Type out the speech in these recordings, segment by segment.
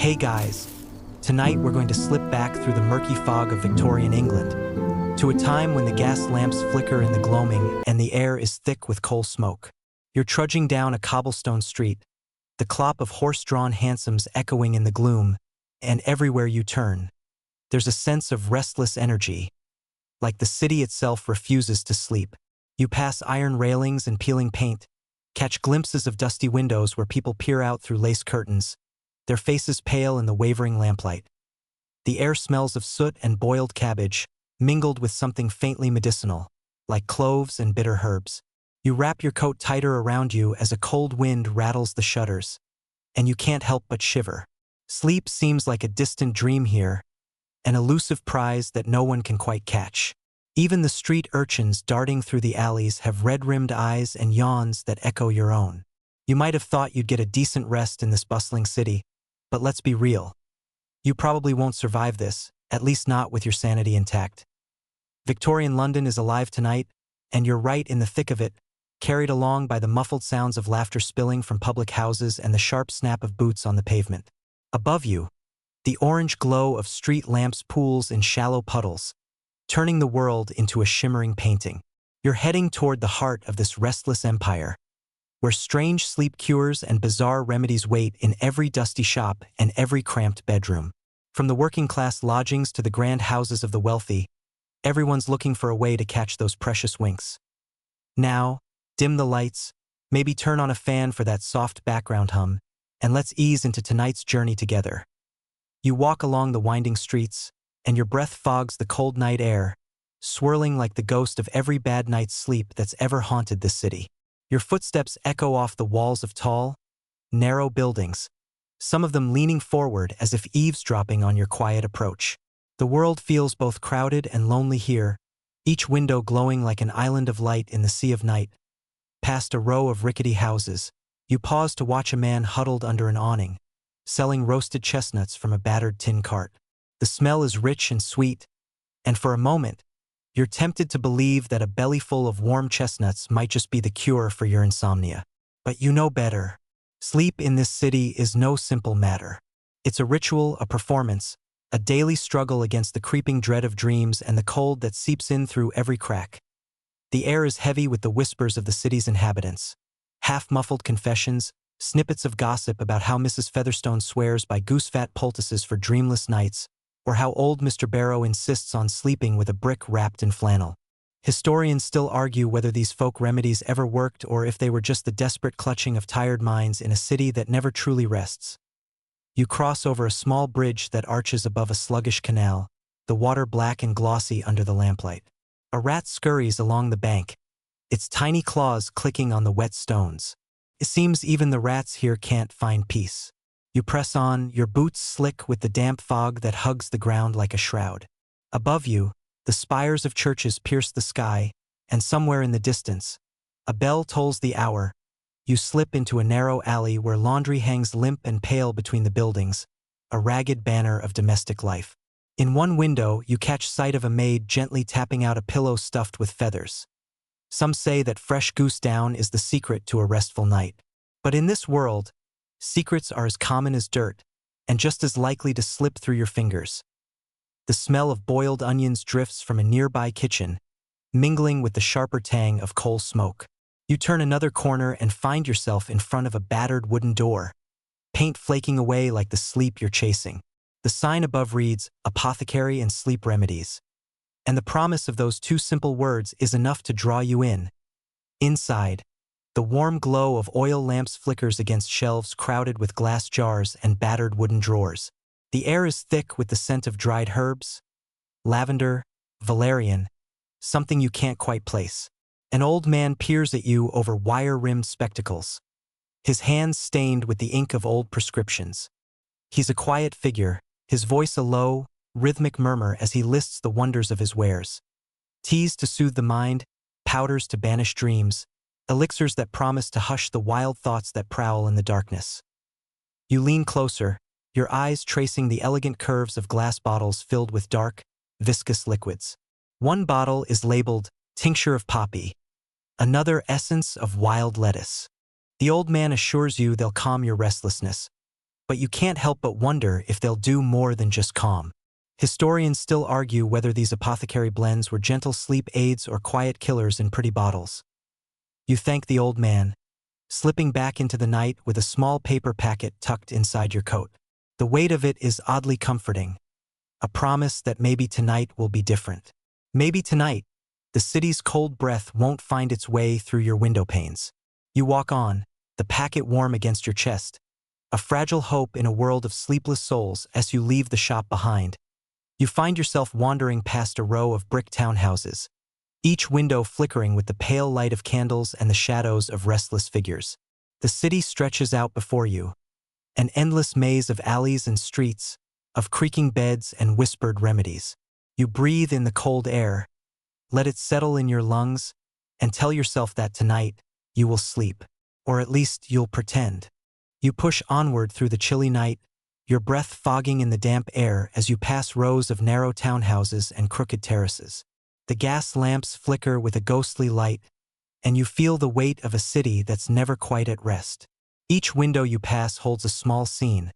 Hey guys, tonight we're going to slip back through the murky fog of Victorian England, to a time when the gas lamps flicker in the gloaming and the air is thick with coal smoke. You're trudging down a cobblestone street, the clop of horse-drawn hansoms echoing in the gloom, and everywhere you turn, there's a sense of restless energy, like the city itself refuses to sleep. You pass iron railings and peeling paint, catch glimpses of dusty windows where people peer out through lace curtains, their faces pale in the wavering lamplight. The air smells of soot and boiled cabbage, mingled with something faintly medicinal, like cloves and bitter herbs. You wrap your coat tighter around you as a cold wind rattles the shutters, and you can't help but shiver. Sleep seems like a distant dream here, an elusive prize that no one can quite catch. Even the street urchins darting through the alleys have red-rimmed eyes and yawns that echo your own. You might have thought you'd get a decent rest in this bustling city, but let's be real. You probably won't survive this, at least not with your sanity intact. Victorian London is alive tonight, and you're right in the thick of it, carried along by the muffled sounds of laughter spilling from public houses and the sharp snap of boots on the pavement. Above you, the orange glow of street lamps pools in shallow puddles, turning the world into a shimmering painting. You're heading toward the heart of this restless empire, where strange sleep cures and bizarre remedies wait in every dusty shop and every cramped bedroom. From the working-class lodgings to the grand houses of the wealthy, everyone's looking for a way to catch those precious winks. Now, dim the lights, maybe turn on a fan for that soft background hum, and let's ease into tonight's journey together. You walk along the winding streets, and your breath fogs the cold night air, swirling like the ghost of every bad night's sleep that's ever haunted this city. Your footsteps echo off the walls of tall, narrow buildings, some of them leaning forward as if eavesdropping on your quiet approach. The world feels both crowded and lonely here, each window glowing like an island of light in the sea of night. Past a row of rickety houses, you pause to watch a man huddled under an awning, selling roasted chestnuts from a battered tin cart. The smell is rich and sweet, and for a moment, you're tempted to believe that a bellyful of warm chestnuts might just be the cure for your insomnia. But you know better. Sleep in this city is no simple matter. It's a ritual, a performance, a daily struggle against the creeping dread of dreams and the cold that seeps in through every crack. The air is heavy with the whispers of the city's inhabitants, half-muffled confessions, snippets of gossip about how Mrs. Featherstone swears by goose-fat poultices for dreamless nights, or how old Mr. Barrow insists on sleeping with a brick wrapped in flannel. Historians still argue whether these folk remedies ever worked or if they were just the desperate clutching of tired minds in a city that never truly rests. You cross over a small bridge that arches above a sluggish canal, the water black and glossy under the lamplight. A rat scurries along the bank, its tiny claws clicking on the wet stones. It seems even the rats here can't find peace. You press on, your boots slick with the damp fog that hugs the ground like a shroud. Above you, the spires of churches pierce the sky, and somewhere in the distance, a bell tolls the hour. You slip into a narrow alley where laundry hangs limp and pale between the buildings, a ragged banner of domestic life. In one window, you catch sight of a maid gently tapping out a pillow stuffed with feathers. Some say that fresh goose down is the secret to a restful night. But in this world, secrets are as common as dirt, and just as likely to slip through your fingers. The smell of boiled onions drifts from a nearby kitchen, mingling with the sharper tang of coal smoke. You turn another corner and find yourself in front of a battered wooden door, paint flaking away like the sleep you're chasing. The sign above reads, "Apothecary and Sleep Remedies." And the promise of those two simple words is enough to draw you in. Inside, the warm glow of oil lamps flickers against shelves crowded with glass jars and battered wooden drawers. The air is thick with the scent of dried herbs, lavender, valerian, something you can't quite place. An old man peers at you over wire-rimmed spectacles, his hands stained with the ink of old prescriptions. He's a quiet figure, his voice a low, rhythmic murmur as he lists the wonders of his wares. Teas to soothe the mind, powders to banish dreams, elixirs that promise to hush the wild thoughts that prowl in the darkness. You lean closer, your eyes tracing the elegant curves of glass bottles filled with dark, viscous liquids. One bottle is labeled tincture of poppy, another essence of wild lettuce. The old man assures you they'll calm your restlessness, but you can't help but wonder if they'll do more than just calm. Historians still argue whether these apothecary blends were gentle sleep aids or quiet killers in pretty bottles. You thank the old man, slipping back into the night with a small paper packet tucked inside your coat. The weight of it is oddly comforting, a promise that maybe tonight will be different. Maybe tonight, the city's cold breath won't find its way through your window panes. You walk on, the packet warm against your chest, a fragile hope in a world of sleepless souls as you leave the shop behind. You find yourself wandering past a row of brick townhouses, each window flickering with the pale light of candles and the shadows of restless figures. The city stretches out before you, an endless maze of alleys and streets, of creaking beds and whispered remedies. You breathe in the cold air, let it settle in your lungs, and tell yourself that tonight you will sleep, or at least you'll pretend. You push onward through the chilly night, your breath fogging in the damp air as you pass rows of narrow townhouses and crooked terraces. The gas lamps flicker with a ghostly light, and you feel the weight of a city that's never quite at rest. Each window you pass holds a small scene,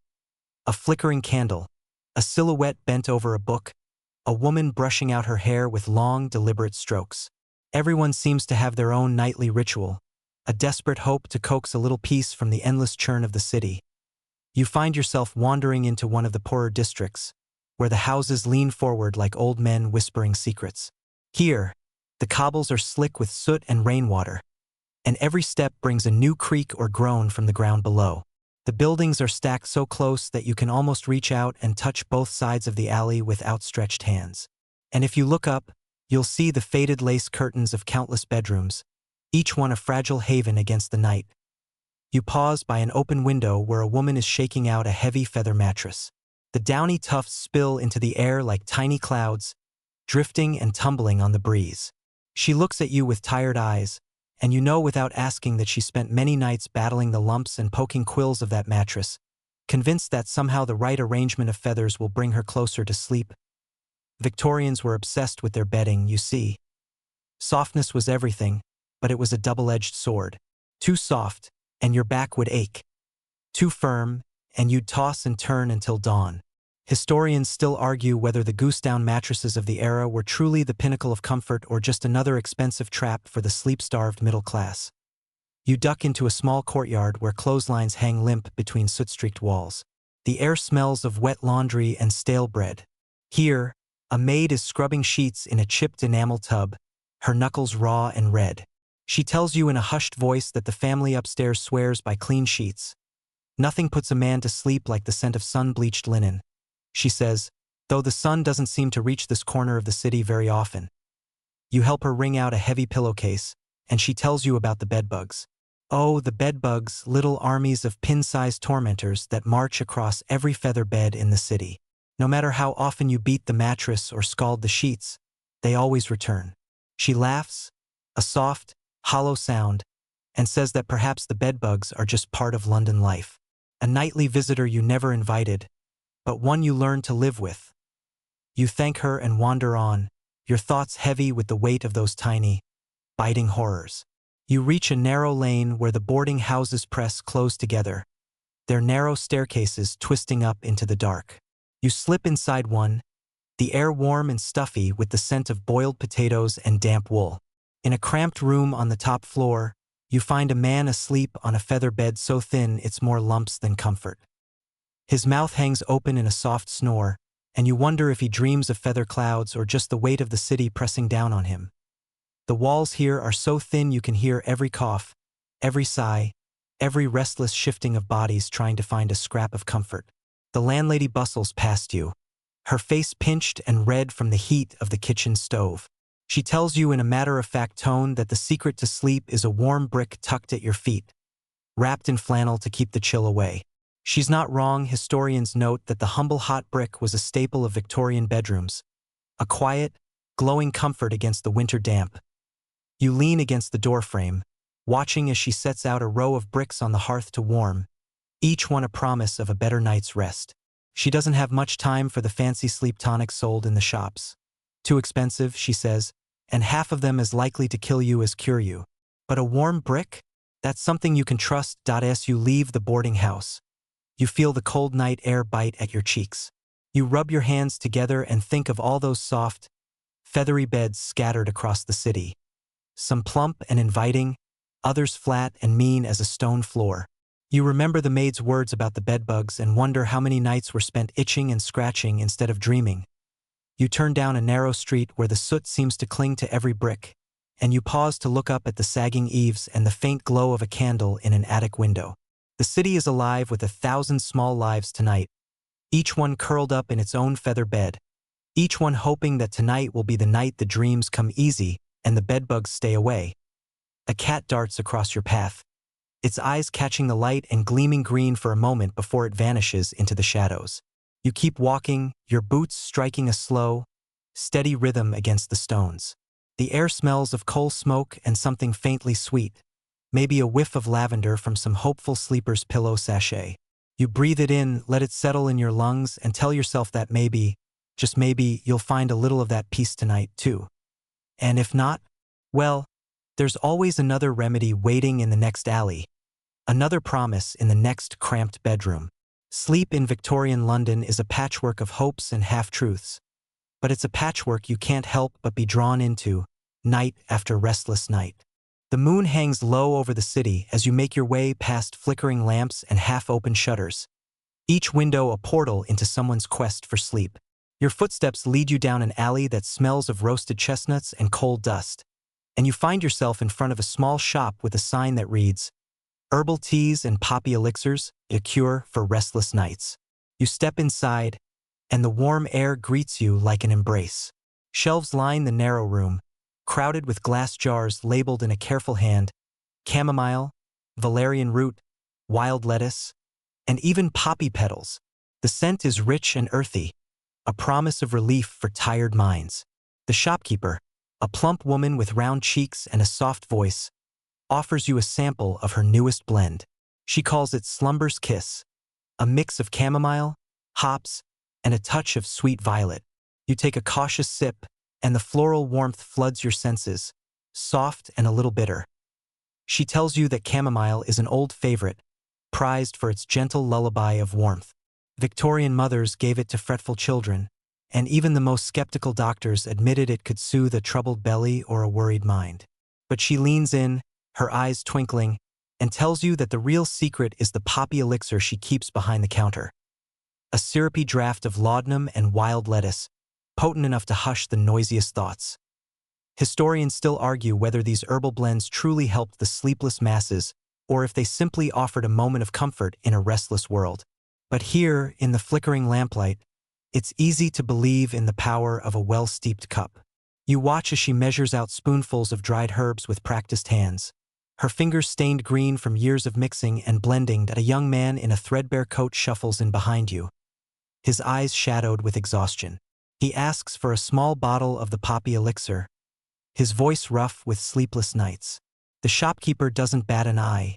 a flickering candle, a silhouette bent over a book, a woman brushing out her hair with long, deliberate strokes. Everyone seems to have their own nightly ritual, a desperate hope to coax a little peace from the endless churn of the city. You find yourself wandering into one of the poorer districts, where the houses lean forward like old men whispering secrets. Here, the cobbles are slick with soot and rainwater, and every step brings a new creak or groan from the ground below. The buildings are stacked so close that you can almost reach out and touch both sides of the alley with outstretched hands. And if you look up, you'll see the faded lace curtains of countless bedrooms, each one a fragile haven against the night. You pause by an open window where a woman is shaking out a heavy feather mattress. The downy tufts spill into the air like tiny clouds, drifting and tumbling on the breeze. She looks at you with tired eyes, and you know without asking that she spent many nights battling the lumps and poking quills of that mattress, convinced that somehow the right arrangement of feathers will bring her closer to sleep. Victorians were obsessed with their bedding, you see. Softness was everything, but it was a double-edged sword. Too soft, and your back would ache. Too firm, and you'd toss and turn until dawn. Historians still argue whether the goose-down mattresses of the era were truly the pinnacle of comfort or just another expensive trap for the sleep-starved middle class. You duck into a small courtyard where clotheslines hang limp between soot-streaked walls. The air smells of wet laundry and stale bread. Here, a maid is scrubbing sheets in a chipped enamel tub, her knuckles raw and red. She tells you in a hushed voice that the family upstairs swears by clean sheets. Nothing puts a man to sleep like the scent of sun-bleached linen, she says, though the sun doesn't seem to reach this corner of the city very often. You help her wring out a heavy pillowcase, and she tells you about the bedbugs. Oh, the bedbugs, little armies of pin-sized tormentors that march across every feather bed in the city. No matter how often you beat the mattress or scald the sheets, they always return. She laughs, a soft, hollow sound, and says that perhaps the bedbugs are just part of London life. A nightly visitor you never invited, but one you learn to live with. You thank her and wander on, your thoughts heavy with the weight of those tiny, biting horrors. You reach a narrow lane where the boarding houses press close together, their narrow staircases twisting up into the dark. You slip inside one, the air warm and stuffy with the scent of boiled potatoes and damp wool. In a cramped room on the top floor, you find a man asleep on a feather bed so thin it's more lumps than comfort. His mouth hangs open in a soft snore, and you wonder if he dreams of feather clouds or just the weight of the city pressing down on him. The walls here are so thin you can hear every cough, every sigh, every restless shifting of bodies trying to find a scrap of comfort. The landlady bustles past you, her face pinched and red from the heat of the kitchen stove. She tells you in a matter-of-fact tone that the secret to sleep is a warm brick tucked at your feet, wrapped in flannel to keep the chill away. She's not wrong. Historians note that the humble hot brick was a staple of Victorian bedrooms, a quiet, glowing comfort against the winter damp. You lean against the doorframe, watching as she sets out a row of bricks on the hearth to warm, each one a promise of a better night's rest. She doesn't have much time for the fancy sleep tonics sold in the shops. Too expensive, she says, and half of them as likely to kill you as cure you. But a warm brick? That's something you can trust. As you leave the boarding house, You feel the cold night air bite at your cheeks. You rub your hands together and think of all those soft, feathery beds scattered across the city. Some plump and inviting, others flat and mean as a stone floor. You remember the maid's words about the bedbugs and wonder how many nights were spent itching and scratching instead of dreaming. You turn down a narrow street where the soot seems to cling to every brick, and you pause to look up at the sagging eaves and the faint glow of a candle in an attic window. The city is alive with 1,000 small lives tonight, each one curled up in its own feather bed, each one hoping that tonight will be the night the dreams come easy and the bedbugs stay away. A cat darts across your path, its eyes catching the light and gleaming green for a moment before it vanishes into the shadows. You keep walking, your boots striking a slow, steady rhythm against the stones. The air smells of coal smoke and something faintly sweet, maybe a whiff of lavender from some hopeful sleeper's pillow sachet. You breathe it in, let it settle in your lungs, and tell yourself that maybe, just maybe, you'll find a little of that peace tonight, too. And if not, well, there's always another remedy waiting in the next alley, another promise in the next cramped bedroom. Sleep in Victorian London is a patchwork of hopes and half-truths, but it's a patchwork you can't help but be drawn into, night after restless night. The moon hangs low over the city as you make your way past flickering lamps and half-open shutters, each window a portal into someone's quest for sleep. Your footsteps lead you down an alley that smells of roasted chestnuts and coal dust, and you find yourself in front of a small shop with a sign that reads, "Herbal teas and poppy elixirs, a cure for restless nights." You step inside, and the warm air greets you like an embrace. Shelves line the narrow room, crowded with glass jars labeled in a careful hand, chamomile, valerian root, wild lettuce, and even poppy petals. The scent is rich and earthy, a promise of relief for tired minds. The shopkeeper, a plump woman with round cheeks and a soft voice, offers you a sample of her newest blend. She calls it Slumber's Kiss, a mix of chamomile, hops, and a touch of sweet violet. You take a cautious sip, and the floral warmth floods your senses, soft and a little bitter. She tells you that chamomile is an old favorite, prized for its gentle lullaby of warmth. Victorian mothers gave it to fretful children, and even the most skeptical doctors admitted it could soothe a troubled belly or a worried mind. But she leans in, her eyes twinkling, and tells you that the real secret is the poppy elixir she keeps behind the counter. A syrupy draft of laudanum and wild lettuce, potent enough to hush the noisiest thoughts. Historians still argue whether these herbal blends truly helped the sleepless masses or if they simply offered a moment of comfort in a restless world. But here, in the flickering lamplight, it's easy to believe in the power of a well-steeped cup. You watch as she measures out spoonfuls of dried herbs with practiced hands, her fingers stained green from years of mixing and blending. That a young man in a threadbare coat shuffles in behind you, his eyes shadowed with exhaustion. He asks for a small bottle of the poppy elixir, his voice rough with sleepless nights. The shopkeeper doesn't bat an eye.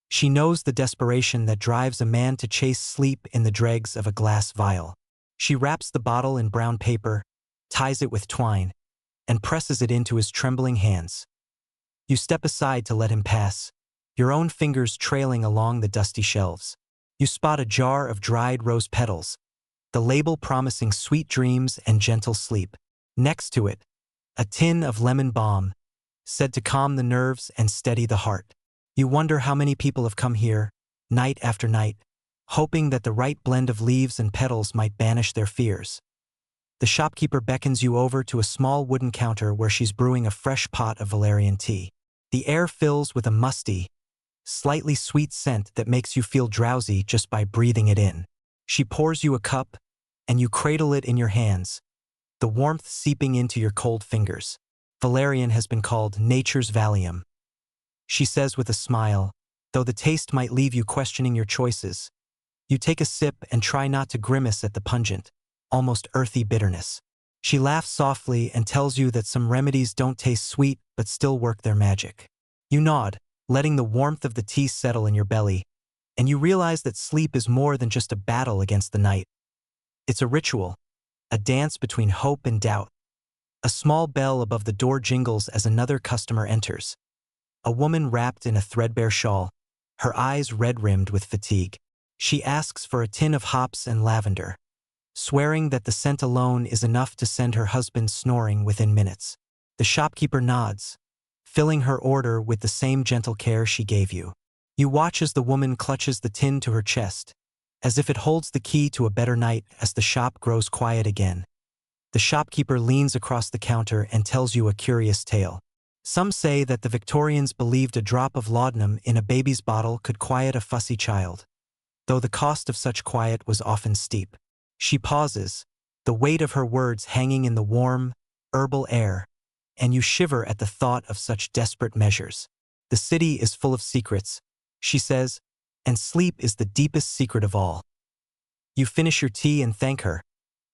She knows the desperation that drives a man to chase sleep in the dregs of a glass vial. She wraps the bottle in brown paper, ties it with twine, and presses it into his trembling hands. You step aside to let him pass, your own fingers trailing along the dusty shelves. You spot a jar of dried rose petals, the label promising sweet dreams and gentle sleep. Next to it, a tin of lemon balm, said to calm the nerves and steady the heart. You wonder how many people have come here, night after night, hoping that the right blend of leaves and petals might banish their fears. The shopkeeper beckons you over to a small wooden counter where she's brewing a fresh pot of valerian tea. The air fills with a musty, slightly sweet scent that makes you feel drowsy just by breathing it in. She pours you a cup, and you cradle it in your hands, the warmth seeping into your cold fingers. Valerian has been called nature's Valium, she says with a smile, though the taste might leave you questioning your choices. You take a sip and try not to grimace at the pungent, almost earthy bitterness. She laughs softly and tells you that some remedies don't taste sweet but still work their magic. You nod, letting the warmth of the tea settle in your belly, and you realize that sleep is more than just a battle against the night. It's a ritual, a dance between hope and doubt. A small bell above the door jingles as another customer enters. A woman wrapped in a threadbare shawl, her eyes red-rimmed with fatigue. She asks for a tin of hops and lavender, swearing that the scent alone is enough to send her husband snoring within minutes. The shopkeeper nods, filling her order with the same gentle care she gave you. You watch as the woman clutches the tin to her chest, as if it holds the key to a better night. As the shop grows quiet again, the shopkeeper leans across the counter and tells you a curious tale. Some say that the Victorians believed a drop of laudanum in a baby's bottle could quiet a fussy child, though the cost of such quiet was often steep. She pauses, the weight of her words hanging in the warm, herbal air, and you shiver at the thought of such desperate measures. The city is full of secrets, she says, and sleep is the deepest secret of all. You finish your tea and thank her,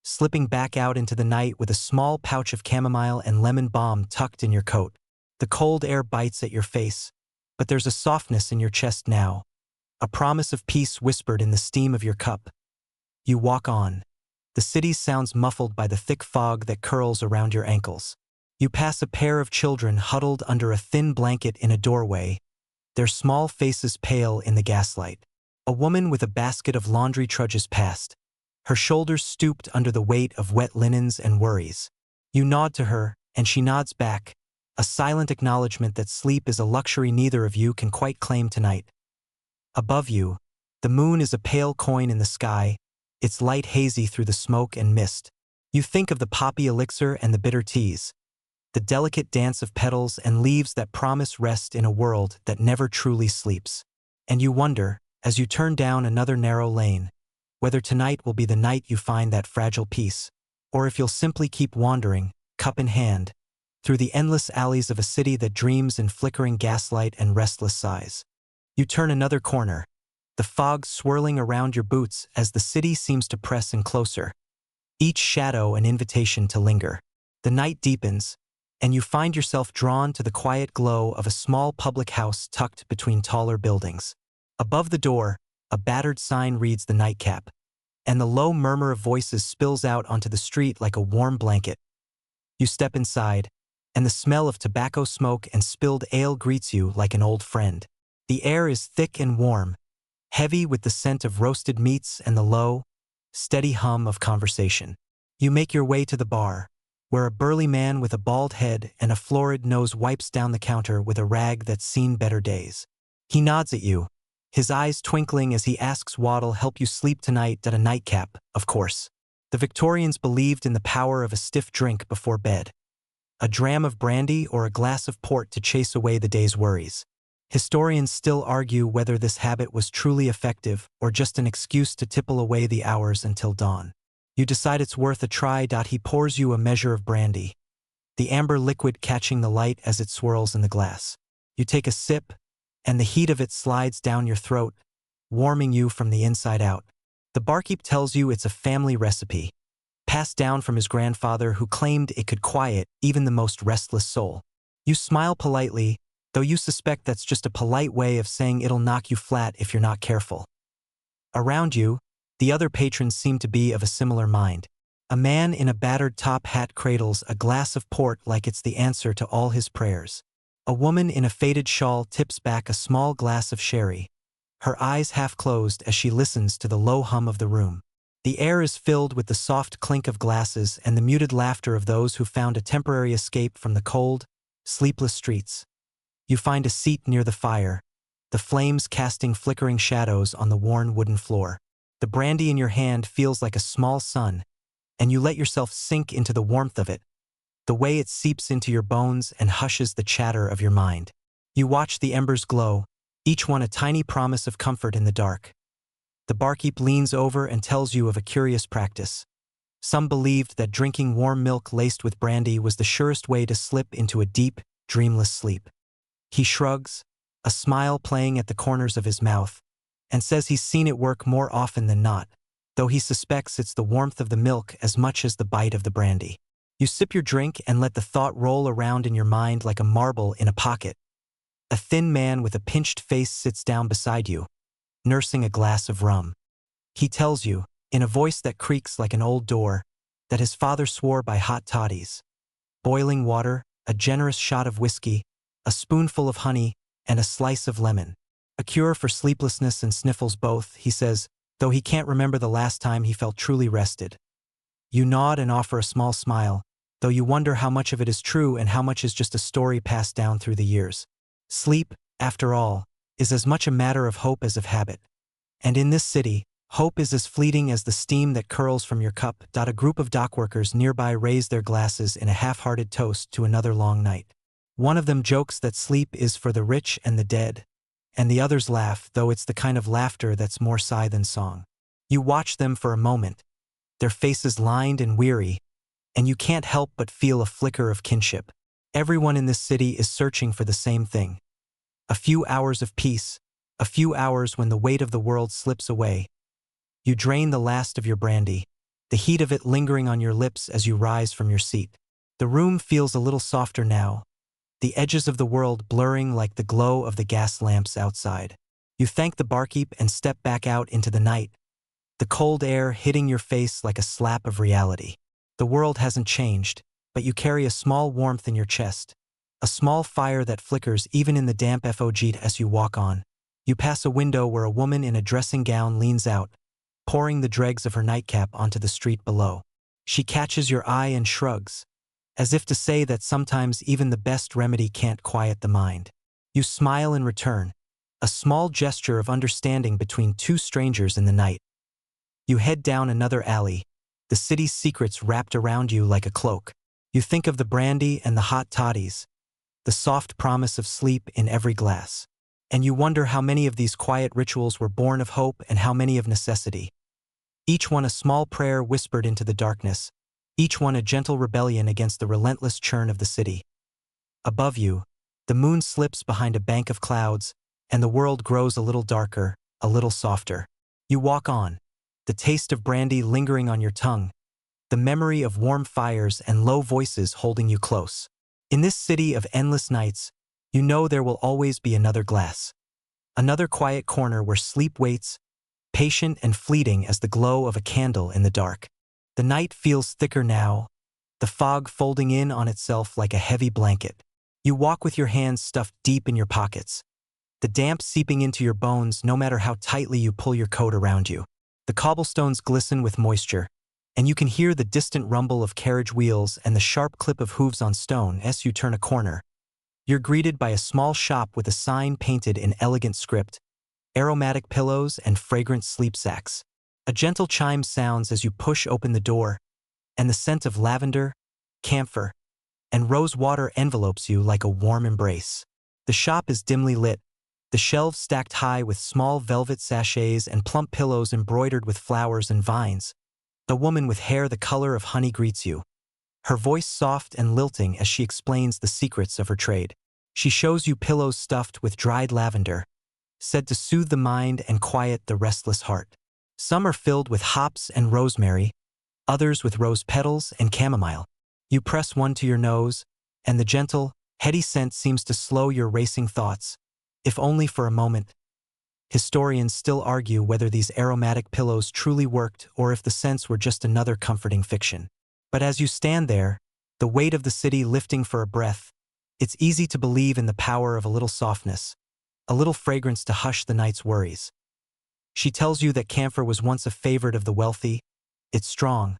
slipping back out into the night with a small pouch of chamomile and lemon balm tucked in your coat. The cold air bites at your face, but there's a softness in your chest now, a promise of peace whispered in the steam of your cup. You walk on. The city sounds muffled by the thick fog that curls around your ankles. You pass a pair of children huddled under a thin blanket in a doorway, their small faces pale in the gaslight. A woman with a basket of laundry trudges past, her shoulders stooped under the weight of wet linens and worries. You nod to her, and she nods back, a silent acknowledgement that sleep is a luxury neither of you can quite claim tonight. Above you, the moon is a pale coin in the sky, its light hazy through the smoke and mist. You think of the poppy elixir and the bitter teas, the delicate dance of petals and leaves that promise rest in a world that never truly sleeps. And you wonder, as you turn down another narrow lane, whether tonight will be the night you find that fragile peace, or if you'll simply keep wandering, cup in hand, through the endless alleys of a city that dreams in flickering gaslight and restless sighs. You turn another corner, the fog swirling around your boots as the city seems to press in closer, each shadow an invitation to linger. The night deepens, and you find yourself drawn to the quiet glow of a small public house tucked between taller buildings. Above the door, a battered sign reads the nightcap, and the low murmur of voices spills out onto the street like a warm blanket. You step inside, and the smell of tobacco smoke and spilled ale greets you like an old friend. The air is thick and warm, heavy with the scent of roasted meats and the low, steady hum of conversation. You make your way to the bar, where a burly man with a bald head and a florid nose wipes down the counter with a rag that's seen better days. He nods at you, his eyes twinkling as he asks what'll help you sleep tonight. At a nightcap, of course. The Victorians believed in the power of a stiff drink before bed. A dram of brandy or a glass of port to chase away the day's worries. Historians still argue whether this habit was truly effective or just an excuse to tipple away the hours until dawn. You decide it's worth a try. He pours you a measure of brandy, the amber liquid catching the light as it swirls in the glass. You take a sip, and the heat of it slides down your throat, warming you from the inside out. The barkeep tells you it's a family recipe, passed down from his grandfather who claimed it could quiet even the most restless soul. You smile politely, though you suspect that's just a polite way of saying it'll knock you flat if you're not careful. Around you, the other patrons seem to be of a similar mind. A man in a battered top hat cradles a glass of port like it's the answer to all his prayers. A woman in a faded shawl tips back a small glass of sherry, her eyes half closed as she listens to the low hum of the room. The air is filled with the soft clink of glasses and the muted laughter of those who found a temporary escape from the cold, sleepless streets. You find a seat near the fire, the flames casting flickering shadows on the worn wooden floor. The brandy in your hand feels like a small sun, and you let yourself sink into the warmth of it, the way it seeps into your bones and hushes the chatter of your mind. You watch the embers glow, each one a tiny promise of comfort in the dark. The barkeep leans over and tells you of a curious practice. Some believed that drinking warm milk laced with brandy was the surest way to slip into a deep, dreamless sleep. He shrugs, a smile playing at the corners of his mouth, and says he's seen it work more often than not, though he suspects it's the warmth of the milk as much as the bite of the brandy. You sip your drink and let the thought roll around in your mind like a marble in a pocket. A thin man with a pinched face sits down beside you, nursing a glass of rum. He tells you, in a voice that creaks like an old door, that his father swore by hot toddies. Boiling water, a generous shot of whiskey, a spoonful of honey, and a slice of lemon. A cure for sleeplessness and sniffles both, he says, though he can't remember the last time he felt truly rested. You nod and offer a small smile, though you wonder how much of it is true and how much is just a story passed down through the years. Sleep, after all, is as much a matter of hope as of habit. And in this city, hope is as fleeting as the steam that curls from your cup. A group of dockworkers nearby raise their glasses in a half-hearted toast to another long night. One of them jokes that sleep is for the rich and the dead, and the others laugh, though it's the kind of laughter that's more sigh than song. You watch them for a moment, their faces lined and weary, and you can't help but feel a flicker of kinship. Everyone in this city is searching for the same thing. A few hours of peace, a few hours when the weight of the world slips away. You drain the last of your brandy, the heat of it lingering on your lips as you rise from your seat. The room feels a little softer now, the edges of the world blurring like the glow of the gas lamps outside. You thank the barkeep and step back out into the night, the cold air hitting your face like a slap of reality. The world hasn't changed, but you carry a small warmth in your chest, a small fire that flickers even in the damp fog as you walk on. You pass a window where a woman in a dressing gown leans out, pouring the dregs of her nightcap onto the street below. She catches your eye and shrugs, as if to say that sometimes even the best remedy can't quiet the mind. You smile in return, a small gesture of understanding between two strangers in the night. You head down another alley, the city's secrets wrapped around you like a cloak. You think of the brandy and the hot toddies, the soft promise of sleep in every glass. And you wonder how many of these quiet rituals were born of hope and how many of necessity. Each one a small prayer whispered into the darkness, each one a gentle rebellion against the relentless churn of the city. Above you, the moon slips behind a bank of clouds, and the world grows a little darker, a little softer. You walk on, the taste of brandy lingering on your tongue, the memory of warm fires and low voices holding you close. In this city of endless nights, you know there will always be another glass. Another quiet corner where sleep waits, patient and fleeting as the glow of a candle in the dark. The night feels thicker now, the fog folding in on itself like a heavy blanket. You walk with your hands stuffed deep in your pockets, the damp seeping into your bones no matter how tightly you pull your coat around you. The cobblestones glisten with moisture, and you can hear the distant rumble of carriage wheels and the sharp clip of hooves on stone as you turn a corner. You're greeted by a small shop with a sign painted in elegant script, aromatic pillows and fragrant sleep sacks. A gentle chime sounds as you push open the door, and the scent of lavender, camphor, and rose water envelopes you like a warm embrace. The shop is dimly lit, the shelves stacked high with small velvet sachets and plump pillows embroidered with flowers and vines. A woman with hair the color of honey greets you, her voice soft and lilting as she explains the secrets of her trade. She shows you pillows stuffed with dried lavender, said to soothe the mind and quiet the restless heart. Some are filled with hops and rosemary, others with rose petals and chamomile. You press one to your nose, and the gentle, heady scent seems to slow your racing thoughts, if only for a moment. Historians still argue whether these aromatic pillows truly worked or if the scents were just another comforting fiction. But as you stand there, the weight of the city lifting for a breath, it's easy to believe in the power of a little softness, a little fragrance to hush the night's worries. She tells you that camphor was once a favorite of the wealthy, its strong,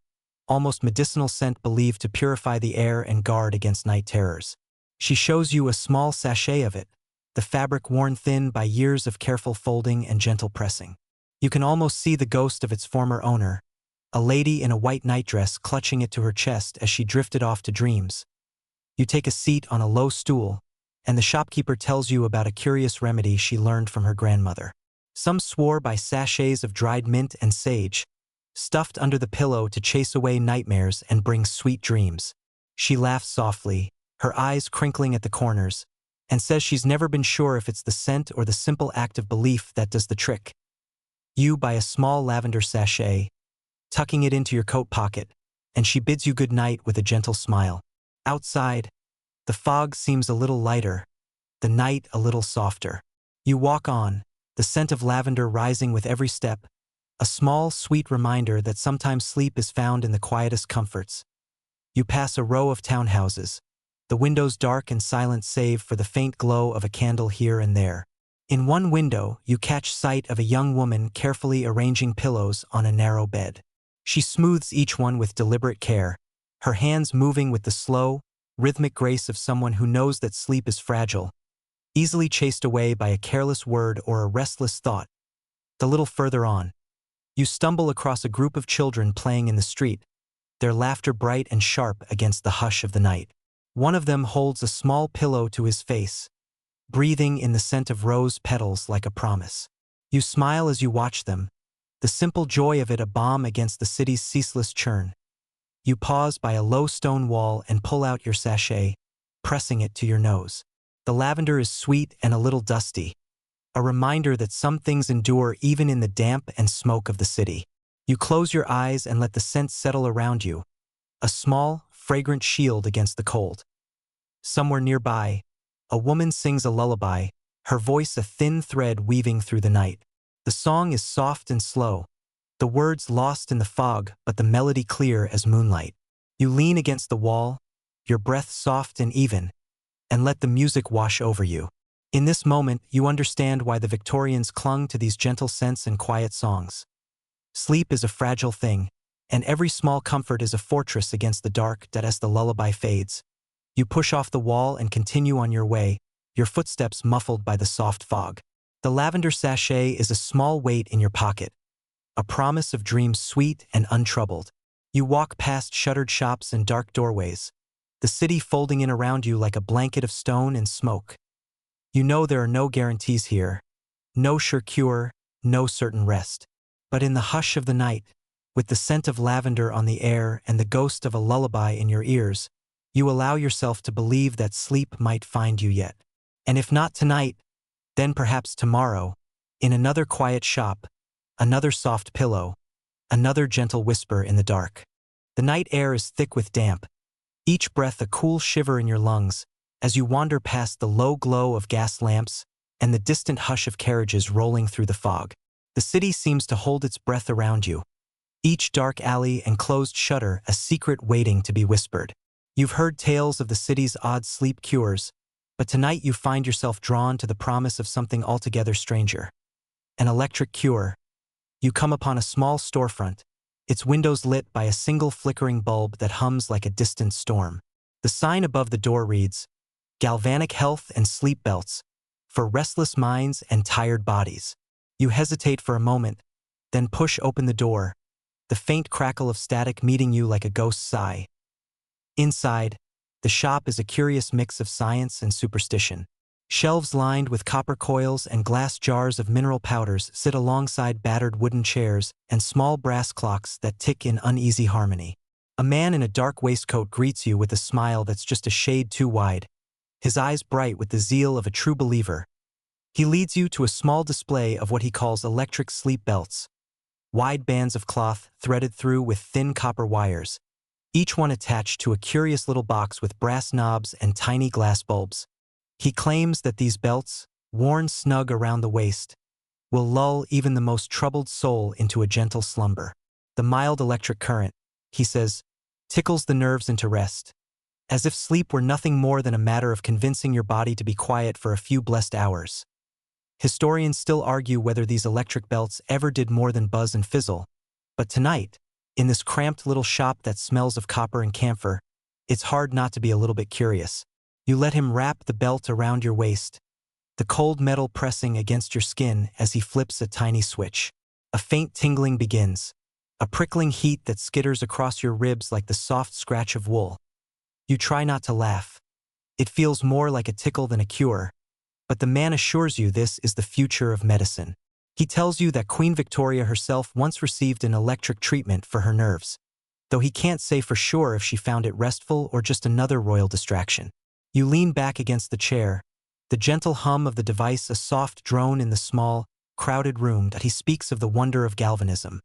almost medicinal scent believed to purify the air and guard against night terrors. She shows you a small sachet of it, the fabric worn thin by years of careful folding and gentle pressing. You can almost see the ghost of its former owner, a lady in a white nightdress clutching it to her chest as she drifted off to dreams. You take a seat on a low stool, and the shopkeeper tells you about a curious remedy she learned from her grandmother. Some swore by sachets of dried mint and sage, stuffed under the pillow to chase away nightmares and bring sweet dreams. She laughs softly, her eyes crinkling at the corners, and says she's never been sure if it's the scent or the simple act of belief that does the trick. You buy a small lavender sachet, tucking it into your coat pocket, and she bids you good night with a gentle smile. Outside, the fog seems a little lighter, the night a little softer. You walk on, the scent of lavender rising with every step, a small, sweet reminder that sometimes sleep is found in the quietest comforts. You pass a row of townhouses, the windows dark and silent save for the faint glow of a candle here and there. In one window, you catch sight of a young woman carefully arranging pillows on a narrow bed. She smooths each one with deliberate care, her hands moving with the slow, rhythmic grace of someone who knows that sleep is fragile, easily chased away by a careless word or a restless thought. A little further on, you stumble across a group of children playing in the street, their laughter bright and sharp against the hush of the night. One of them holds a small pillow to his face, breathing in the scent of rose petals like a promise. You smile as you watch them, the simple joy of it a balm against the city's ceaseless churn. You pause by a low stone wall and pull out your sachet, pressing it to your nose. The lavender is sweet and a little dusty, a reminder that some things endure even in the damp and smoke of the city. You close your eyes and let the scent settle around you, a small, fragrant shield against the cold. Somewhere nearby, a woman sings a lullaby, her voice a thin thread weaving through the night. The song is soft and slow, the words lost in the fog but the melody clear as moonlight. You lean against the wall, your breath soft and even, and let the music wash over you. In this moment, you understand why the Victorians clung to these gentle scents and quiet songs. Sleep is a fragile thing, and every small comfort is a fortress against the dark that as the lullaby fades. You push off the wall and continue on your way, your footsteps muffled by the soft fog. The lavender sachet is a small weight in your pocket, a promise of dreams sweet and untroubled. You walk past shuttered shops and dark doorways, the city folding in around you like a blanket of stone and smoke. You know there are no guarantees here, no sure cure, no certain rest. But in the hush of the night, with the scent of lavender on the air and the ghost of a lullaby in your ears, you allow yourself to believe that sleep might find you yet. And if not tonight, then perhaps tomorrow, in another quiet shop, another soft pillow, another gentle whisper in the dark. The night air is thick with damp, each breath a cool shiver in your lungs, as you wander past the low glow of gas lamps and the distant hush of carriages rolling through the fog. The city seems to hold its breath around you, each dark alley and closed shutter a secret waiting to be whispered. You've heard tales of the city's odd sleep cures, but tonight you find yourself drawn to the promise of something altogether stranger. An electric cure. You come upon a small storefront, its windows lit by a single flickering bulb that hums like a distant storm. The sign above the door reads, "Galvanic Health and Sleep Belts, for restless minds and tired bodies." You hesitate for a moment, then push open the door, the faint crackle of static meeting you like a ghost sigh. Inside, the shop is a curious mix of science and superstition. Shelves lined with copper coils and glass jars of mineral powders sit alongside battered wooden chairs and small brass clocks that tick in uneasy harmony. A man in a dark waistcoat greets you with a smile that's just a shade too wide, his eyes bright with the zeal of a true believer. He leads you to a small display of what he calls electric sleep belts, wide bands of cloth threaded through with thin copper wires, each one attached to a curious little box with brass knobs and tiny glass bulbs. He claims that these belts, worn snug around the waist, will lull even the most troubled soul into a gentle slumber. The mild electric current, he says, tickles the nerves into rest, as if sleep were nothing more than a matter of convincing your body to be quiet for a few blessed hours. Historians still argue whether these electric belts ever did more than buzz and fizzle, but tonight, in this cramped little shop that smells of copper and camphor, it's hard not to be a little bit curious. You let him wrap the belt around your waist, the cold metal pressing against your skin as he flips a tiny switch. A faint tingling begins, a prickling heat that skitters across your ribs like the soft scratch of wool. You try not to laugh. It feels more like a tickle than a cure, but the man assures you this is the future of medicine. He tells you that Queen Victoria herself once received an electric treatment for her nerves, though he can't say for sure if she found it restful or just another royal distraction. You lean back against the chair, the gentle hum of the device a soft drone in the small, crowded room that he speaks of the wonder of galvanism,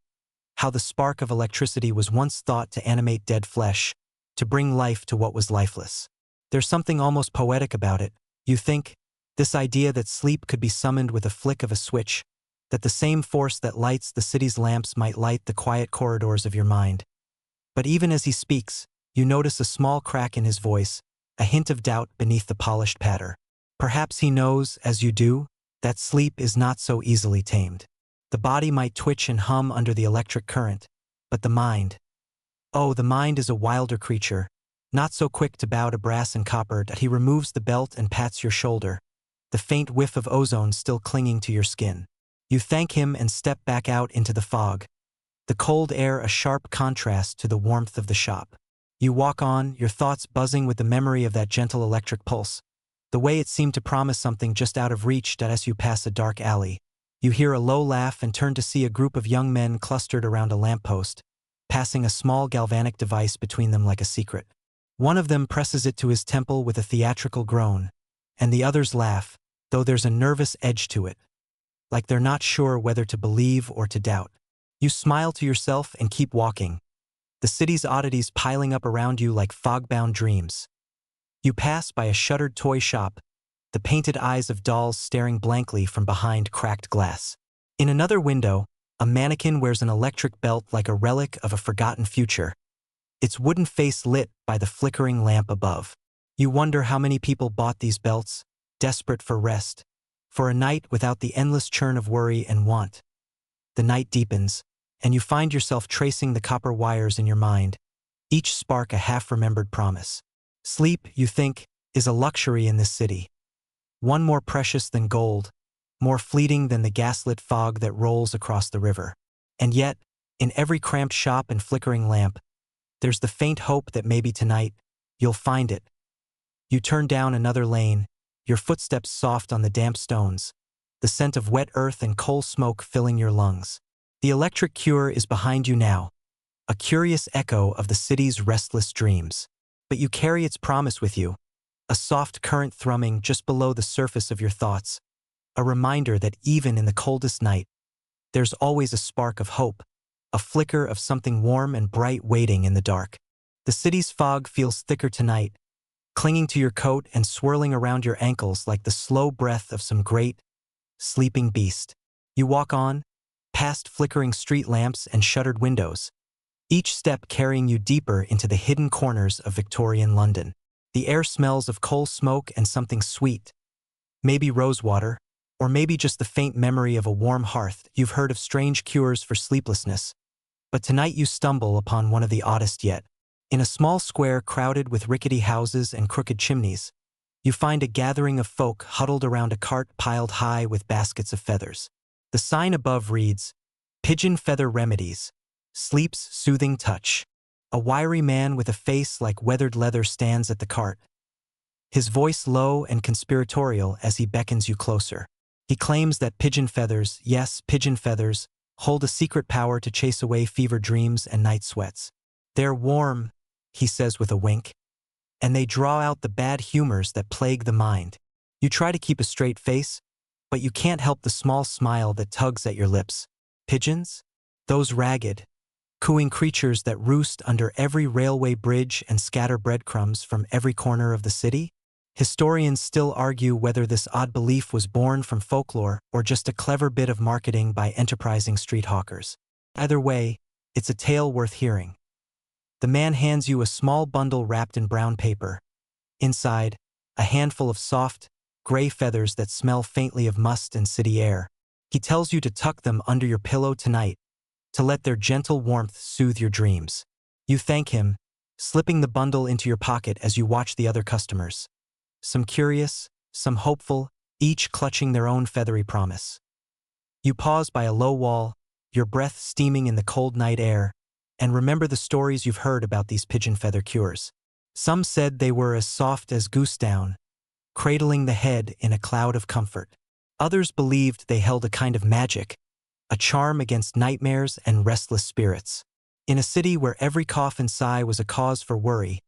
how the spark of electricity was once thought to animate dead flesh, to bring life to what was lifeless. There's something almost poetic about it, you think, this idea that sleep could be summoned with a flick of a switch, that the same force that lights the city's lamps might light the quiet corridors of your mind. But even as he speaks, you notice a small crack in his voice, a hint of doubt beneath the polished patter. Perhaps he knows, as you do, that sleep is not so easily tamed. The body might twitch and hum under the electric current, but the mind, oh, the mind is a wilder creature, not so quick to bow to brass and copper that he removes the belt and pats your shoulder, the faint whiff of ozone still clinging to your skin. You thank him and step back out into the fog, the cold air a sharp contrast to the warmth of the shop. You walk on, your thoughts buzzing with the memory of that gentle electric pulse, the way it seemed to promise something just out of reach that as you pass a dark alley. You hear a low laugh and turn to see a group of young men clustered around a lamppost, passing a small galvanic device between them like a secret. One of them presses it to his temple with a theatrical groan, and the others laugh, though there's a nervous edge to it, like they're not sure whether to believe or to doubt. You smile to yourself and keep walking, the city's oddities piling up around you like fog-bound dreams. You pass by a shuttered toy shop, the painted eyes of dolls staring blankly from behind cracked glass. In another window, a mannequin wears an electric belt like a relic of a forgotten future, its wooden face lit by the flickering lamp above. You wonder how many people bought these belts, desperate for rest, for a night without the endless churn of worry and want. The night deepens, and you find yourself tracing the copper wires in your mind, each spark a half-remembered promise. Sleep, you think, is a luxury in this city, one more precious than gold, more fleeting than the gaslit fog that rolls across the river. And yet, in every cramped shop and flickering lamp, there's the faint hope that maybe tonight, you'll find it. You turn down another lane, your footsteps soft on the damp stones, the scent of wet earth and coal smoke filling your lungs. The electric cure is behind you now, a curious echo of the city's restless dreams. But you carry its promise with you, a soft current thrumming just below the surface of your thoughts, a reminder that even in the coldest night, there's always a spark of hope, a flicker of something warm and bright waiting in the dark. The city's fog feels thicker tonight, clinging to your coat and swirling around your ankles like the slow breath of some great, sleeping beast. You walk on, past flickering street lamps and shuttered windows, each step carrying you deeper into the hidden corners of Victorian London. The air smells of coal smoke and something sweet, maybe rosewater, or maybe just the faint memory of a warm hearth. You've heard of strange cures for sleeplessness, but tonight you stumble upon one of the oddest yet. In a small square crowded with rickety houses and crooked chimneys, you find a gathering of folk huddled around a cart piled high with baskets of feathers. The sign above reads, "Pigeon Feather Remedies, Sleep's Soothing Touch." A wiry man with a face like weathered leather stands at the cart, his voice low and conspiratorial as he beckons you closer. He claims that pigeon feathers, yes, pigeon feathers, hold a secret power to chase away fever dreams and night sweats. They're warm, he says with a wink, and they draw out the bad humors that plague the mind. You try to keep a straight face, but you can't help the small smile that tugs at your lips. Pigeons? Those ragged, cooing creatures that roost under every railway bridge and scatter breadcrumbs from every corner of the city? Historians still argue whether this odd belief was born from folklore or just a clever bit of marketing by enterprising street hawkers. Either way, it's a tale worth hearing. The man hands you a small bundle wrapped in brown paper. Inside, a handful of soft, gray feathers that smell faintly of must and city air. He tells you to tuck them under your pillow tonight, to let their gentle warmth soothe your dreams. You thank him, slipping the bundle into your pocket as you watch the other customers. Some curious, some hopeful, each clutching their own feathery promise. You pause by a low wall, your breath steaming in the cold night air, and remember the stories you've heard about these pigeon feather cures. Some said they were as soft as goose down, cradling the head in a cloud of comfort. Others believed they held a kind of magic, a charm against nightmares and restless spirits. In a city where every cough and sigh was a cause for worry,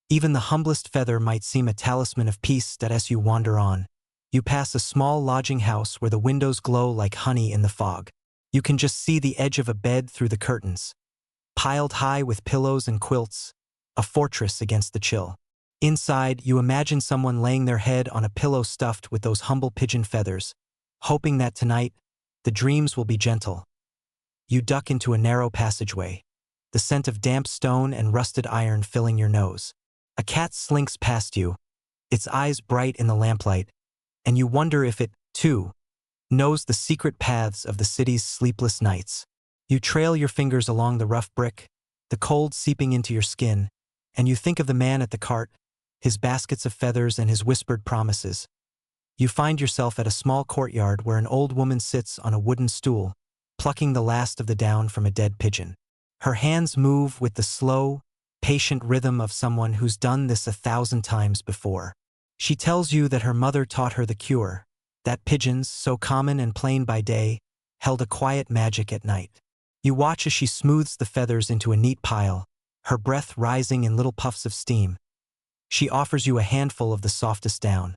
even the humblest feather might seem a talisman of peace that as you wander on, you pass a small lodging house where the windows glow like honey in the fog. You can just see the edge of a bed through the curtains, piled high with pillows and quilts, a fortress against the chill. Inside, you imagine someone laying their head on a pillow stuffed with those humble pigeon feathers, hoping that tonight, the dreams will be gentle. You duck into a narrow passageway, the scent of damp stone and rusted iron filling your nose. A cat slinks past you, its eyes bright in the lamplight, and you wonder if it, too, knows the secret paths of the city's sleepless nights. You trail your fingers along the rough brick, the cold seeping into your skin, and you think of the man at the cart, his baskets of feathers and his whispered promises. You find yourself at a small courtyard where an old woman sits on a wooden stool, plucking the last of the down from a dead pigeon. Her hands move with the slow, patient rhythm of someone who's done this 1,000 times before. She tells you that her mother taught her the cure, that pigeons, so common and plain by day, held a quiet magic at night. You watch as she smooths the feathers into a neat pile, her breath rising in little puffs of steam. She offers you a handful of the softest down,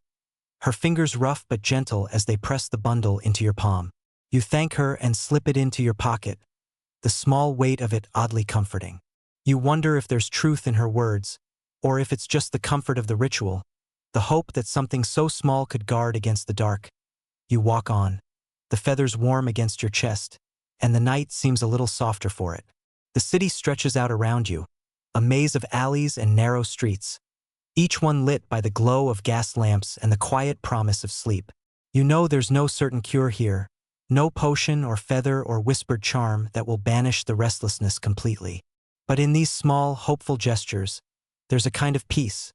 her fingers rough but gentle as they press the bundle into your palm. You thank her and slip it into your pocket, the small weight of it oddly comforting. You wonder if there's truth in her words, or if it's just the comfort of the ritual, the hope that something so small could guard against the dark. You walk on, the feathers warm against your chest, and the night seems a little softer for it. The city stretches out around you, a maze of alleys and narrow streets, each one lit by the glow of gas lamps and the quiet promise of sleep. You know there's no certain cure here, no potion or feather or whispered charm that will banish the restlessness completely. But in these small, hopeful gestures, there's a kind of peace.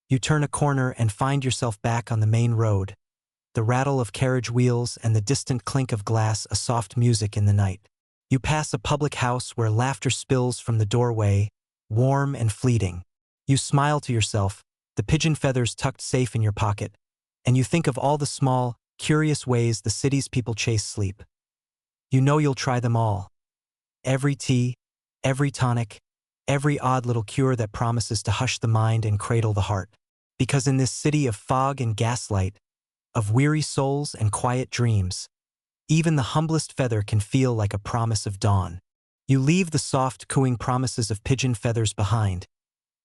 You turn a corner and find yourself back on the main road, the rattle of carriage wheels and the distant clink of glass a soft music in the night. You pass a public house where laughter spills from the doorway, warm and fleeting. You smile to yourself, the pigeon feathers tucked safe in your pocket, and you think of all the small, curious ways the city's people chase sleep. You know you'll try them all. Every tea, every tonic, every odd little cure that promises to hush the mind and cradle the heart. Because in this city of fog and gaslight, of weary souls and quiet dreams, even the humblest feather can feel like a promise of dawn. You leave the soft, cooing promises of pigeon feathers behind,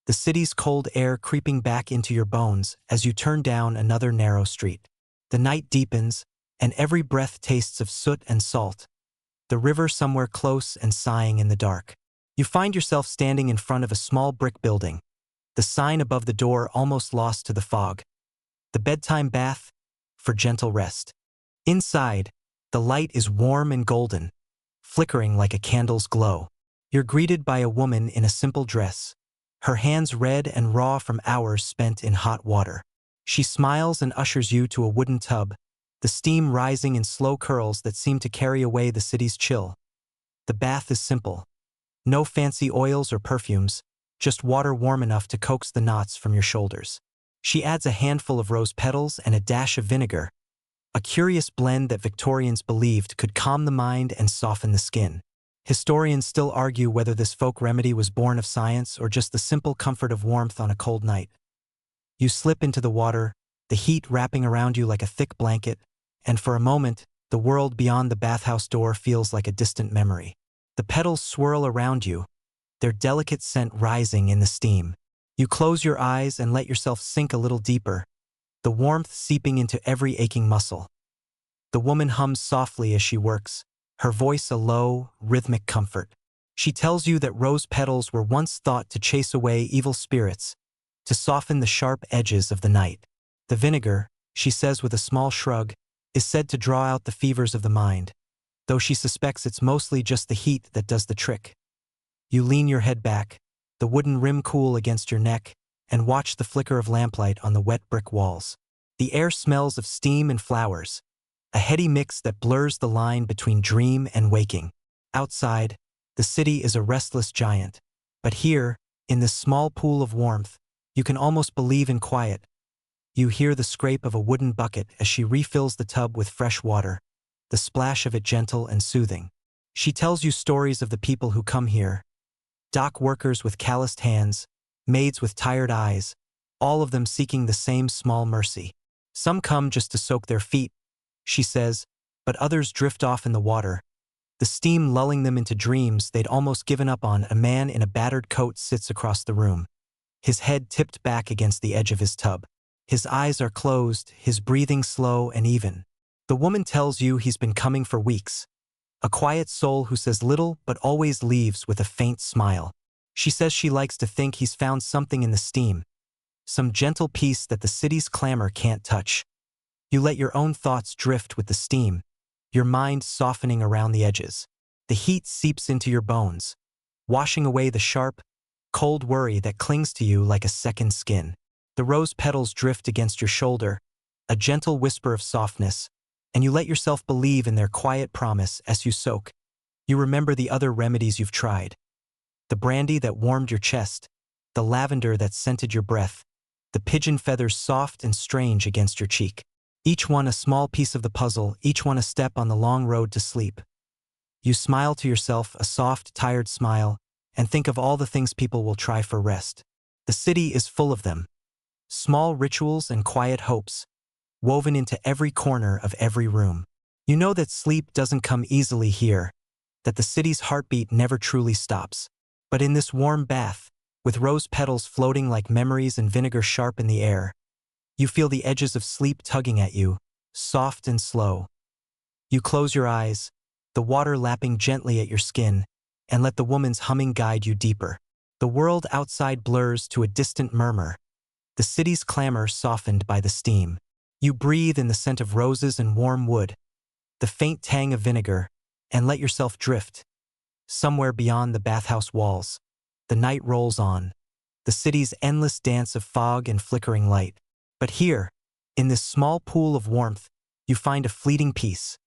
the city's cold air creeping back into your bones as you turn down another narrow street. The night deepens, and every breath tastes of soot and salt, the river somewhere close and sighing in the dark. You find yourself standing in front of a small brick building, the sign above the door almost lost to the fog. The bedtime bath, for gentle rest. Inside, the light is warm and golden, flickering like a candle's glow. You're greeted by a woman in a simple dress, her hands red and raw from hours spent in hot water. She smiles and ushers you to a wooden tub, the steam rising in slow curls that seem to carry away the city's chill. The bath is simple. No fancy oils or perfumes, just water warm enough to coax the knots from your shoulders. She adds a handful of rose petals and a dash of vinegar, a curious blend that Victorians believed could calm the mind and soften the skin. Historians still argue whether this folk remedy was born of science or just the simple comfort of warmth on a cold night. You slip into the water, the heat wrapping around you like a thick blanket, and for a moment, the world beyond the bathhouse door feels like a distant memory. The petals swirl around you, their delicate scent rising in the steam. You close your eyes and let yourself sink a little deeper, the warmth seeping into every aching muscle. The woman hums softly as she works, her voice a low, rhythmic comfort. She tells you that rose petals were once thought to chase away evil spirits, to soften the sharp edges of the night. The vinegar, she says with a small shrug, is said to draw out the fevers of the mind, though she suspects it's mostly just the heat that does the trick. You lean your head back, the wooden rim cool against your neck, and watch the flicker of lamplight on the wet brick walls. The air smells of steam and flowers, a heady mix that blurs the line between dream and waking. Outside, the city is a restless giant, but here, in this small pool of warmth, you can almost believe in quiet. You hear the scrape of a wooden bucket as she refills the tub with fresh water, the splash of it gentle and soothing. She tells you stories of the people who come here, dock workers with calloused hands, maids with tired eyes, all of them seeking the same small mercy. Some come just to soak their feet, she says, but others drift off in the water, the steam lulling them into dreams they'd almost given up on. A man in a battered coat sits across the room, his head tipped back against the edge of his tub. His eyes are closed, his breathing slow and even. The woman tells you he's been coming for weeks, a quiet soul who says little but always leaves with a faint smile. She says she likes to think he's found something in the steam, some gentle peace that the city's clamor can't touch. You let your own thoughts drift with the steam, your mind softening around the edges. The heat seeps into your bones, washing away the sharp, cold worry that clings to you like a second skin. The rose petals drift against your shoulder, a gentle whisper of softness, and you let yourself believe in their quiet promise as you soak. You remember the other remedies you've tried. The brandy that warmed your chest, the lavender that scented your breath, the pigeon feathers soft and strange against your cheek. Each one a small piece of the puzzle, each one a step on the long road to sleep. You smile to yourself, a soft, tired smile, and think of all the things people will try for rest. The city is full of them. Small rituals and quiet hopes, woven into every corner of every room. You know that sleep doesn't come easily here, that the city's heartbeat never truly stops. But in this warm bath, with rose petals floating like memories and vinegar sharp in the air, you feel the edges of sleep tugging at you, soft and slow. You close your eyes, the water lapping gently at your skin, and let the woman's humming guide you deeper. The world outside blurs to a distant murmur, the city's clamor softened by the steam. You breathe in the scent of roses and warm wood, the faint tang of vinegar, and let yourself drift. Somewhere beyond the bathhouse walls, the night rolls on, the city's endless dance of fog and flickering light. But here, in this small pool of warmth, you find a fleeting peace,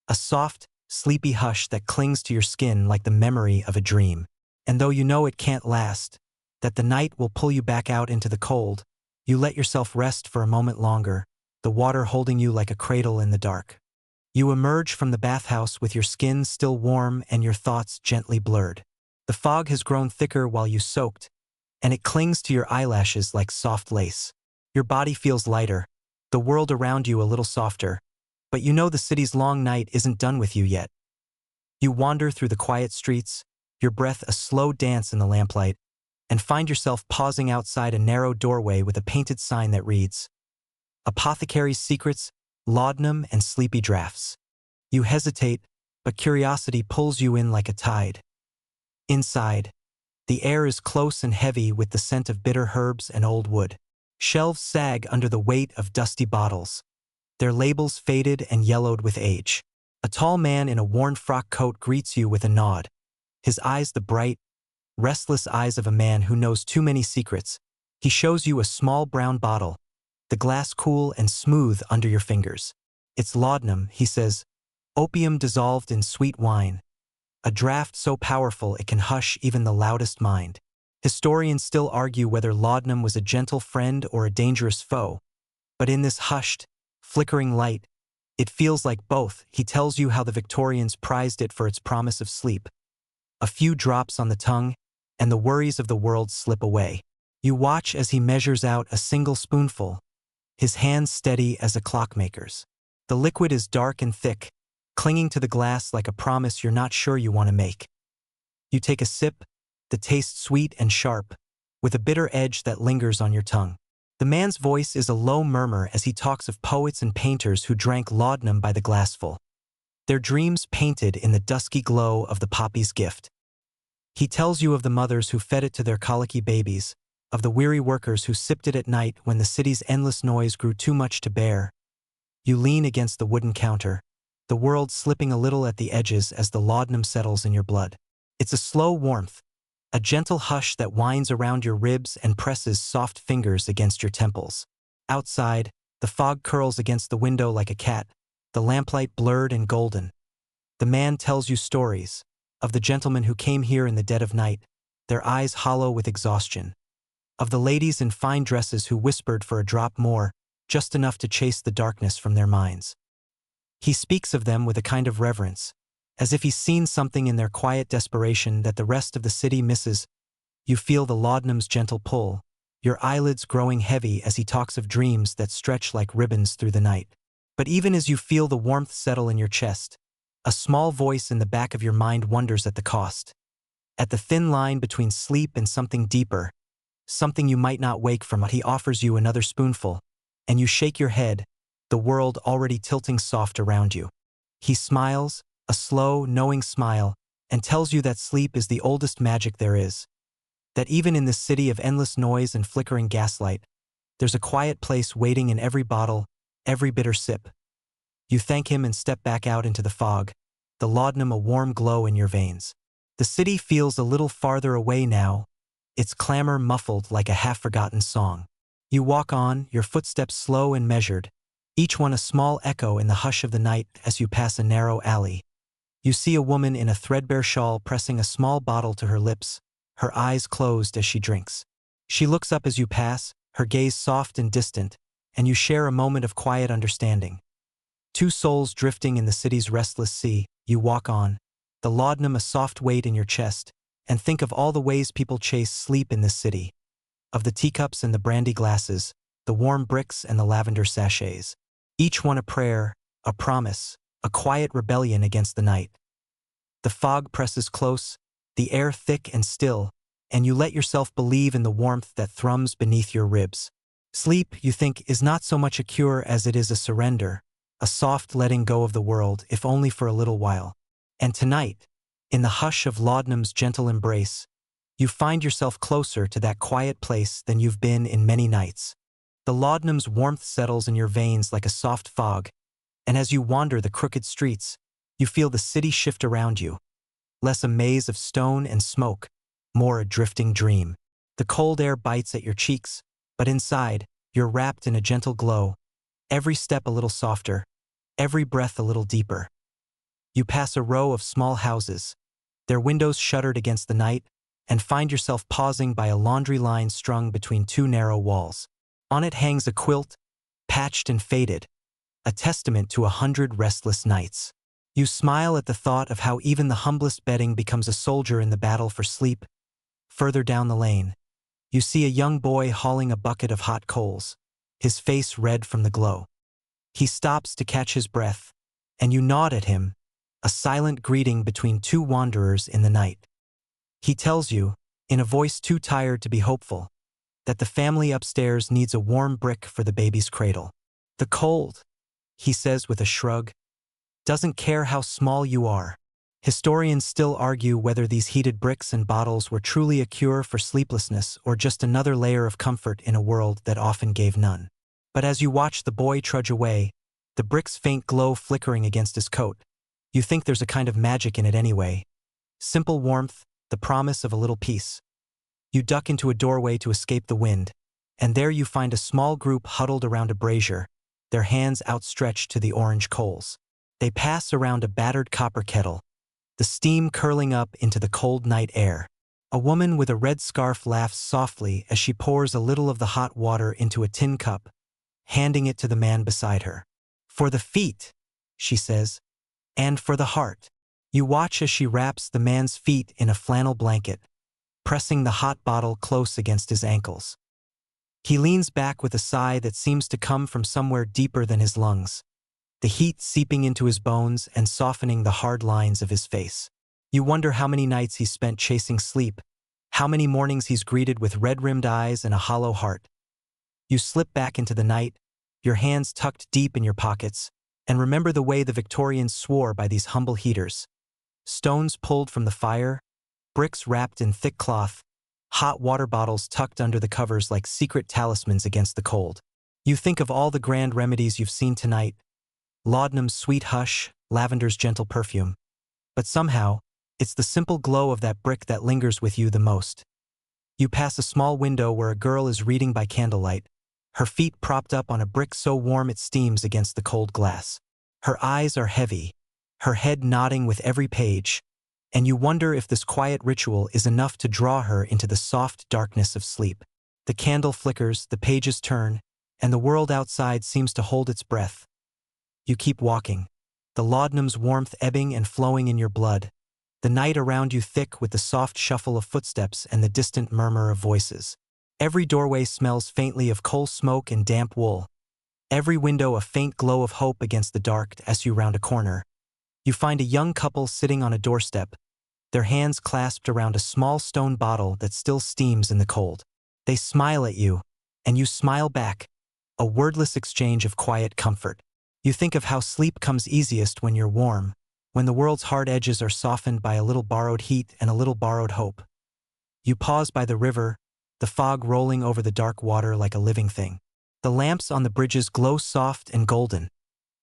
a soft, sleepy hush that clings to your skin like the memory of a dream. And though you know it can't last, that the night will pull you back out into the cold, you let yourself rest for a moment longer, the water holding you like a cradle in the dark. You emerge from the bathhouse with your skin still warm and your thoughts gently blurred. The fog has grown thicker while you soaked, and it clings to your eyelashes like soft lace. Your body feels lighter, the world around you a little softer, but you know the city's long night isn't done with you yet. You wander through the quiet streets, your breath a slow dance in the lamplight, and find yourself pausing outside a narrow doorway with a painted sign that reads, "Apothecary's Secrets, Laudanum and Sleepy Draughts." You hesitate, but curiosity pulls you in like a tide. Inside, the air is close and heavy with the scent of bitter herbs and old wood. Shelves sag under the weight of dusty bottles, their labels faded and yellowed with age. A tall man in a worn frock coat greets you with a nod, his eyes the bright, restless eyes of a man who knows too many secrets. He shows you a small brown bottle, the glass cool and smooth under your fingers. "It's laudanum," he says, "opium dissolved in sweet wine. A draught so powerful it can hush even the loudest mind." Historians still argue whether laudanum was a gentle friend or a dangerous foe, but in this hushed, flickering light, it feels like both. He tells you how the Victorians prized it for its promise of sleep. A few drops on the tongue, and the worries of the world slip away. You watch as he measures out a single spoonful, his hands steady as a clockmaker's. The liquid is dark and thick, clinging to the glass like a promise you're not sure you want to make. You take a sip, the taste sweet and sharp, with a bitter edge that lingers on your tongue. The man's voice is a low murmur as he talks of poets and painters who drank laudanum by the glassful, their dreams painted in the dusky glow of the poppy's gift. He tells you of the mothers who fed it to their colicky babies, of the weary workers who sipped it at night when the city's endless noise grew too much to bear. You lean against the wooden counter, the world slipping a little at the edges as the laudanum settles in your blood. It's a slow warmth, a gentle hush that winds around your ribs and presses soft fingers against your temples. Outside, the fog curls against the window like a cat, the lamplight blurred and golden. The man tells you stories of the gentlemen who came here in the dead of night, their eyes hollow with exhaustion, of the ladies in fine dresses who whispered for a drop more, just enough to chase the darkness from their minds. He speaks of them with a kind of reverence, as if he's seen something in their quiet desperation that the rest of the city misses. You feel the laudanum's gentle pull, your eyelids growing heavy as he talks of dreams that stretch like ribbons through the night. But even as you feel the warmth settle in your chest, a small voice in the back of your mind wonders at the cost, at the thin line between sleep and something deeper, something you might not wake from. He offers you another spoonful, and you shake your head, the world already tilting soft around you. He smiles, a slow, knowing smile, and tells you that sleep is the oldest magic there is, that even in this city of endless noise and flickering gaslight, there's a quiet place waiting in every bottle, every bitter sip. You thank him and step back out into the fog, the laudanum a warm glow in your veins. The city feels a little farther away now, its clamor muffled like a half-forgotten song. You walk on, your footsteps slow and measured, each one a small echo in the hush of the night as you pass a narrow alley. You see a woman in a threadbare shawl pressing a small bottle to her lips, her eyes closed as she drinks. She looks up as you pass, her gaze soft and distant, and you share a moment of quiet understanding. Two souls drifting in the city's restless sea, you walk on, the laudanum a soft weight in your chest, and think of all the ways people chase sleep in this city. Of the teacups and the brandy glasses, the warm bricks and the lavender sachets. Each one a prayer, a promise, a quiet rebellion against the night. The fog presses close, the air thick and still, and you let yourself believe in the warmth that thrums beneath your ribs. Sleep, you think, is not so much a cure as it is a surrender, a soft letting go of the world, if only for a little while. And tonight, in the hush of laudanum's gentle embrace, you find yourself closer to that quiet place than you've been in many nights. The laudanum's warmth settles in your veins like a soft fog, and as you wander the crooked streets, you feel the city shift around you. Less a maze of stone and smoke, more a drifting dream. The cold air bites at your cheeks, but inside, you're wrapped in a gentle glow, every step a little softer, every breath a little deeper. You pass a row of small houses, their windows shuttered against the night, and find yourself pausing by a laundry line strung between two narrow walls. On it hangs a quilt, patched and faded, a testament to 100 restless nights. You smile at the thought of how even the humblest bedding becomes a soldier in the battle for sleep. Further down the lane, you see a young boy hauling a bucket of hot coals, his face red from the glow. He stops to catch his breath, and you nod at him, a silent greeting between two wanderers in the night. He tells you, in a voice too tired to be hopeful, that the family upstairs needs a warm brick for the baby's cradle. The cold, he says with a shrug, doesn't care how small you are. Historians still argue whether these heated bricks and bottles were truly a cure for sleeplessness or just another layer of comfort in a world that often gave none. But as you watch the boy trudge away, the brick's faint glow flickering against his coat, you think there's a kind of magic in it anyway. Simple warmth, the promise of a little peace. You duck into a doorway to escape the wind, and there you find a small group huddled around a brazier, their hands outstretched to the orange coals. They pass around a battered copper kettle, the steam curling up into the cold night air. A woman with a red scarf laughs softly as she pours a little of the hot water into a tin cup, handing it to the man beside her. "For the feet," she says, "and for the heart." You watch as she wraps the man's feet in a flannel blanket, pressing the hot bottle close against his ankles. He leans back with a sigh that seems to come from somewhere deeper than his lungs, the heat seeping into his bones and softening the hard lines of his face. You wonder how many nights he's spent chasing sleep, how many mornings he's greeted with red-rimmed eyes and a hollow heart. You slip back into the night, your hands tucked deep in your pockets, and remember the way the Victorians swore by these humble heaters. Stones pulled from the fire, bricks wrapped in thick cloth, hot water bottles tucked under the covers like secret talismans against the cold. You think of all the grand remedies you've seen tonight, laudanum's sweet hush, lavender's gentle perfume. But somehow, it's the simple glow of that brick that lingers with you the most. You pass a small window where a girl is reading by candlelight, her feet propped up on a brick so warm it steams against the cold glass. Her eyes are heavy, her head nodding with every page, and you wonder if this quiet ritual is enough to draw her into the soft darkness of sleep. The candle flickers, the pages turn, and the world outside seems to hold its breath. You keep walking, the laudanum's warmth ebbing and flowing in your blood, the night around you thick with the soft shuffle of footsteps and the distant murmur of voices. Every doorway smells faintly of coal smoke and damp wool, every window a faint glow of hope against the dark. As you round a corner, you find a young couple sitting on a doorstep, their hands clasped around a small stone bottle that still steams in the cold. They smile at you, and you smile back, a wordless exchange of quiet comfort. You think of how sleep comes easiest when you're warm, when the world's hard edges are softened by a little borrowed heat and a little borrowed hope. You pause by the river, the fog rolling over the dark water like a living thing. The lamps on the bridges glow soft and golden,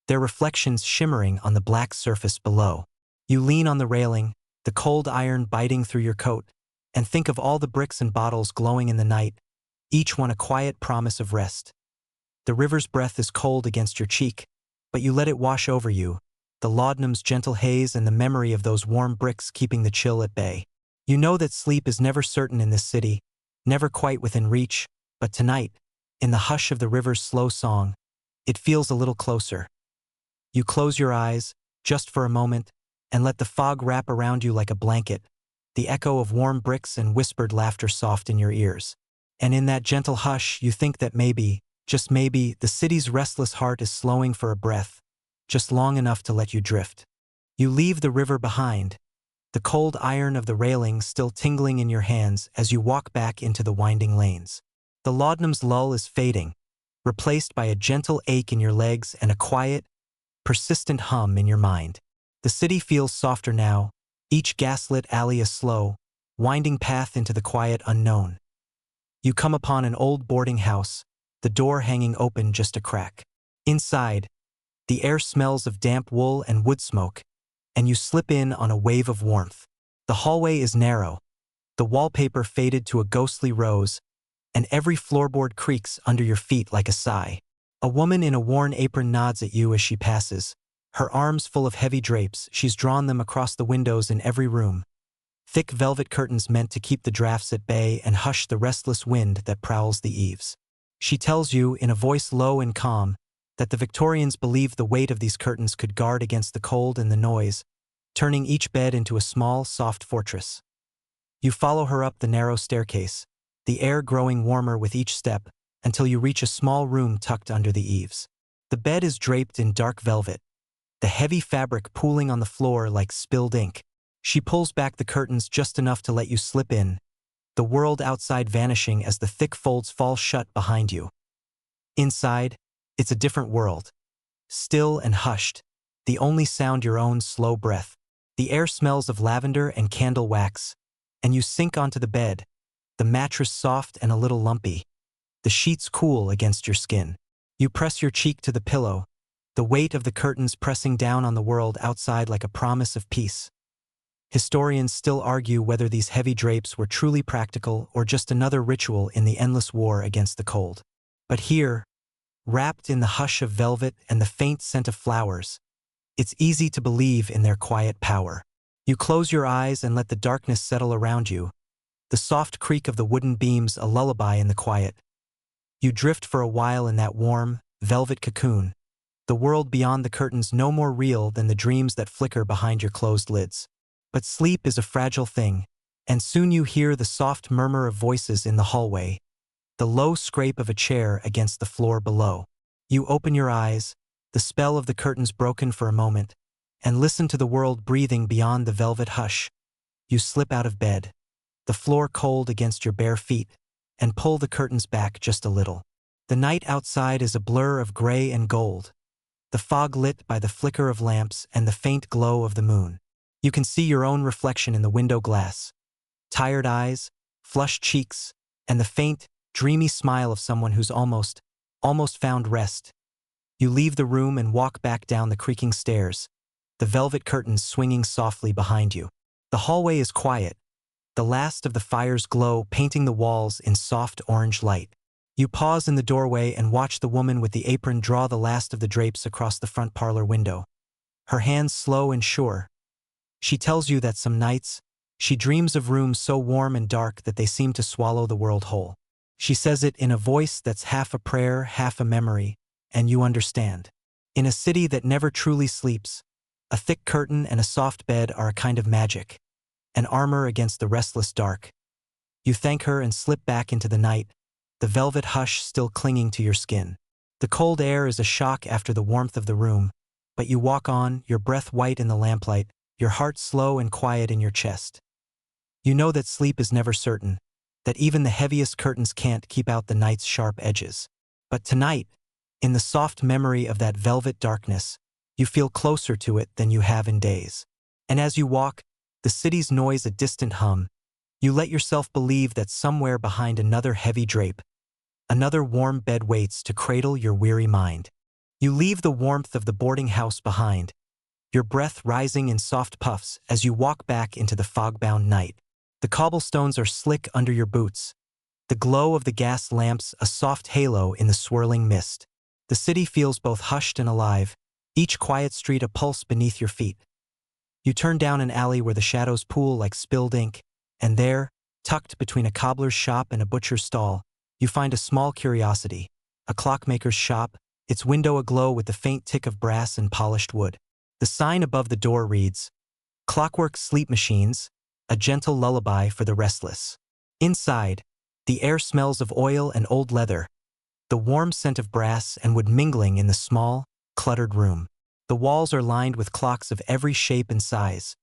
their reflections shimmering on the black surface below. You lean on the railing, the cold iron biting through your coat, and think of all the bricks and bottles glowing in the night, each one a quiet promise of rest. The river's breath is cold against your cheek, but you let it wash over you, the laudanum's gentle haze and the memory of those warm bricks keeping the chill at bay. You know that sleep is never certain in this city, never quite within reach, but tonight, in the hush of the river's slow song, it feels a little closer. You close your eyes, just for a moment, and let the fog wrap around you like a blanket, the echo of warm bricks and whispered laughter soft in your ears. And in that gentle hush, you think that maybe, just maybe, the city's restless heart is slowing for a breath, just long enough to let you drift. You leave the river behind, the cold iron of the railing still tingling in your hands as you walk back into the winding lanes. The laudanum's lull is fading, replaced by a gentle ache in your legs and a quiet, persistent hum in your mind. The city feels softer now, each gaslit alley a slow, winding path into the quiet unknown. You come upon an old boarding house, the door hanging open just a crack. Inside, the air smells of damp wool and wood smoke, and you slip in on a wave of warmth. The hallway is narrow, the wallpaper faded to a ghostly rose, and every floorboard creaks under your feet like a sigh. A woman in a worn apron nods at you as she passes, her arms full of heavy drapes. She's drawn them across the windows in every room. Thick velvet curtains meant to keep the drafts at bay and hush the restless wind that prowls the eaves. She tells you, in a voice low and calm, that the Victorians believed the weight of these curtains could guard against the cold and the noise, turning each bed into a small, soft fortress. You follow her up the narrow staircase, the air growing warmer with each step, until you reach a small room tucked under the eaves. The bed is draped in dark velvet, the heavy fabric pooling on the floor like spilled ink. She pulls back the curtains just enough to let you slip in, the world outside vanishing as the thick folds fall shut behind you. Inside, it's a different world. Still and hushed, the only sound your own slow breath. The air smells of lavender and candle wax, and you sink onto the bed, the mattress soft and a little lumpy, the sheets cool against your skin. You press your cheek to the pillow, the weight of the curtains pressing down on the world outside like a promise of peace. Historians still argue whether these heavy drapes were truly practical or just another ritual in the endless war against the cold. But here, wrapped in the hush of velvet and the faint scent of flowers, it's easy to believe in their quiet power. You close your eyes and let the darkness settle around you, the soft creak of the wooden beams a lullaby in the quiet. You drift for a while in that warm, velvet cocoon, the world beyond the curtains no more real than the dreams that flicker behind your closed lids. But sleep is a fragile thing, and soon you hear the soft murmur of voices in the hallway, the low scrape of a chair against the floor below. You open your eyes, the spell of the curtains broken for a moment, and listen to the world breathing beyond the velvet hush. You slip out of bed, the floor cold against your bare feet, and pull the curtains back just a little. The night outside is a blur of gray and gold, the fog lit by the flicker of lamps and the faint glow of the moon. You can see your own reflection in the window glass, tired eyes, flushed cheeks, and the faint, dreamy smile of someone who's almost found rest. You leave the room and walk back down the creaking stairs, the velvet curtains swinging softly behind you. The hallway is quiet, the last of the fire's glow painting the walls in soft orange light. You pause in the doorway and watch the woman with the apron draw the last of the drapes across the front parlor window, her hands slow and sure. She tells you that some nights, she dreams of rooms so warm and dark that they seem to swallow the world whole. She says it in a voice that's half a prayer, half a memory, and you understand. In a city that never truly sleeps, a thick curtain and a soft bed are a kind of magic, an armor against the restless dark. You thank her and slip back into the night, the velvet hush still clinging to your skin. The cold air is a shock after the warmth of the room, but you walk on, your breath white in the lamplight, your heart slow and quiet in your chest. You know that sleep is never certain, that even the heaviest curtains can't keep out the night's sharp edges. But tonight, in the soft memory of that velvet darkness, you feel closer to it than you have in days. And as you walk, the city's noise a distant hum, you let yourself believe that somewhere behind another heavy drape, Another warm bed waits to cradle your weary mind. You leave the warmth of the boarding house behind, your breath rising in soft puffs as you walk back into the fog-bound night. The cobblestones are slick under your boots, the glow of the gas lamps a soft halo in the swirling mist. The city feels both hushed and alive, each quiet street a pulse beneath your feet. You turn down an alley where the shadows pool like spilled ink, and there, tucked between a cobbler's shop and a butcher's stall, you find a small curiosity, a clockmaker's shop, its window aglow with the faint tick of brass and polished wood. The sign above the door reads, "Clockwork Sleep Machines, a gentle lullaby for the restless." Inside, the air smells of oil and old leather, the warm scent of brass and wood mingling in the small, cluttered room. The walls are lined with clocks of every shape and size.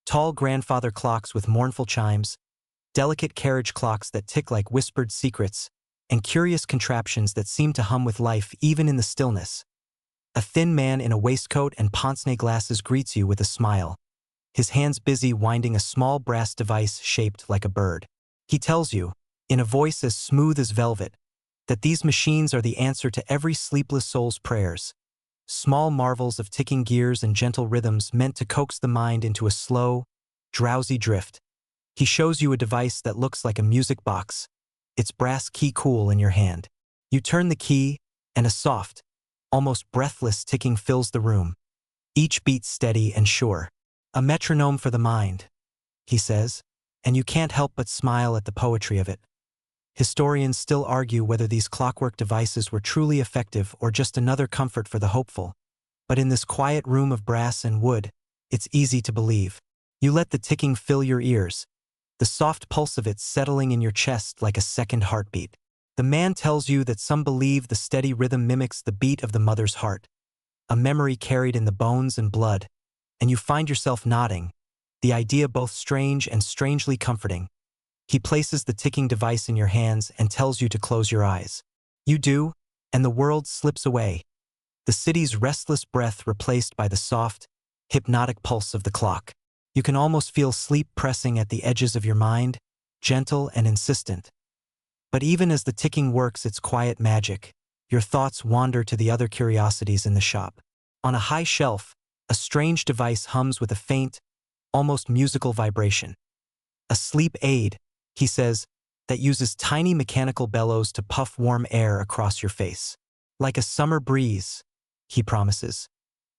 Tall grandfather clocks with mournful chimes, delicate carriage clocks that tick like whispered secrets, and curious contraptions that seem to hum with life even in the stillness. A thin man in a waistcoat and pince-nez glasses greets you with a smile, his hands busy winding a small brass device shaped like a bird. He tells you, in a voice as smooth as velvet, that these machines are the answer to every sleepless soul's prayers, small marvels of ticking gears and gentle rhythms meant to coax the mind into a slow, drowsy drift. He shows you a device that looks like a music box, its brass key cool in your hand. You turn the key, and a soft, almost breathless ticking fills the room, each beat steady and sure. "A metronome for the mind," he says, and you can't help but smile at the poetry of it. Historians still argue whether these clockwork devices were truly effective or just another comfort for the hopeful. But in this quiet room of brass and wood, it's easy to believe. You let the ticking fill your ears, the soft pulse of it settling in your chest like a second heartbeat. The man tells you that some believe the steady rhythm mimics the beat of the mother's heart, a memory carried in the bones and blood, and you find yourself nodding, the idea both strange and strangely comforting. He places the ticking device in your hands and tells you to close your eyes. You do, and the world slips away, the city's restless breath replaced by the soft, hypnotic pulse of the clock. You can almost feel sleep pressing at the edges of your mind, gentle and insistent. But even as the ticking works its quiet magic, your thoughts wander to the other curiosities in the shop. On a high shelf, a strange device hums with a faint, almost musical vibration. A sleep aid, he says, that uses tiny mechanical bellows to puff warm air across your face. Like a summer breeze, he promises,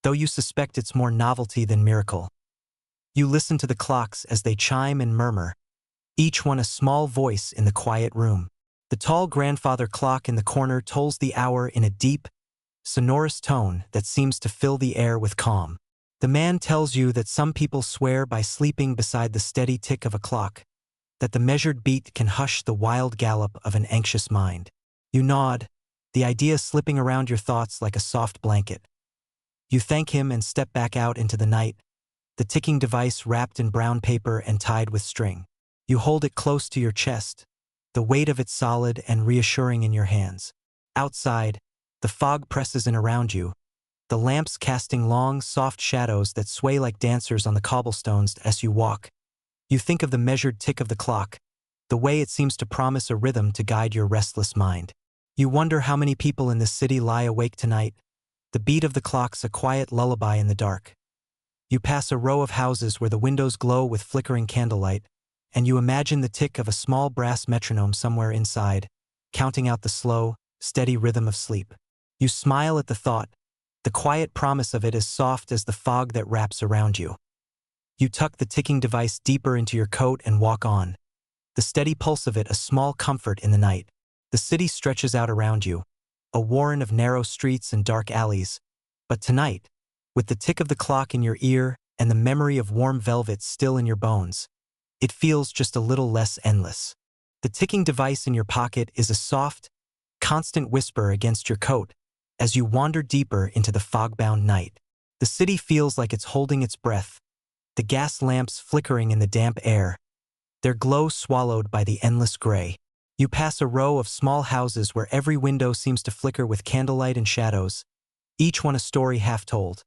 though you suspect it's more novelty than miracle. You listen to the clocks as they chime and murmur, each one a small voice in the quiet room. The tall grandfather clock in the corner tolls the hour in a deep, sonorous tone that seems to fill the air with calm. The man tells you that some people swear by sleeping beside the steady tick of a clock, that the measured beat can hush the wild gallop of an anxious mind. You nod, the idea slipping around your thoughts like a soft blanket. You thank him and step back out into the night, the ticking device wrapped in brown paper and tied with string. You hold it close to your chest, the weight of it solid and reassuring in your hands. Outside, the fog presses in around you, the lamps casting long, soft shadows that sway like dancers on the cobblestones as you walk. You think of the measured tick of the clock, the way it seems to promise a rhythm to guide your restless mind. You wonder how many people in this city lie awake tonight, the beat of the clock's a quiet lullaby in the dark. You pass a row of houses where the windows glow with flickering candlelight, and you imagine the tick of a small brass metronome somewhere inside, counting out the slow, steady rhythm of sleep. You smile at the thought, the quiet promise of it as soft as the fog that wraps around you. You tuck the ticking device deeper into your coat and walk on, the steady pulse of it a small comfort in the night. The city stretches out around you, a warren of narrow streets and dark alleys. But tonight, with the tick of the clock in your ear and the memory of warm velvet still in your bones, it feels just a little less endless. The ticking device in your pocket is a soft, constant whisper against your coat as you wander deeper into the fog-bound night. The city feels like it's holding its breath, the gas lamps flickering in the damp air, their glow swallowed by the endless gray. You pass a row of small houses where every window seems to flicker with candlelight and shadows, each one a story half told,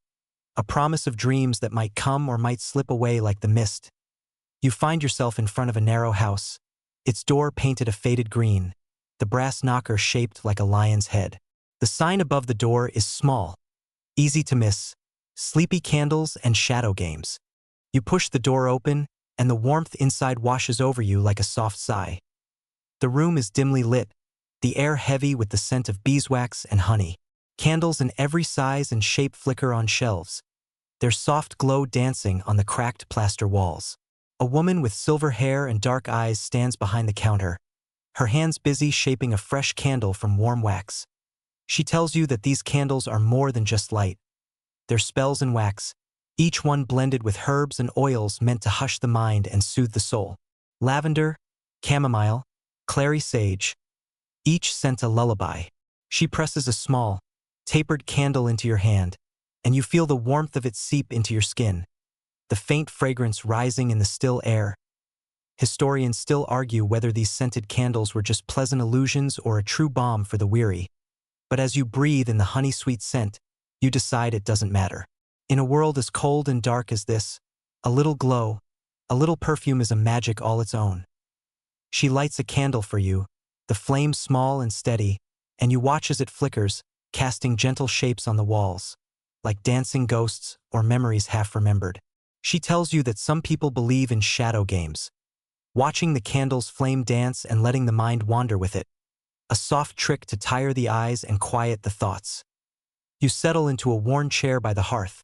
a promise of dreams that might come or might slip away like the mist. You find yourself in front of a narrow house, its door painted a faded green, the brass knocker shaped like a lion's head. The sign above the door is small, easy to miss, sleepy candles and shadow games. You push the door open, and the warmth inside washes over you like a soft sigh. The room is dimly lit, the air heavy with the scent of beeswax and honey. Candles in every size and shape flicker on shelves, their soft glow dancing on the cracked plaster walls. A woman with silver hair and dark eyes stands behind the counter, her hands busy shaping a fresh candle from warm wax. She tells you that these candles are more than just light. They're spells in wax, each one blended with herbs and oils meant to hush the mind and soothe the soul. Lavender, chamomile, clary sage, each scent a lullaby. She presses a small, tapered candle into your hand, and you feel the warmth of it seep into your skin, the faint fragrance rising in the still air. Historians still argue whether these scented candles were just pleasant illusions or a true balm for the weary. But as you breathe in the honey-sweet scent, you decide it doesn't matter. In a world as cold and dark as this, a little glow, a little perfume is a magic all its own. She lights a candle for you, the flame small and steady, and you watch as it flickers, casting gentle shapes on the walls, like dancing ghosts or memories half remembered. She tells you that some people believe in shadow games, watching the candle's flame dance and letting the mind wander with it, a soft trick to tire the eyes and quiet the thoughts. You settle into a worn chair by the hearth,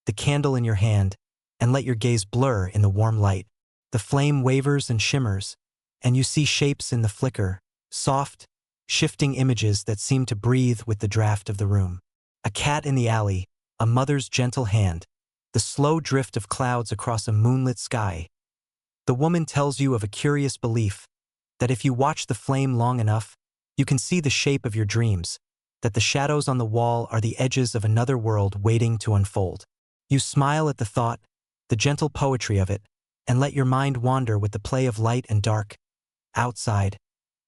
the candle in your hand, and let your gaze blur in the warm light. The flame wavers and shimmers, and you see shapes in the flicker, soft, shifting images that seem to breathe with the draft of the room. A cat in the alley, a mother's gentle hand, the slow drift of clouds across a moonlit sky. The woman tells you of a curious belief that if you watch the flame long enough, you can see the shape of your dreams, that the shadows on the wall are the edges of another world waiting to unfold. You smile at the thought, the gentle poetry of it, and let your mind wander with the play of light and dark. Outside,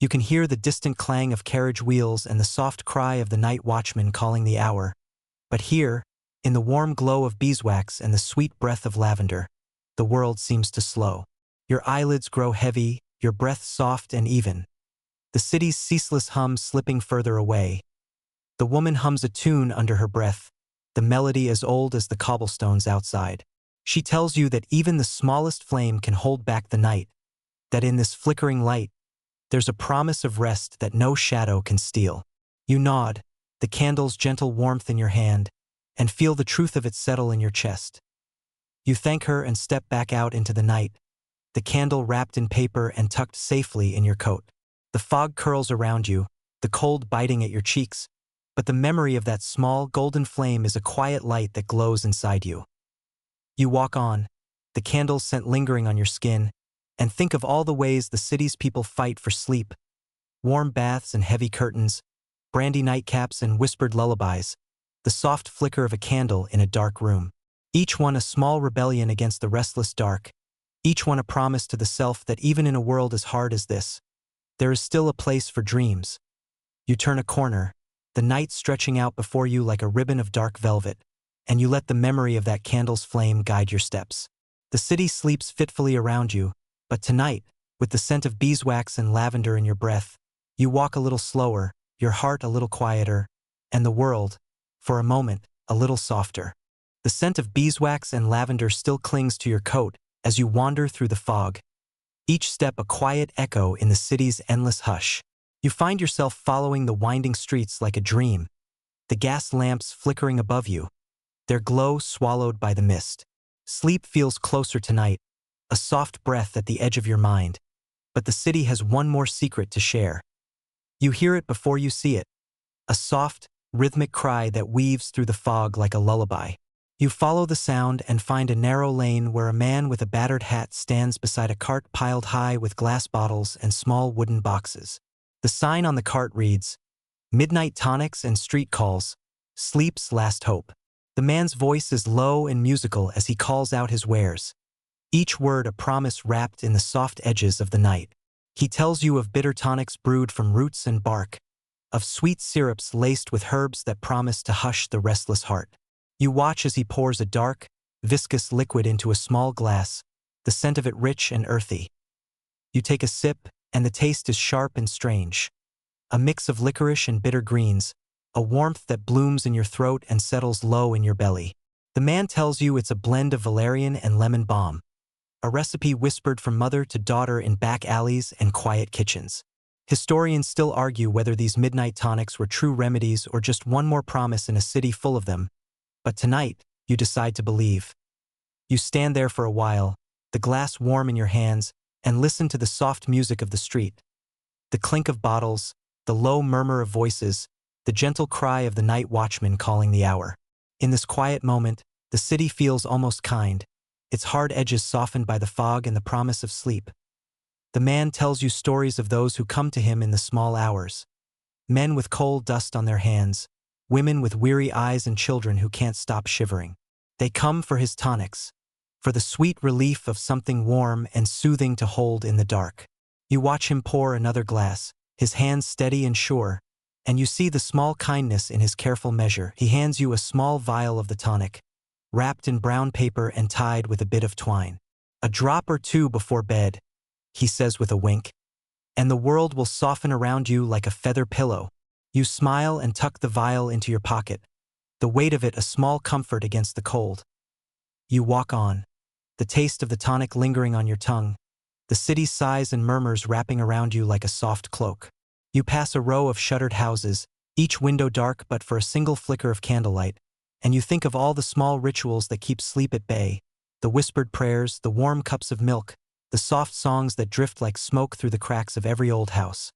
you can hear the distant clang of carriage wheels and the soft cry of the night watchman calling the hour. But here, in the warm glow of beeswax and the sweet breath of lavender, the world seems to slow. Your eyelids grow heavy, your breath soft and even, the city's ceaseless hum slipping further away. The woman hums a tune under her breath, the melody as old as the cobblestones outside. She tells you that even the smallest flame can hold back the night, that in this flickering light, there's a promise of rest that no shadow can steal. You nod, the candle's gentle warmth in your hand, and feel the truth of it settle in your chest. You thank her and step back out into the night, the candle wrapped in paper and tucked safely in your coat. The fog curls around you, the cold biting at your cheeks, but the memory of that small golden flame is a quiet light that glows inside you. You walk on, the candle's scent lingering on your skin, and think of all the ways the city's people fight for sleep. Warm baths and heavy curtains, brandy nightcaps and whispered lullabies, the soft flicker of a candle in a dark room. Each one a small rebellion against the restless dark, each one a promise to the self that even in a world as hard as this, there is still a place for dreams. You turn a corner, the night stretching out before you like a ribbon of dark velvet, and you let the memory of that candle's flame guide your steps. The city sleeps fitfully around you, but tonight, with the scent of beeswax and lavender in your breath, you walk a little slower, your heart a little quieter, and the world, for a moment, a little softer. The scent of beeswax and lavender still clings to your coat as you wander through the fog, each step a quiet echo in the city's endless hush. You find yourself following the winding streets like a dream, the gas lamps flickering above you, their glow swallowed by the mist. Sleep feels closer tonight, a soft breath at the edge of your mind. But the city has one more secret to share. You hear it before you see it, a soft, rhythmic cry that weaves through the fog like a lullaby. You follow the sound and find a narrow lane where a man with a battered hat stands beside a cart piled high with glass bottles and small wooden boxes. The sign on the cart reads, "Midnight tonics and street calls, sleep's last hope." The man's voice is low and musical as he calls out his wares, each word a promise wrapped in the soft edges of the night. He tells you of bitter tonics brewed from roots and bark, of sweet syrups laced with herbs that promise to hush the restless heart. You watch as he pours a dark, viscous liquid into a small glass, the scent of it rich and earthy. You take a sip, and the taste is sharp and strange. a mix of licorice and bitter greens, a warmth that blooms in your throat and settles low in your belly. The man tells you it's a blend of valerian and lemon balm, a recipe whispered from mother to daughter in back alleys and quiet kitchens. Historians still argue whether these midnight tonics were true remedies or just one more promise in a city full of them, but tonight, you decide to believe. You stand there for a while, the glass warm in your hands, and listen to the soft music of the street. The clink of bottles, the low murmur of voices, the gentle cry of the night watchman calling the hour. In this quiet moment, the city feels almost kind, its hard edges softened by the fog and the promise of sleep. The man tells you stories of those who come to him in the small hours. Men with coal dust on their hands, women with weary eyes and children who can't stop shivering. They come for his tonics, for the sweet relief of something warm and soothing to hold in the dark. You watch him pour another glass, his hands steady and sure, and you see the small kindness in his careful measure. He hands you a small vial of the tonic, wrapped in brown paper and tied with a bit of twine. A drop or two before bed, he says with a wink, and the world will soften around you like a feather pillow. You smile and tuck the vial into your pocket, the weight of it a small comfort against the cold. You walk on, the taste of the tonic lingering on your tongue, the city's sighs and murmurs wrapping around you like a soft cloak. You pass a row of shuttered houses, each window dark but for a single flicker of candlelight, and you think of all the small rituals that keep sleep at bay, the whispered prayers, the warm cups of milk, the soft songs that drift like smoke through the cracks of every old house.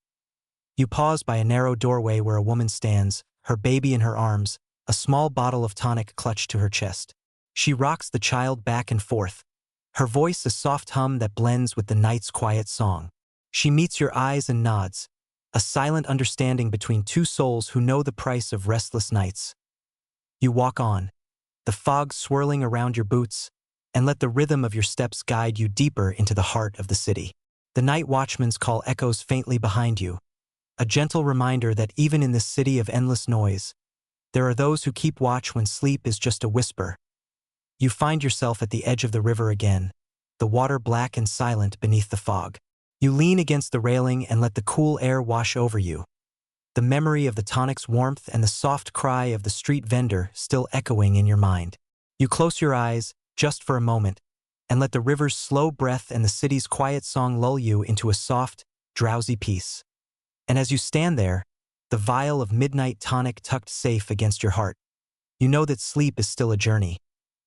You pause by a narrow doorway where a woman stands, her baby in her arms, a small bottle of tonic clutched to her chest. She rocks the child back and forth, her voice a soft hum that blends with the night's quiet song. She meets your eyes and nods, a silent understanding between two souls who know the price of restless nights. You walk on, the fog swirling around your boots, and let the rhythm of your steps guide you deeper into the heart of the city. The night watchman's call echoes faintly behind you, a gentle reminder that even in this city of endless noise, there are those who keep watch when sleep is just a whisper. You find yourself at the edge of the river again, the water black and silent beneath the fog. You lean against the railing and let the cool air wash over you, the memory of the tonic's warmth and the soft cry of the street vendor still echoing in your mind. You close your eyes, just for a moment, and let the river's slow breath and the city's quiet song lull you into a soft, drowsy peace. And as you stand there, the vial of midnight tonic tucked safe against your heart, you know that sleep is still a journey,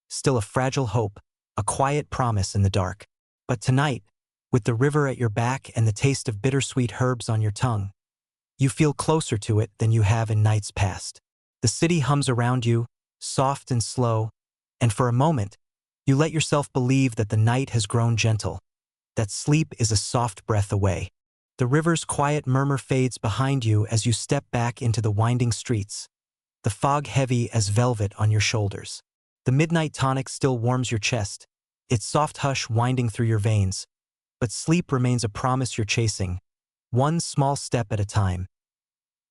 still a fragile hope, a quiet promise in the dark. But tonight, with the river at your back and the taste of bittersweet herbs on your tongue, you feel closer to it than you have in nights past. The city hums around you, soft and slow, and for a moment, you let yourself believe that the night has grown gentle, that sleep is a soft breath away. The river's quiet murmur fades behind you as you step back into the winding streets, the fog heavy as velvet on your shoulders. The midnight tonic still warms your chest, its soft hush winding through your veins, but sleep remains a promise you're chasing, one small step at a time.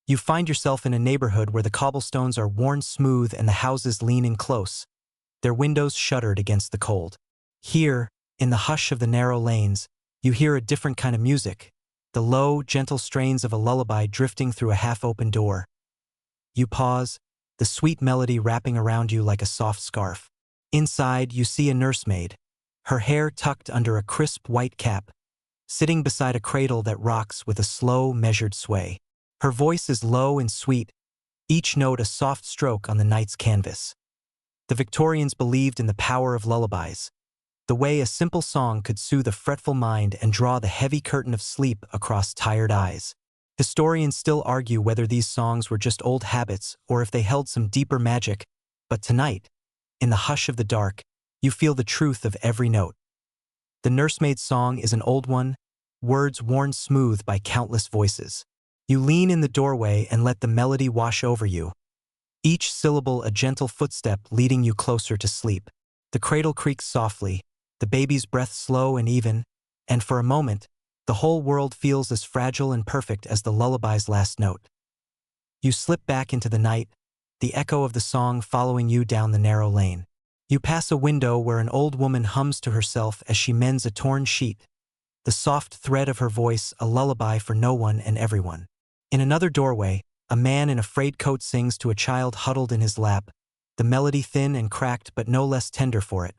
You find yourself in a neighborhood where the cobblestones are worn smooth and the houses lean in close, their windows shuttered against the cold. Here, in the hush of the narrow lanes, you hear a different kind of music, the low, gentle strains of a lullaby drifting through a half-open door. You pause, the sweet melody wrapping around you like a soft scarf. Inside, you see a nursemaid, her hair tucked under a crisp white cap, sitting beside a cradle that rocks with a slow, measured sway. Her voice is low and sweet, each note a soft stroke on the night's canvas. The Victorians believed in the power of lullabies, the way a simple song could soothe a fretful mind and draw the heavy curtain of sleep across tired eyes. Historians still argue whether these songs were just old habits or if they held some deeper magic, but tonight, in the hush of the dark, you feel the truth of every note. The nursemaid's song is an old one, words worn smooth by countless voices. You lean in the doorway and let the melody wash over you, each syllable a gentle footstep leading you closer to sleep. The cradle creaks softly, the baby's breath slow and even, and for a moment, the whole world feels as fragile and perfect as the lullaby's last note. You slip back into the night, the echo of the song following you down the narrow lane. You pass a window where an old woman hums to herself as she mends a torn sheet, the soft thread of her voice a lullaby for no one and everyone. In another doorway, a man in a frayed coat sings to a child huddled in his lap, the melody thin and cracked but no less tender for it.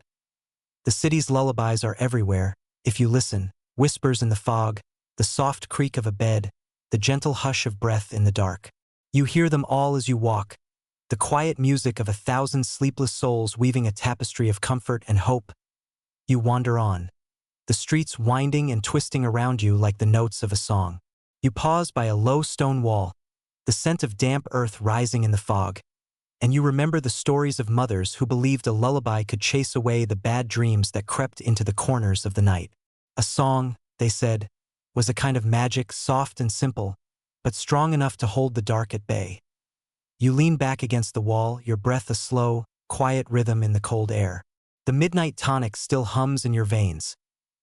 The city's lullabies are everywhere, if you listen, whispers in the fog, the soft creak of a bed, the gentle hush of breath in the dark. You hear them all as you walk, the quiet music of 1,000 sleepless souls weaving a tapestry of comfort and hope. You wander on, the streets winding and twisting around you like the notes of a song. You pause by a low stone wall, the scent of damp earth rising in the fog, and you remember the stories of mothers who believed a lullaby could chase away the bad dreams that crept into the corners of the night. A song, they said, was a kind of magic, soft and simple, but strong enough to hold the dark at bay. You lean back against the wall, your breath a slow, quiet rhythm in the cold air. The midnight tonic still hums in your veins,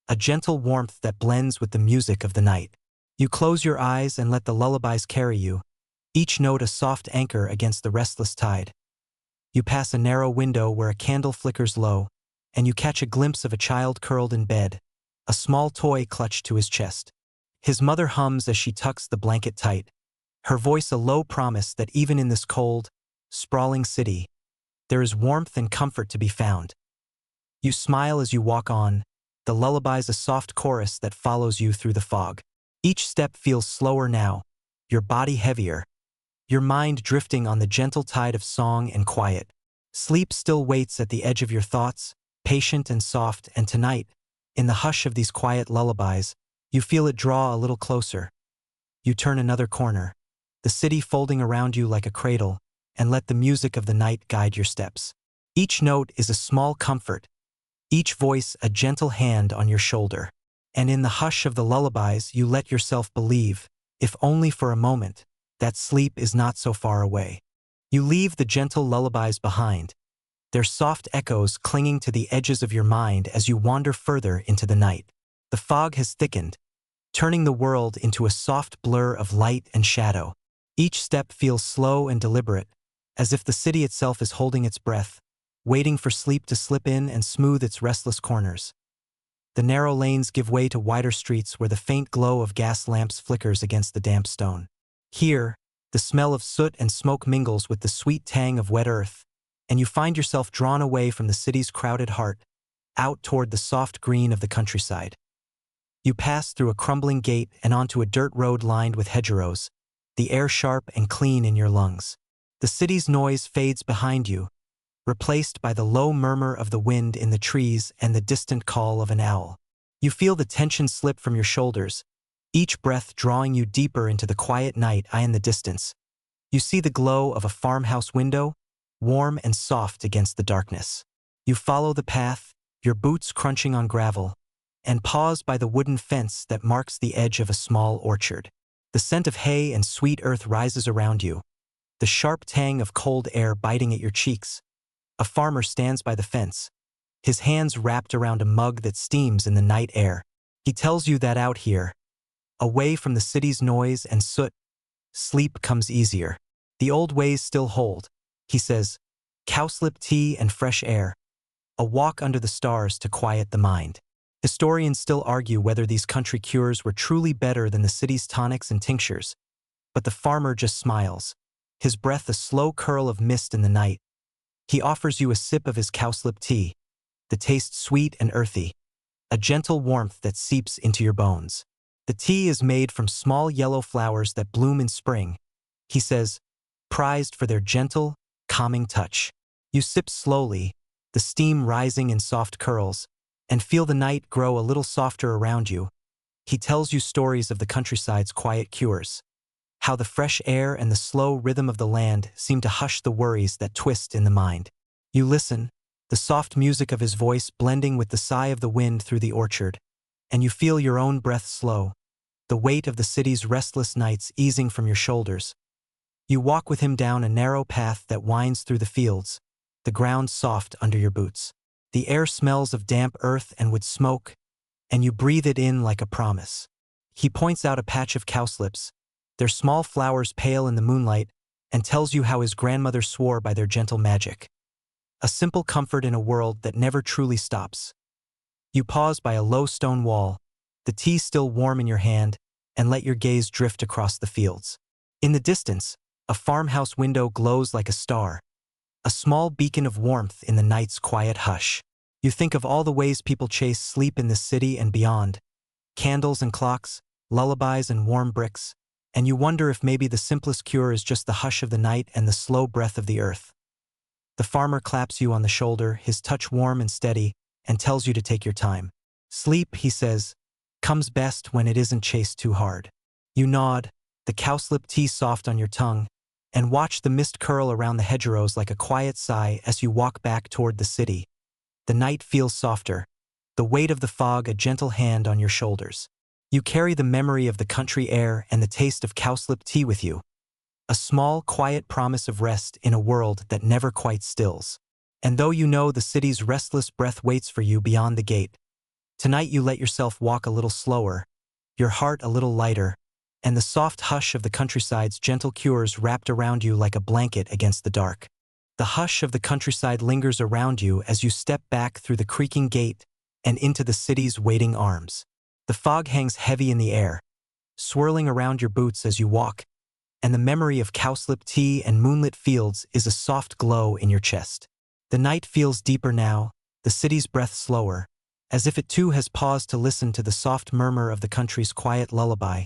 a gentle warmth that blends with the music of the night. You close your eyes and let the lullabies carry you, each note a soft anchor against the restless tide. You pass a narrow window where a candle flickers low, and you catch a glimpse of a child curled in bed, a small toy clutched to his chest. His mother hums as she tucks the blanket tight, her voice a low promise that even in this cold, sprawling city, there is warmth and comfort to be found. You smile as you walk on, the lullabies a soft chorus that follows you through the fog. Each step feels slower now, your body heavier, your mind drifting on the gentle tide of song and quiet. Sleep still waits at the edge of your thoughts, patient and soft, and tonight, in the hush of these quiet lullabies, you feel it draw a little closer. You turn another corner, the city folding around you like a cradle, and let the music of the night guide your steps. Each note is a small comfort, each voice a gentle hand on your shoulder. And in the hush of the lullabies you let yourself believe, if only for a moment, that sleep is not so far away. You leave the gentle lullabies behind, their soft echoes clinging to the edges of your mind as you wander further into the night. The fog has thickened, turning the world into a soft blur of light and shadow. Each step feels slow and deliberate, as if the city itself is holding its breath, waiting for sleep to slip in and smooth its restless corners. The narrow lanes give way to wider streets where the faint glow of gas lamps flickers against the damp stone. Here, the smell of soot and smoke mingles with the sweet tang of wet earth, and you find yourself drawn away from the city's crowded heart, out toward the soft green of the countryside. You pass through a crumbling gate and onto a dirt road lined with hedgerows, the air sharp and clean in your lungs. The city's noise fades behind you, replaced by the low murmur of the wind in the trees and the distant call of an owl. You feel the tension slip from your shoulders, each breath drawing you deeper into the quiet night in the distance. You see the glow of a farmhouse window, warm and soft against the darkness. You follow the path, your boots crunching on gravel, and pause by the wooden fence that marks the edge of a small orchard. The scent of hay and sweet earth rises around you, the sharp tang of cold air biting at your cheeks. A farmer stands by the fence, his hands wrapped around a mug that steams in the night air. He tells you that out here, away from the city's noise and soot, sleep comes easier. The old ways still hold, he says, cowslip tea and fresh air, a walk under the stars to quiet the mind. Historians still argue whether these country cures were truly better than the city's tonics and tinctures, but the farmer just smiles, his breath a slow curl of mist in the night. He offers you a sip of his cowslip tea, the taste sweet and earthy, a gentle warmth that seeps into your bones. The tea is made from small yellow flowers that bloom in spring, he says, prized for their gentle, calming touch. You sip slowly, the steam rising in soft curls, and feel the night grow a little softer around you. He tells you stories of the countryside's quiet cures, how the fresh air and the slow rhythm of the land seem to hush the worries that twist in the mind. You listen, the soft music of his voice blending with the sigh of the wind through the orchard, and you feel your own breath slow, the weight of the city's restless nights easing from your shoulders. You walk with him down a narrow path that winds through the fields, the ground soft under your boots. The air smells of damp earth and wood smoke, and you breathe it in like a promise. He points out a patch of cowslips, their small flowers pale in the moonlight, and tells you how his grandmother swore by their gentle magic. A simple comfort in a world that never truly stops. You pause by a low stone wall, the tea still warm in your hand, and let your gaze drift across the fields. In the distance, a farmhouse window glows like a star, a small beacon of warmth in the night's quiet hush. You think of all the ways people chase sleep in this city and beyond, candles and clocks, lullabies and warm bricks, and you wonder if maybe the simplest cure is just the hush of the night and the slow breath of the earth. The farmer claps you on the shoulder, his touch warm and steady, and tells you to take your time. Sleep, he says, comes best when it isn't chased too hard. You nod, the cowslip tea soft on your tongue, and watch the mist curl around the hedgerows like a quiet sigh as you walk back toward the city. The night feels softer, the weight of the fog a gentle hand on your shoulders. You carry the memory of the country air and the taste of cowslip tea with you, a small, quiet promise of rest in a world that never quite stills. And though you know the city's restless breath waits for you beyond the gate, tonight you let yourself walk a little slower, your heart a little lighter, and the soft hush of the countryside's gentle cures wrapped around you like a blanket against the dark. The hush of the countryside lingers around you as you step back through the creaking gate and into the city's waiting arms. The fog hangs heavy in the air, swirling around your boots as you walk, and the memory of cowslip tea and moonlit fields is a soft glow in your chest. The night feels deeper now, the city's breath slower, as if it too has paused to listen to the soft murmur of the country's quiet lullaby.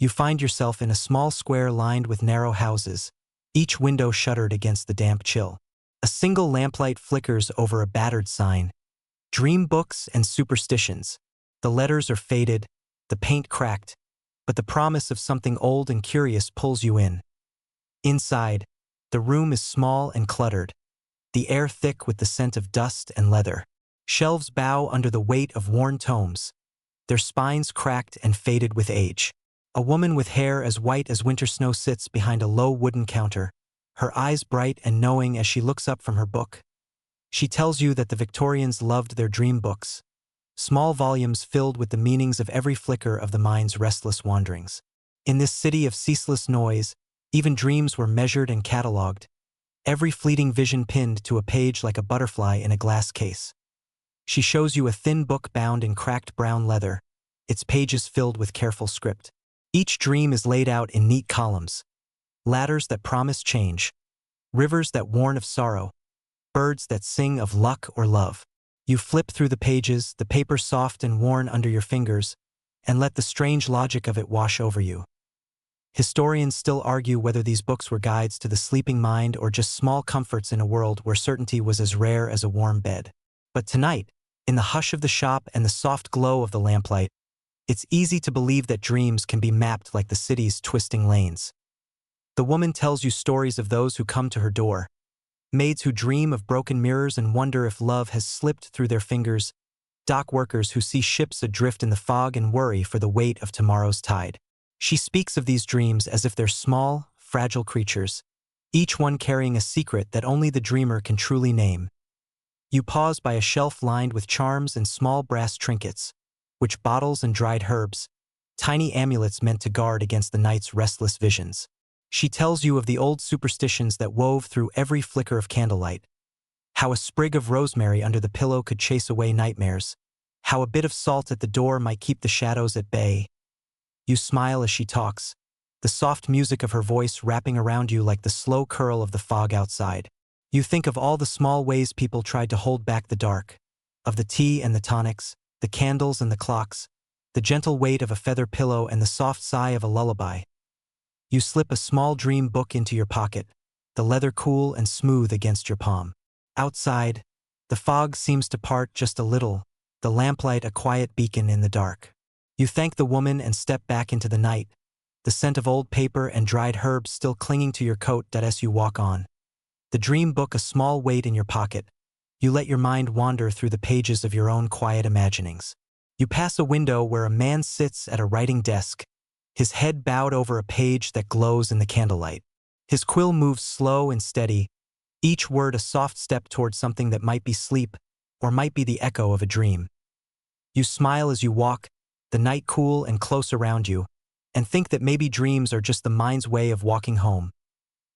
You find yourself in a small square lined with narrow houses, each window shuttered against the damp chill. A single lamplight flickers over a battered sign. Dream books and superstitions. The letters are faded, the paint cracked, but the promise of something old and curious pulls you in. Inside, the room is small and cluttered, the air thick with the scent of dust and leather. Shelves bow under the weight of worn tomes, their spines cracked and faded with age. A woman with hair as white as winter snow sits behind a low wooden counter, her eyes bright and knowing as she looks up from her book. She tells you that the Victorians loved their dream books, small volumes filled with the meanings of every flicker of the mind's restless wanderings. In this city of ceaseless noise, even dreams were measured and catalogued, every fleeting vision pinned to a page like a butterfly in a glass case. She shows you a thin book bound in cracked brown leather, its pages filled with careful script. Each dream is laid out in neat columns, ladders that promise change, rivers that warn of sorrow, birds that sing of luck or love. You flip through the pages, the paper soft and worn under your fingers, and let the strange logic of it wash over you. Historians still argue whether these books were guides to the sleeping mind or just small comforts in a world where certainty was as rare as a warm bed. But tonight, in the hush of the shop and the soft glow of the lamplight, it's easy to believe that dreams can be mapped like the city's twisting lanes. The woman tells you stories of those who come to her door, maids who dream of broken mirrors and wonder if love has slipped through their fingers, dock workers who see ships adrift in the fog and worry for the weight of tomorrow's tide. She speaks of these dreams as if they're small, fragile creatures, each one carrying a secret that only the dreamer can truly name. You pause by a shelf lined with charms and small brass trinkets, witch bottles and dried herbs, tiny amulets meant to guard against the night's restless visions. She tells you of the old superstitions that wove through every flicker of candlelight, how a sprig of rosemary under the pillow could chase away nightmares, how a bit of salt at the door might keep the shadows at bay. You smile as she talks, the soft music of her voice wrapping around you like the slow curl of the fog outside. You think of all the small ways people tried to hold back the dark, of the tea and the tonics, the candles and the clocks, the gentle weight of a feather pillow and the soft sigh of a lullaby. You slip a small dream book into your pocket, the leather cool and smooth against your palm. Outside, the fog seems to part just a little, the lamplight a quiet beacon in the dark. You thank the woman and step back into the night, the scent of old paper and dried herbs still clinging to your coat as you walk on. The dream book a small weight in your pocket, you let your mind wander through the pages of your own quiet imaginings. You pass a window where a man sits at a writing desk, his head bowed over a page that glows in the candlelight. His quill moves slow and steady, each word a soft step toward something that might be sleep or might be the echo of a dream. You smile as you walk, the night cool and close around you, and think that maybe dreams are just the mind's way of walking home.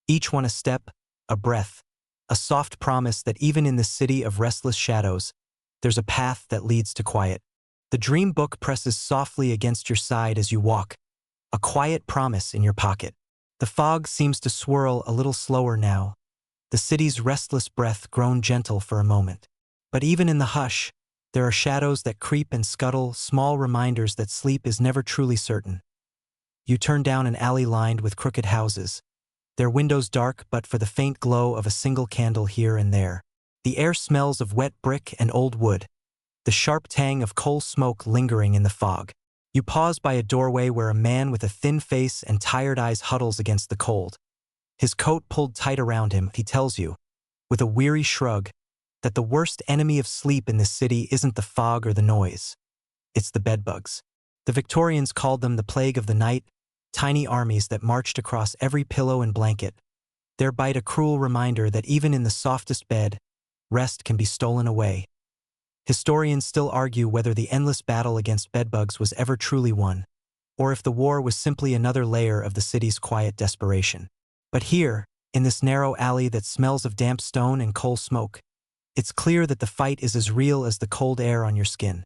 Each one a step, a breath, a soft promise that even in this city of restless shadows, there's a path that leads to quiet. The dream book presses softly against your side as you walk, a quiet promise in your pocket. The fog seems to swirl a little slower now, the city's restless breath grown gentle for a moment. But even in the hush, there are shadows that creep and scuttle, small reminders that sleep is never truly certain. You turn down an alley lined with crooked houses, their windows dark but for the faint glow of a single candle here and there. The air smells of wet brick and old wood, the sharp tang of coal smoke lingering in the fog. You pause by a doorway where a man with a thin face and tired eyes huddles against the cold. His coat pulled tight around him, he tells you, with a weary shrug, that the worst enemy of sleep in this city isn't the fog or the noise. It's the bedbugs. The Victorians called them the plague of the night, tiny armies that marched across every pillow and blanket, their bite a cruel reminder that even in the softest bed, rest can be stolen away. Historians still argue whether the endless battle against bedbugs was ever truly won, or if the war was simply another layer of the city's quiet desperation. But here, in this narrow alley that smells of damp stone and coal smoke, it's clear that the fight is as real as the cold air on your skin.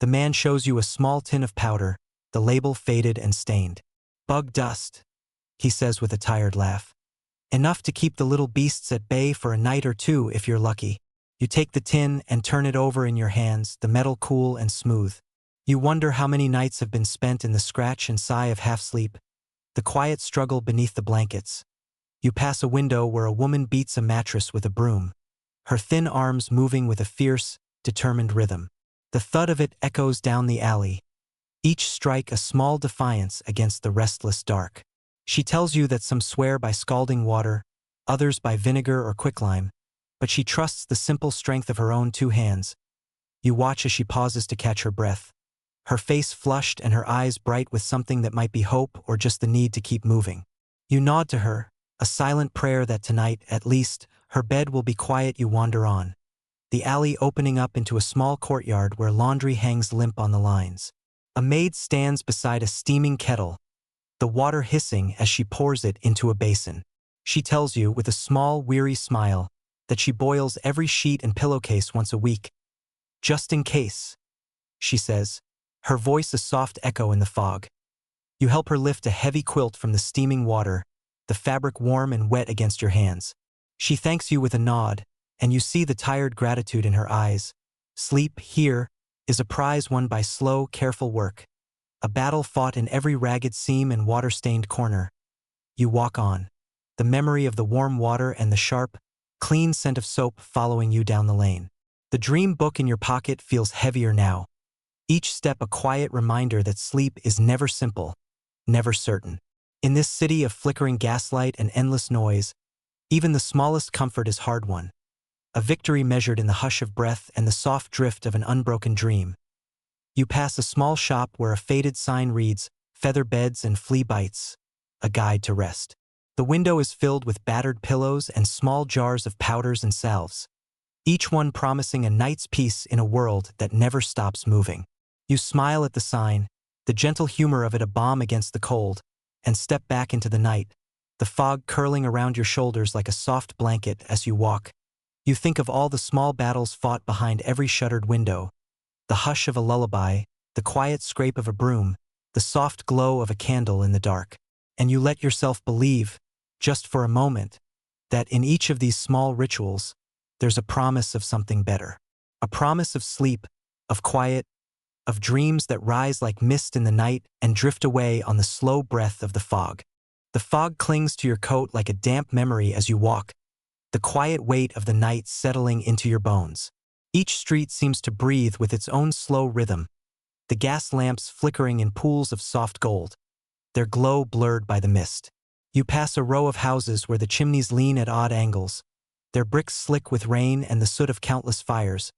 The man shows you a small tin of powder, the label faded and stained. "Bug dust," he says with a tired laugh. "Enough to keep the little beasts at bay for a night or two if you're lucky." You take the tin and turn it over in your hands, the metal cool and smooth. You wonder how many nights have been spent in the scratch and sigh of half-sleep, the quiet struggle beneath the blankets. You pass a window where a woman beats a mattress with a broom, her thin arms moving with a fierce, determined rhythm. The thud of it echoes down the alley, each strike a small defiance against the restless dark. She tells you that some swear by scalding water, others by vinegar or quicklime, but she trusts the simple strength of her own two hands. You watch as she pauses to catch her breath, her face flushed and her eyes bright with something that might be hope or just the need to keep moving. You nod to her, a silent prayer that tonight, at least, her bed will be quiet. You wander on, the alley opening up into a small courtyard where laundry hangs limp on the lines. A maid stands beside a steaming kettle, the water hissing as she pours it into a basin. She tells you, with a small, weary smile, that she boils every sheet and pillowcase once a week. "Just in case," she says, her voice a soft echo in the fog. You help her lift a heavy quilt from the steaming water, the fabric warm and wet against your hands. She thanks you with a nod, and you see the tired gratitude in her eyes. Sleep, here, is a prize won by slow, careful work, a battle fought in every ragged seam and water-stained corner. You walk on, the memory of the warm water and the sharp, clean scent of soap following you down the lane. The dream book in your pocket feels heavier now, each step a quiet reminder that sleep is never simple, never certain. In this city of flickering gaslight and endless noise, even the smallest comfort is hard-won, a victory measured in the hush of breath and the soft drift of an unbroken dream. You pass a small shop where a faded sign reads, "Feather beds and flea bites, a guide to rest." The window is filled with battered pillows and small jars of powders and salves, each one promising a night's peace in a world that never stops moving. You smile at the sign, the gentle humor of it a balm against the cold, and step back into the night, the fog curling around your shoulders like a soft blanket as you walk. You think of all the small battles fought behind every shuttered window, the hush of a lullaby, the quiet scrape of a broom, the soft glow of a candle in the dark. And you let yourself believe, just for a moment, that in each of these small rituals, there's a promise of something better. A promise of sleep, of quiet, of dreams that rise like mist in the night and drift away on the slow breath of the fog. The fog clings to your coat like a damp memory as you walk, the quiet weight of the night settling into your bones. Each street seems to breathe with its own slow rhythm, the gas lamps flickering in pools of soft gold, their glow blurred by the mist. You pass a row of houses where the chimneys lean at odd angles, their bricks slick with rain and the soot of countless fires.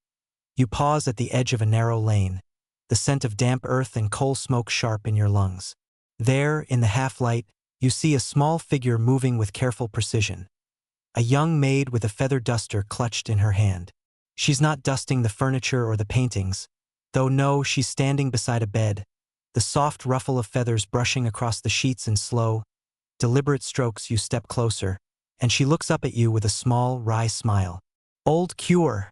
You pause at the edge of a narrow lane, the scent of damp earth and coal smoke sharp in your lungs. There, in the half-light, you see a small figure moving with careful precision, a young maid with a feather duster clutched in her hand. She's not dusting the furniture or the paintings, though no, she's standing beside a bed, the soft ruffle of feathers brushing across the sheets in slow, deliberate strokes. You step closer, and she looks up at you with a small, wry smile. "Old cure,"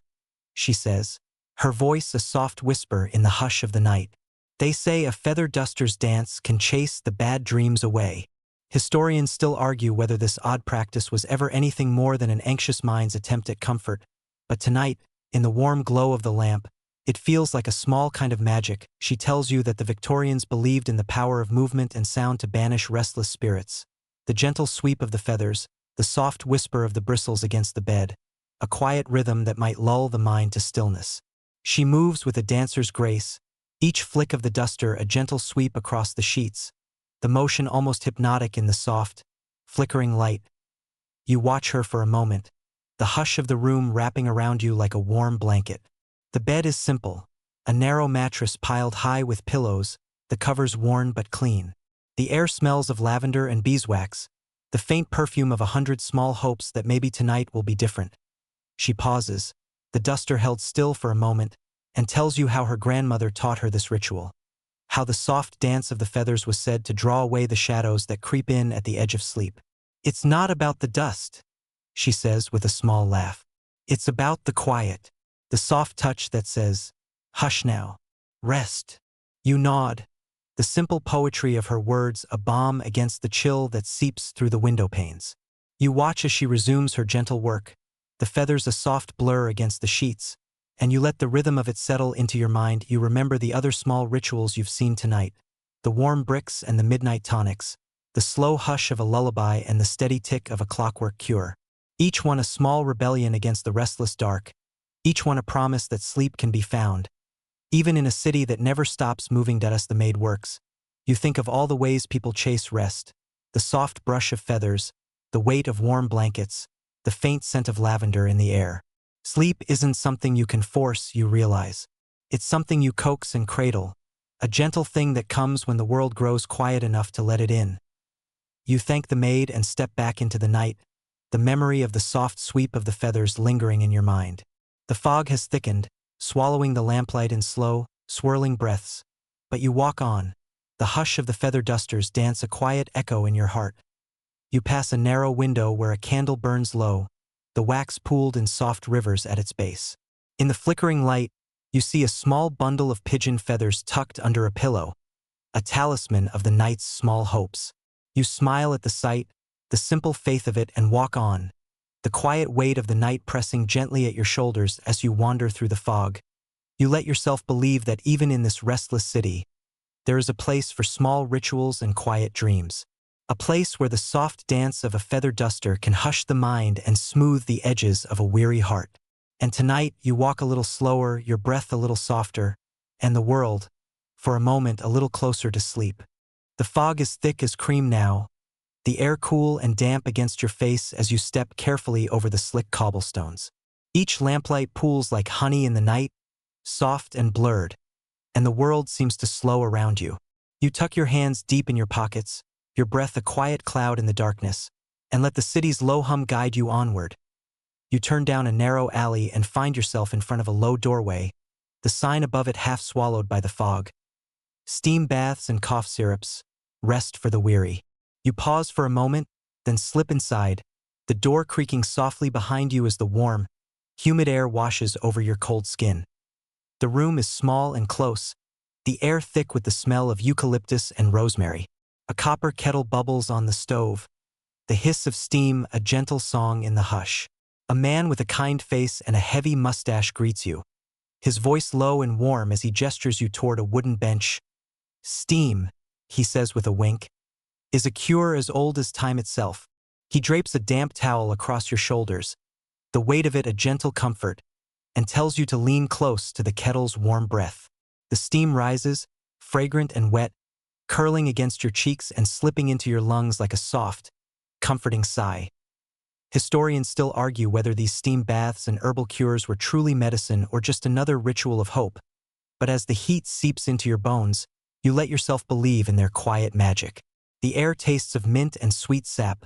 she says, her voice a soft whisper in the hush of the night. "They say a feather duster's dance can chase the bad dreams away." Historians still argue whether this odd practice was ever anything more than an anxious mind's attempt at comfort, but tonight, in the warm glow of the lamp, it feels like a small kind of magic. She tells you that the Victorians believed in the power of movement and sound to banish restless spirits. The gentle sweep of the feathers, the soft whisper of the bristles against the bed, a quiet rhythm that might lull the mind to stillness. She moves with a dancer's grace, each flick of the duster a gentle sweep across the sheets, the motion almost hypnotic in the soft, flickering light. You watch her for a moment, the hush of the room wrapping around you like a warm blanket. The bed is simple, a narrow mattress piled high with pillows, the covers worn but clean. The air smells of lavender and beeswax, the faint perfume of 100 small hopes that maybe tonight will be different. She pauses, the duster held still for a moment, and tells you how her grandmother taught her this ritual. How the soft dance of the feathers was said to draw away the shadows that creep in at the edge of sleep. "It's not about the dust," she says with a small laugh. "It's about the quiet, the soft touch that says, 'Hush now. Rest.'" You nod, the simple poetry of her words a balm against the chill that seeps through the window panes. You watch as she resumes her gentle work, the feathers a soft blur against the sheets, and you let the rhythm of it settle into your mind. You remember the other small rituals you've seen tonight, the warm bricks and the midnight tonics, the slow hush of a lullaby and the steady tick of a clockwork cure. Each one a small rebellion against the restless dark, each one a promise that sleep can be found. Even in a city that never stops moving as the maid works, you think of all the ways people chase rest, the soft brush of feathers, the weight of warm blankets, the faint scent of lavender in the air. Sleep isn't something you can force, you realize. It's something you coax and cradle, a gentle thing that comes when the world grows quiet enough to let it in. You thank the maid and step back into the night, the memory of the soft sweep of the feathers lingering in your mind. The fog has thickened, swallowing the lamplight in slow, swirling breaths, but you walk on. The hush of the feather dusters dance a quiet echo in your heart. You pass a narrow window where a candle burns low, the wax pooled in soft rivers at its base. In the flickering light, you see a small bundle of pigeon feathers tucked under a pillow, a talisman of the night's small hopes. You smile at the sight, the simple faith of it, and walk on, the quiet weight of the night pressing gently at your shoulders as you wander through the fog. You let yourself believe that even in this restless city, there is a place for small rituals and quiet dreams. A place where the soft dance of a feather duster can hush the mind and smooth the edges of a weary heart. And tonight, you walk a little slower, your breath a little softer, and the world, for a moment, a little closer to sleep. The fog is thick as cream now, the air cool and damp against your face as you step carefully over the slick cobblestones. Each lamplight pools like honey in the night, soft and blurred, and the world seems to slow around you. You tuck your hands deep in your pockets, your breath a quiet cloud in the darkness, and let the city's low hum guide you onward. You turn down a narrow alley and find yourself in front of a low doorway, the sign above it half swallowed by the fog. Steam baths and cough syrups, rest for the weary. You pause for a moment, then slip inside, the door creaking softly behind you as the warm, humid air washes over your cold skin. The room is small and close, the air thick with the smell of eucalyptus and rosemary. A copper kettle bubbles on the stove, the hiss of steam a gentle song in the hush. A man with a kind face and a heavy mustache greets you, his voice low and warm as he gestures you toward a wooden bench. "Steam," he says with a wink, "is a cure as old as time itself." He drapes a damp towel across your shoulders, the weight of it a gentle comfort, and tells you to lean close to the kettle's warm breath. The steam rises, fragrant and wet, curling against your cheeks and slipping into your lungs like a soft, comforting sigh. Historians still argue whether these steam baths and herbal cures were truly medicine or just another ritual of hope, but as the heat seeps into your bones, you let yourself believe in their quiet magic. The air tastes of mint and sweet sap,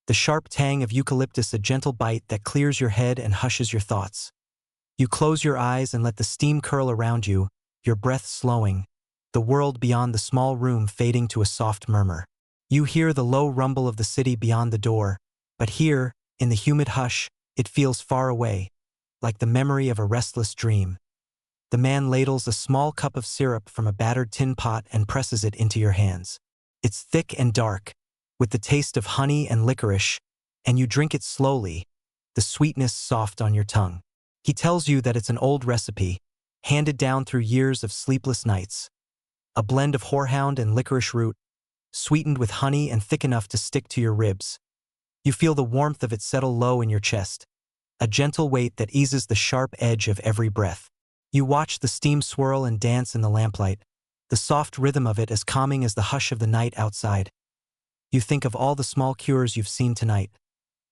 the sharp tang of eucalyptus a gentle bite that clears your head and hushes your thoughts. You close your eyes and let the steam curl around you, your breath slowing, the world beyond the small room fading to a soft murmur. You hear the low rumble of the city beyond the door, but here, in the humid hush, it feels far away, like the memory of a restless dream. The man ladles a small cup of syrup from a battered tin pot and presses it into your hands. It's thick and dark, with the taste of honey and licorice, and you drink it slowly, the sweetness soft on your tongue. He tells you that it's an old recipe, handed down through years of sleepless nights. A blend of horehound and licorice root, sweetened with honey and thick enough to stick to your ribs. You feel the warmth of it settle low in your chest, a gentle weight that eases the sharp edge of every breath. You watch the steam swirl and dance in the lamplight, the soft rhythm of it as calming as the hush of the night outside. You think of all the small cures you've seen tonight,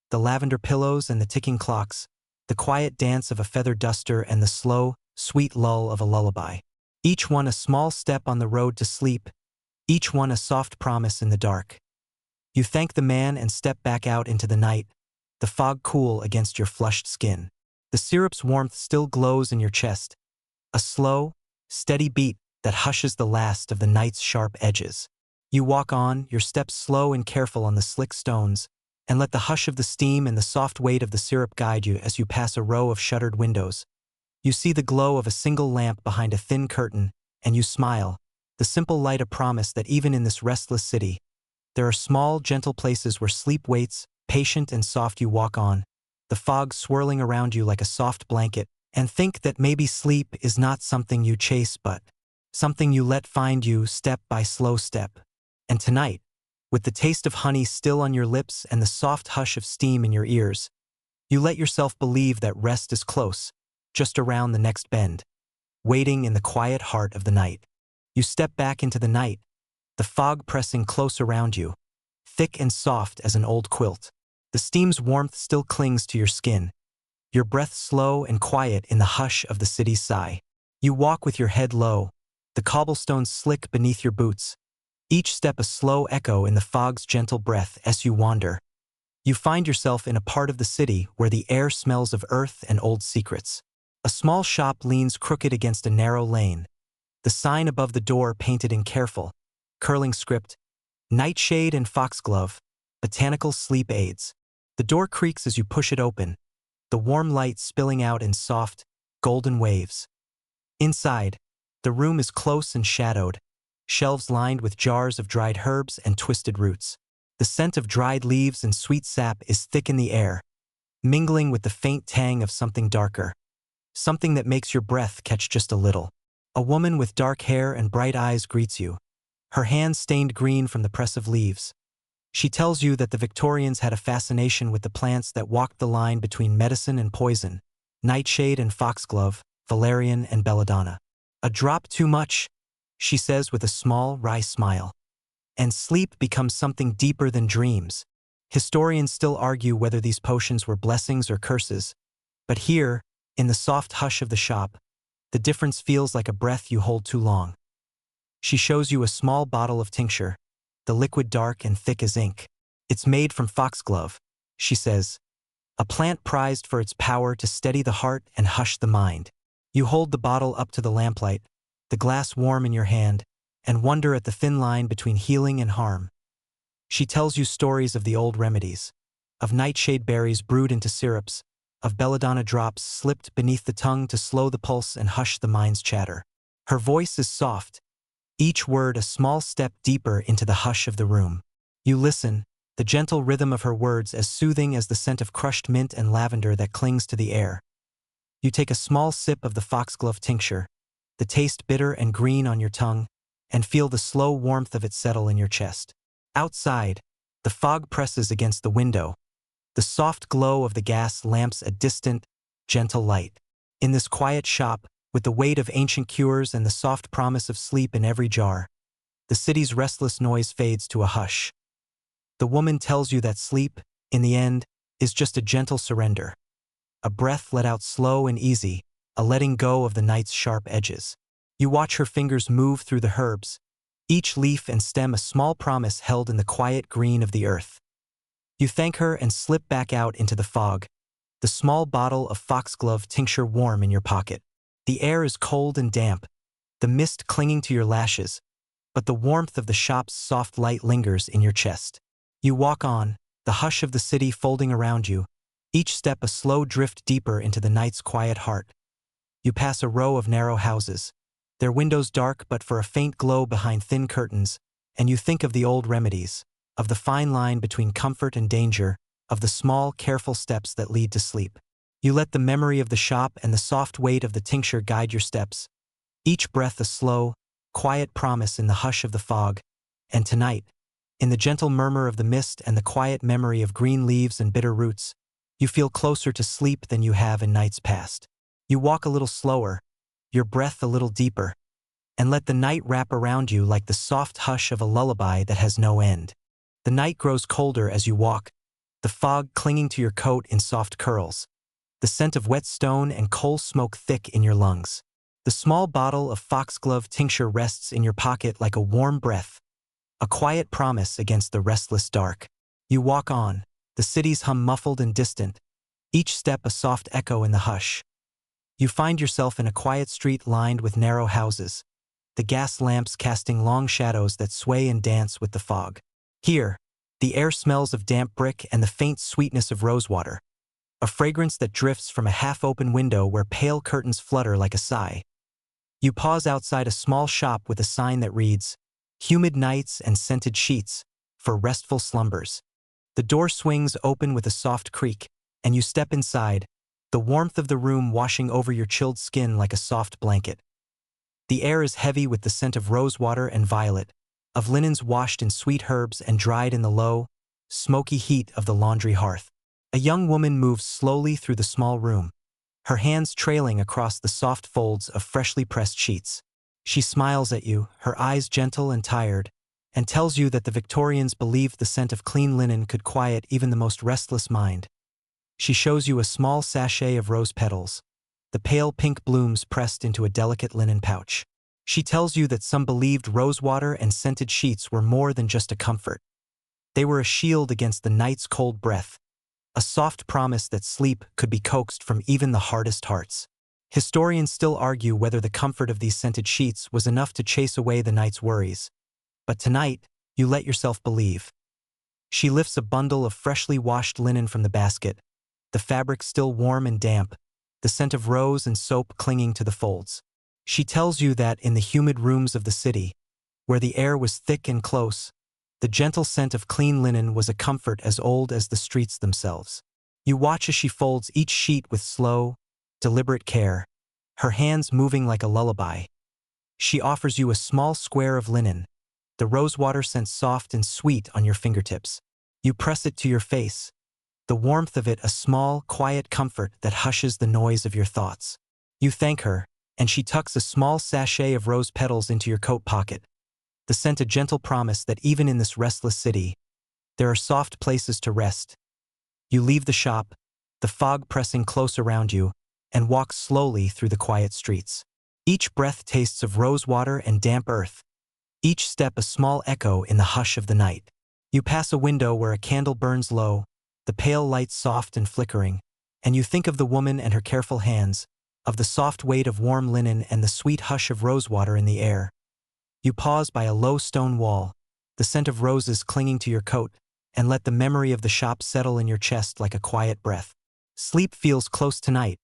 the lavender pillows and the ticking clocks, the quiet dance of a feather duster and the slow, sweet lull of a lullaby. Each one a small step on the road to sleep, each one a soft promise in the dark. You thank the man and step back out into the night, the fog cool against your flushed skin. The syrup's warmth still glows in your chest, a slow, steady beat that hushes the last of the night's sharp edges. You walk on, your steps slow and careful on the slick stones, and let the hush of the steam and the soft weight of the syrup guide you as you pass a row of shuttered windows. You see the glow of a single lamp behind a thin curtain, and you smile, the simple light a promise that even in this restless city, there are small, gentle places where sleep waits, patient and soft. You walk on, the fog swirling around you like a soft blanket, and think that maybe sleep is not something you chase but something you let find you step by slow step. And tonight, with the taste of honey still on your lips and the soft hush of steam in your ears, you let yourself believe that rest is close, just around the next bend, waiting in the quiet heart of the night. You step back into the night, the fog pressing close around you, thick and soft as an old quilt. The steam's warmth still clings to your skin, your breath slow and quiet in the hush of the city's sigh. You walk with your head low, the cobblestones slick beneath your boots, each step a slow echo in the fog's gentle breath as you wander. You find yourself in a part of the city where the air smells of earth and old secrets. A small shop leans crooked against a narrow lane, the sign above the door painted in careful, curling script, nightshade and foxglove, botanical sleep aids. The door creaks as you push it open, the warm light spilling out in soft, golden waves. Inside, the room is close and shadowed, shelves lined with jars of dried herbs and twisted roots. The scent of dried leaves and sweet sap is thick in the air, mingling with the faint tang of something darker, something that makes your breath catch just a little. A woman with dark hair and bright eyes greets you, her hands stained green from the press of leaves. She tells you that the Victorians had a fascination with the plants that walked the line between medicine and poison, nightshade and foxglove, valerian and belladonna. A drop too much, she says with a small, wry smile. And sleep becomes something deeper than dreams. Historians still argue whether these potions were blessings or curses, but here, in the soft hush of the shop, the difference feels like a breath you hold too long. She shows you a small bottle of tincture, the liquid dark and thick as ink. It's made from foxglove, she says, a plant prized for its power to steady the heart and hush the mind. You hold the bottle up to the lamplight, the glass warm in your hand, and wonder at the thin line between healing and harm. She tells you stories of the old remedies, of nightshade berries brewed into syrups, of belladonna drops slipped beneath the tongue to slow the pulse and hush the mind's chatter. Her voice is soft, each word a small step deeper into the hush of the room. You listen, the gentle rhythm of her words as soothing as the scent of crushed mint and lavender that clings to the air. You take a small sip of the foxglove tincture, the taste bitter and green on your tongue, and feel the slow warmth of it settle in your chest. Outside, the fog presses against the window, the soft glow of the gas lamps a distant, gentle light. In this quiet shop, with the weight of ancient cures and the soft promise of sleep in every jar, the city's restless noise fades to a hush. The woman tells you that sleep, in the end, is just a gentle surrender. A breath let out slow and easy, a letting go of the night's sharp edges. You watch her fingers move through the herbs, each leaf and stem a small promise held in the quiet green of the earth. You thank her and slip back out into the fog, the small bottle of foxglove tincture warm in your pocket. The air is cold and damp, the mist clinging to your lashes, but the warmth of the shop's soft light lingers in your chest. You walk on, the hush of the city folding around you, each step a slow drift deeper into the night's quiet heart. You pass a row of narrow houses, their windows dark but for a faint glow behind thin curtains, and you think of the old remedies, of the fine line between comfort and danger, of the small, careful steps that lead to sleep. You let the memory of the shop and the soft weight of the tincture guide your steps, each breath a slow, quiet promise in the hush of the fog, and tonight, in the gentle murmur of the mist and the quiet memory of green leaves and bitter roots, you feel closer to sleep than you have in nights past. You walk a little slower, your breath a little deeper, and let the night wrap around you like the soft hush of a lullaby that has no end. The night grows colder as you walk, the fog clinging to your coat in soft curls, the scent of wet stone and coal smoke thick in your lungs. The small bottle of foxglove tincture rests in your pocket like a warm breath, a quiet promise against the restless dark. You walk on, the city's hum muffled and distant, each step a soft echo in the hush. You find yourself in a quiet street lined with narrow houses, the gas lamps casting long shadows that sway and dance with the fog. Here, the air smells of damp brick and the faint sweetness of rosewater, a fragrance that drifts from a half-open window where pale curtains flutter like a sigh. You pause outside a small shop with a sign that reads, "Humid nights and scented sheets for restful slumbers." The door swings open with a soft creak, and you step inside, the warmth of the room washing over your chilled skin like a soft blanket. The air is heavy with the scent of rosewater and violet, of linens washed in sweet herbs and dried in the low, smoky heat of the laundry hearth. A young woman moves slowly through the small room, her hands trailing across the soft folds of freshly pressed sheets. She smiles at you, her eyes gentle and tired, and tells you that the Victorians believed the scent of clean linen could quiet even the most restless mind. She shows you a small sachet of rose petals, the pale pink blooms pressed into a delicate linen pouch. She tells you that some believed rosewater and scented sheets were more than just a comfort. They were a shield against the night's cold breath, a soft promise that sleep could be coaxed from even the hardest hearts. Historians still argue whether the comfort of these scented sheets was enough to chase away the night's worries. But tonight, you let yourself believe. She lifts a bundle of freshly washed linen from the basket, the fabric still warm and damp, the scent of rose and soap clinging to the folds. She tells you that in the humid rooms of the city, where the air was thick and close, the gentle scent of clean linen was a comfort as old as the streets themselves. You watch as she folds each sheet with slow, deliberate care, her hands moving like a lullaby. She offers you a small square of linen, the rosewater scent soft and sweet on your fingertips. You press it to your face, the warmth of it a small, quiet comfort that hushes the noise of your thoughts. You thank her, and she tucks a small sachet of rose petals into your coat pocket, the scent a gentle promise that even in this restless city, there are soft places to rest. You leave the shop, the fog pressing close around you, and walk slowly through the quiet streets. Each breath tastes of rosewater and damp earth, each step a small echo in the hush of the night. You pass a window where a candle burns low, the pale light soft and flickering, and you think of the woman and her careful hands, of the soft weight of warm linen and the sweet hush of rosewater in the air. You pause by a low stone wall, the scent of roses clinging to your coat, and let the memory of the shop settle in your chest like a quiet breath. Sleep feels close tonight,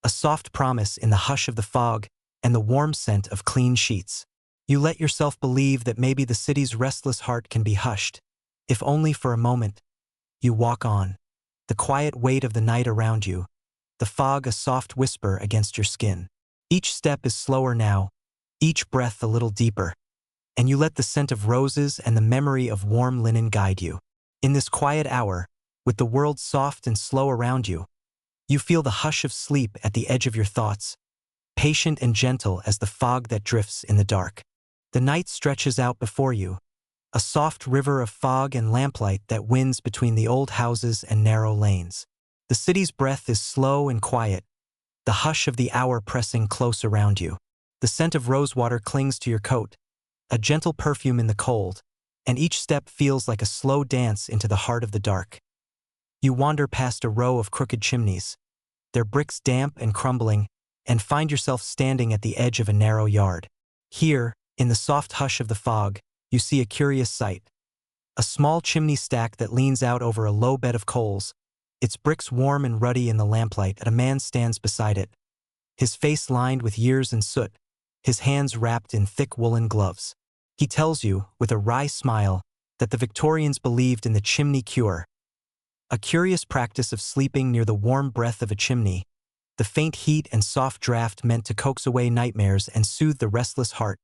a soft promise in the hush of the fog and the warm scent of clean sheets. You let yourself believe that maybe the city's restless heart can be hushed, if only for a moment. You walk on, the quiet weight of the night around you, the fog a soft whisper against your skin. Each step is slower now, each breath a little deeper, and you let the scent of roses and the memory of warm linen guide you. In this quiet hour, with the world soft and slow around you, you feel the hush of sleep at the edge of your thoughts, patient and gentle as the fog that drifts in the dark. The night stretches out before you, a soft river of fog and lamplight that winds between the old houses and narrow lanes. The city's breath is slow and quiet, the hush of the hour pressing close around you. The scent of rosewater clings to your coat, a gentle perfume in the cold, and each step feels like a slow dance into the heart of the dark. You wander past a row of crooked chimneys, their bricks damp and crumbling, and find yourself standing at the edge of a narrow yard. Here, in the soft hush of the fog, you see a curious sight. A small chimney stack that leans out over a low bed of coals, its bricks warm and ruddy in the lamplight, and a man stands beside it, his face lined with years and soot, his hands wrapped in thick woolen gloves. He tells you, with a wry smile, that the Victorians believed in the chimney cure, a curious practice of sleeping near the warm breath of a chimney, the faint heat and soft draft meant to coax away nightmares and soothe the restless heart.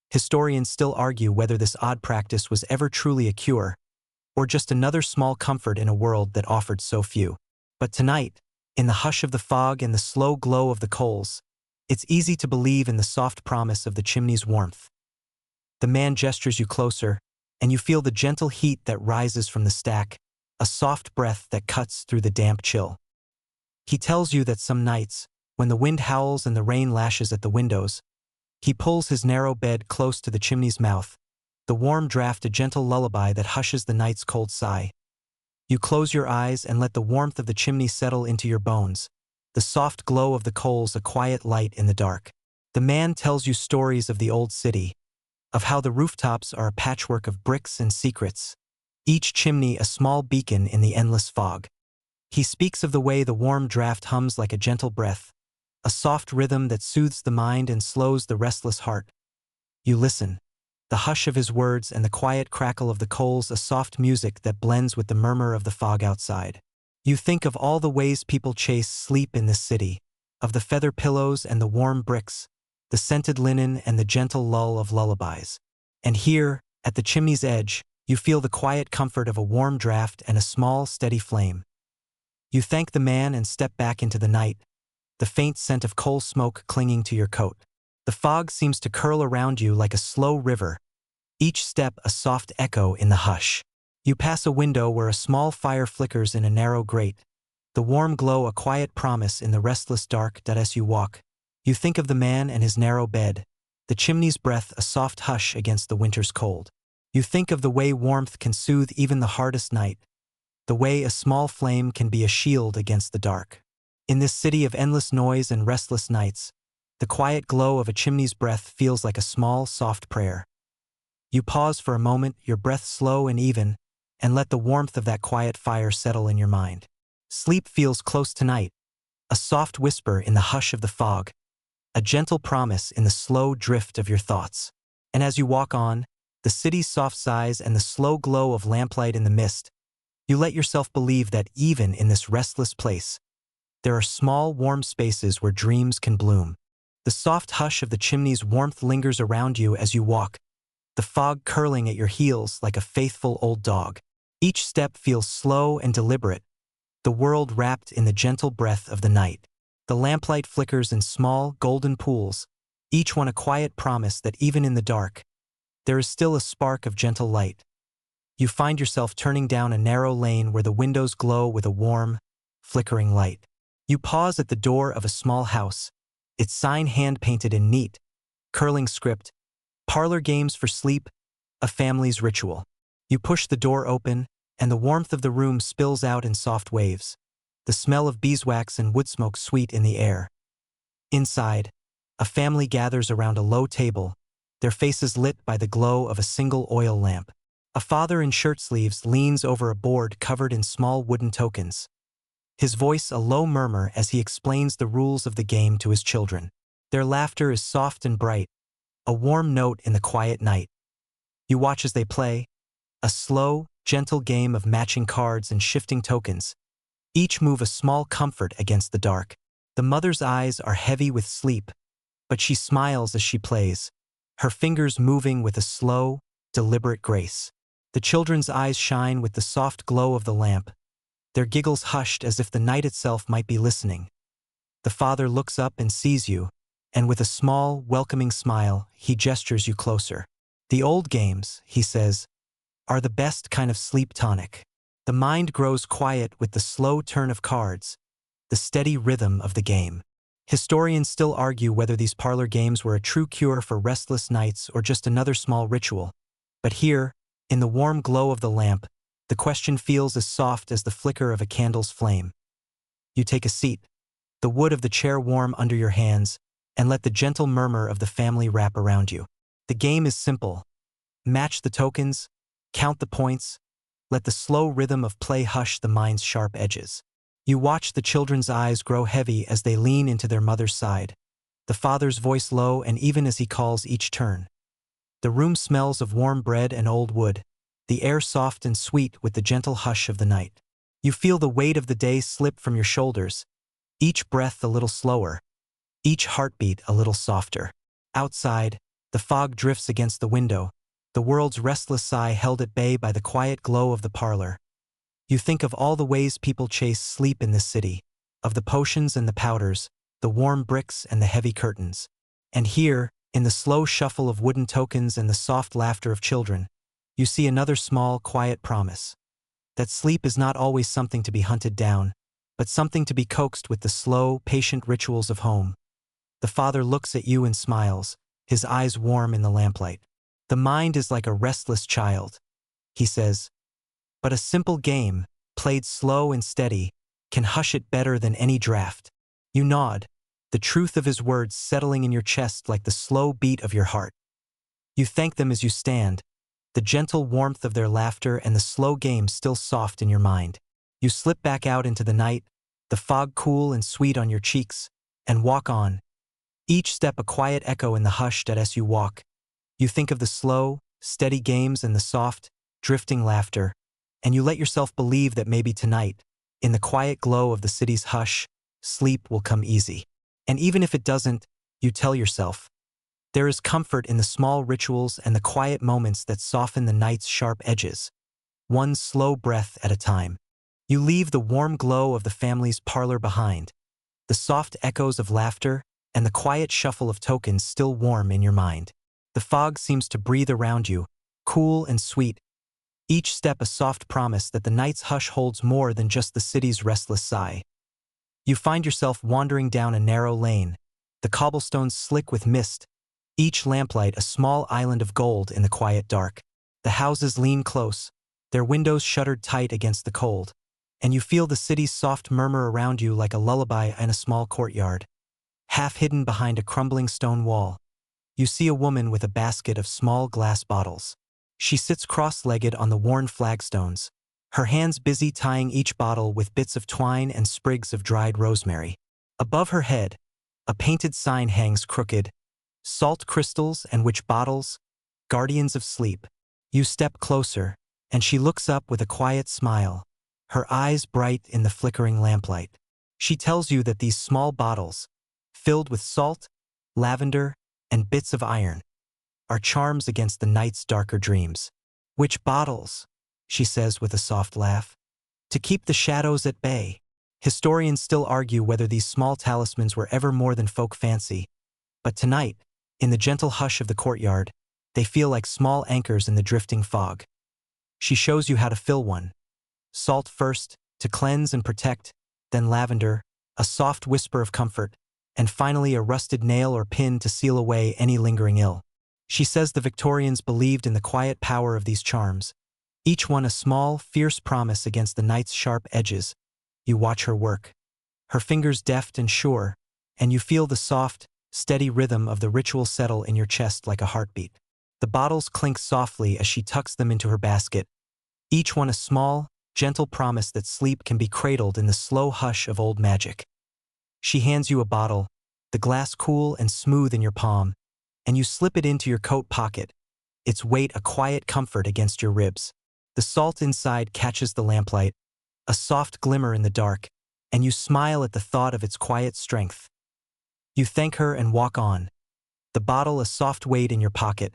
Historians still argue whether this odd practice was ever truly a cure, or just another small comfort in a world that offered so few. But tonight, in the hush of the fog and the slow glow of the coals, it's easy to believe in the soft promise of the chimney's warmth. The man gestures you closer, and you feel the gentle heat that rises from the stack, a soft breath that cuts through the damp chill. He tells you that some nights, when the wind howls and the rain lashes at the windows, he pulls his narrow bed close to the chimney's mouth, the warm draft a gentle lullaby that hushes the night's cold sigh. You close your eyes and let the warmth of the chimney settle into your bones, the soft glow of the coals a quiet light in the dark. The man tells you stories of the old city, of how the rooftops are a patchwork of bricks and secrets, each chimney a small beacon in the endless fog. He speaks of the way the warm draft hums like a gentle breath, a soft rhythm that soothes the mind and slows the restless heart. You listen, the hush of his words and the quiet crackle of the coals a soft music that blends with the murmur of the fog outside. You think of all the ways people chase sleep in this city, of the feather pillows and the warm bricks, the scented linen and the gentle lull of lullabies. And here, at the chimney's edge, you feel the quiet comfort of a warm draft and a small, steady flame. You thank the man and step back into the night, the faint scent of coal smoke clinging to your coat. The fog seems to curl around you like a slow river, each step a soft echo in the hush. You pass a window where a small fire flickers in a narrow grate, the warm glow a quiet promise in the restless dark that as you walk, you think of the man and his narrow bed, the chimney's breath a soft hush against the winter's cold. You think of the way warmth can soothe even the hardest night, the way a small flame can be a shield against the dark. In this city of endless noise and restless nights, the quiet glow of a chimney's breath feels like a small, soft prayer. You pause for a moment, your breath slow and even, and let the warmth of that quiet fire settle in your mind. Sleep feels close tonight, a soft whisper in the hush of the fog, a gentle promise in the slow drift of your thoughts. And as you walk on, the city's soft sighs and the slow glow of lamplight in the mist, you let yourself believe that even in this restless place, there are small, warm spaces where dreams can bloom. The soft hush of the chimney's warmth lingers around you as you walk, the fog curling at your heels like a faithful old dog. Each step feels slow and deliberate, the world wrapped in the gentle breath of the night. The lamplight flickers in small, golden pools, each one a quiet promise that even in the dark, there is still a spark of gentle light. You find yourself turning down a narrow lane where the windows glow with a warm, flickering light. You pause at the door of a small house, its sign hand-painted in neat, curling script, "Parlor games for sleep, a family's ritual." You push the door open, and the warmth of the room spills out in soft waves, the smell of beeswax and wood smoke sweet in the air. Inside, a family gathers around a low table, their faces lit by the glow of a single oil lamp. A father in shirt sleeves leans over a board covered in small wooden tokens, his voice a low murmur as he explains the rules of the game to his children. Their laughter is soft and bright, a warm note in the quiet night. You watch as they play, a slow, gentle game of matching cards and shifting tokens, each move a small comfort against the dark. The mother's eyes are heavy with sleep, but she smiles as she plays, her fingers moving with a slow, deliberate grace. The children's eyes shine with the soft glow of the lamp, their giggles hushed as if the night itself might be listening. The father looks up and sees you, and with a small, welcoming smile, he gestures you closer. "The old games," he says, "are the best kind of sleep tonic." The mind grows quiet with the slow turn of cards, the steady rhythm of the game. Historians still argue whether these parlor games were a true cure for restless nights or just another small ritual. But here, in the warm glow of the lamp, the question feels as soft as the flicker of a candle's flame. You take a seat, the wood of the chair warm under your hands, and let the gentle murmur of the family wrap around you. The game is simple. Match the tokens, count the points, let the slow rhythm of play hush the mind's sharp edges. You watch the children's eyes grow heavy as they lean into their mother's side, the father's voice low and even as he calls each turn. The room smells of warm bread and old wood, the air soft and sweet with the gentle hush of the night. You feel the weight of the day slip from your shoulders, each breath a little slower, each heartbeat a little softer. Outside, the fog drifts against the window, the world's restless sigh held at bay by the quiet glow of the parlor. You think of all the ways people chase sleep in this city, of the potions and the powders, the warm bricks and the heavy curtains. And here, in the slow shuffle of wooden tokens and the soft laughter of children, you see another small, quiet promise. That sleep is not always something to be hunted down, but something to be coaxed with the slow, patient rituals of home. The father looks at you and smiles, his eyes warm in the lamplight. The mind is like a restless child, he says, but a simple game, played slow and steady, can hush it better than any draft. You nod, the truth of his words settling in your chest like the slow beat of your heart. You thank them as you stand, the gentle warmth of their laughter and the slow game still soft in your mind. You slip back out into the night, the fog cool and sweet on your cheeks, and walk on. Each step a quiet echo in the hush that as you walk, you think of the slow, steady games and the soft, drifting laughter, and you let yourself believe that maybe tonight, in the quiet glow of the city's hush, sleep will come easy. And even if it doesn't, you tell yourself, there is comfort in the small rituals and the quiet moments that soften the night's sharp edges, one slow breath at a time. You leave the warm glow of the family's parlor behind, the soft echoes of laughter and the quiet shuffle of tokens still warm in your mind. The fog seems to breathe around you, cool and sweet, each step a soft promise that the night's hush holds more than just the city's restless sigh. You find yourself wandering down a narrow lane, the cobblestones slick with mist, each lamplight a small island of gold in the quiet dark. The houses lean close, their windows shuttered tight against the cold, and you feel the city's soft murmur around you like a lullaby in a small courtyard. Half hidden behind a crumbling stone wall, you see a woman with a basket of small glass bottles. She sits cross-legged on the worn flagstones, her hands busy tying each bottle with bits of twine and sprigs of dried rosemary. Above her head, a painted sign hangs crooked, salt crystals and witch bottles, guardians of sleep. You step closer, and she looks up with a quiet smile, her eyes bright in the flickering lamplight. She tells you that these small bottles, filled with salt, lavender, and bits of iron, are charms against the night's darker dreams. Witch bottles, she says with a soft laugh, to keep the shadows at bay. Historians still argue whether these small talismans were ever more than folk fancy, but tonight, in the gentle hush of the courtyard, they feel like small anchors in the drifting fog. She shows you how to fill one. Salt first, to cleanse and protect, then lavender, a soft whisper of comfort, and finally a rusted nail or pin to seal away any lingering ill. She says the Victorians believed in the quiet power of these charms, each one a small, fierce promise against the night's sharp edges. You watch her work, her fingers deft and sure, and you feel the soft, steady rhythm of the ritual settle in your chest like a heartbeat. The bottles clink softly as she tucks them into her basket, each one a small, gentle promise that sleep can be cradled in the slow hush of old magic. She hands you a bottle, the glass cool and smooth in your palm, and you slip it into your coat pocket, its weight a quiet comfort against your ribs. The salt inside catches the lamplight, a soft glimmer in the dark, and you smile at the thought of its quiet strength. You thank her and walk on, the bottle a soft weight in your pocket,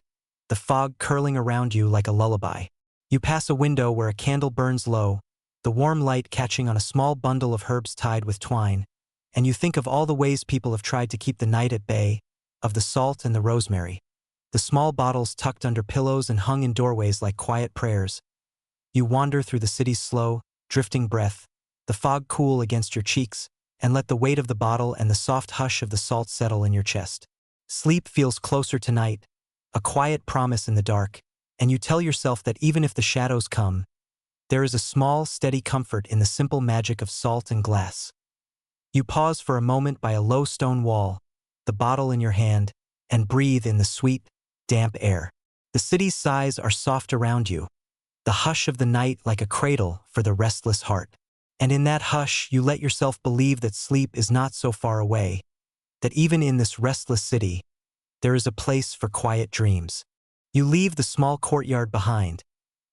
the fog curling around you like a lullaby. You pass a window where a candle burns low, the warm light catching on a small bundle of herbs tied with twine, and you think of all the ways people have tried to keep the night at bay, of the salt and the rosemary, the small bottles tucked under pillows and hung in doorways like quiet prayers. You wander through the city's slow, drifting breath, the fog cool against your cheeks, and let the weight of the bottle and the soft hush of the salt settle in your chest. Sleep feels closer tonight, a quiet promise in the dark, and you tell yourself that even if the shadows come, there is a small, steady comfort in the simple magic of salt and glass. You pause for a moment by a low stone wall, the bottle in your hand, and breathe in the sweet, damp air. The city's sighs are soft around you, the hush of the night like a cradle for the restless heart. And in that hush, you let yourself believe that sleep is not so far away, that even in this restless city, there is a place for quiet dreams. You leave the small courtyard behind,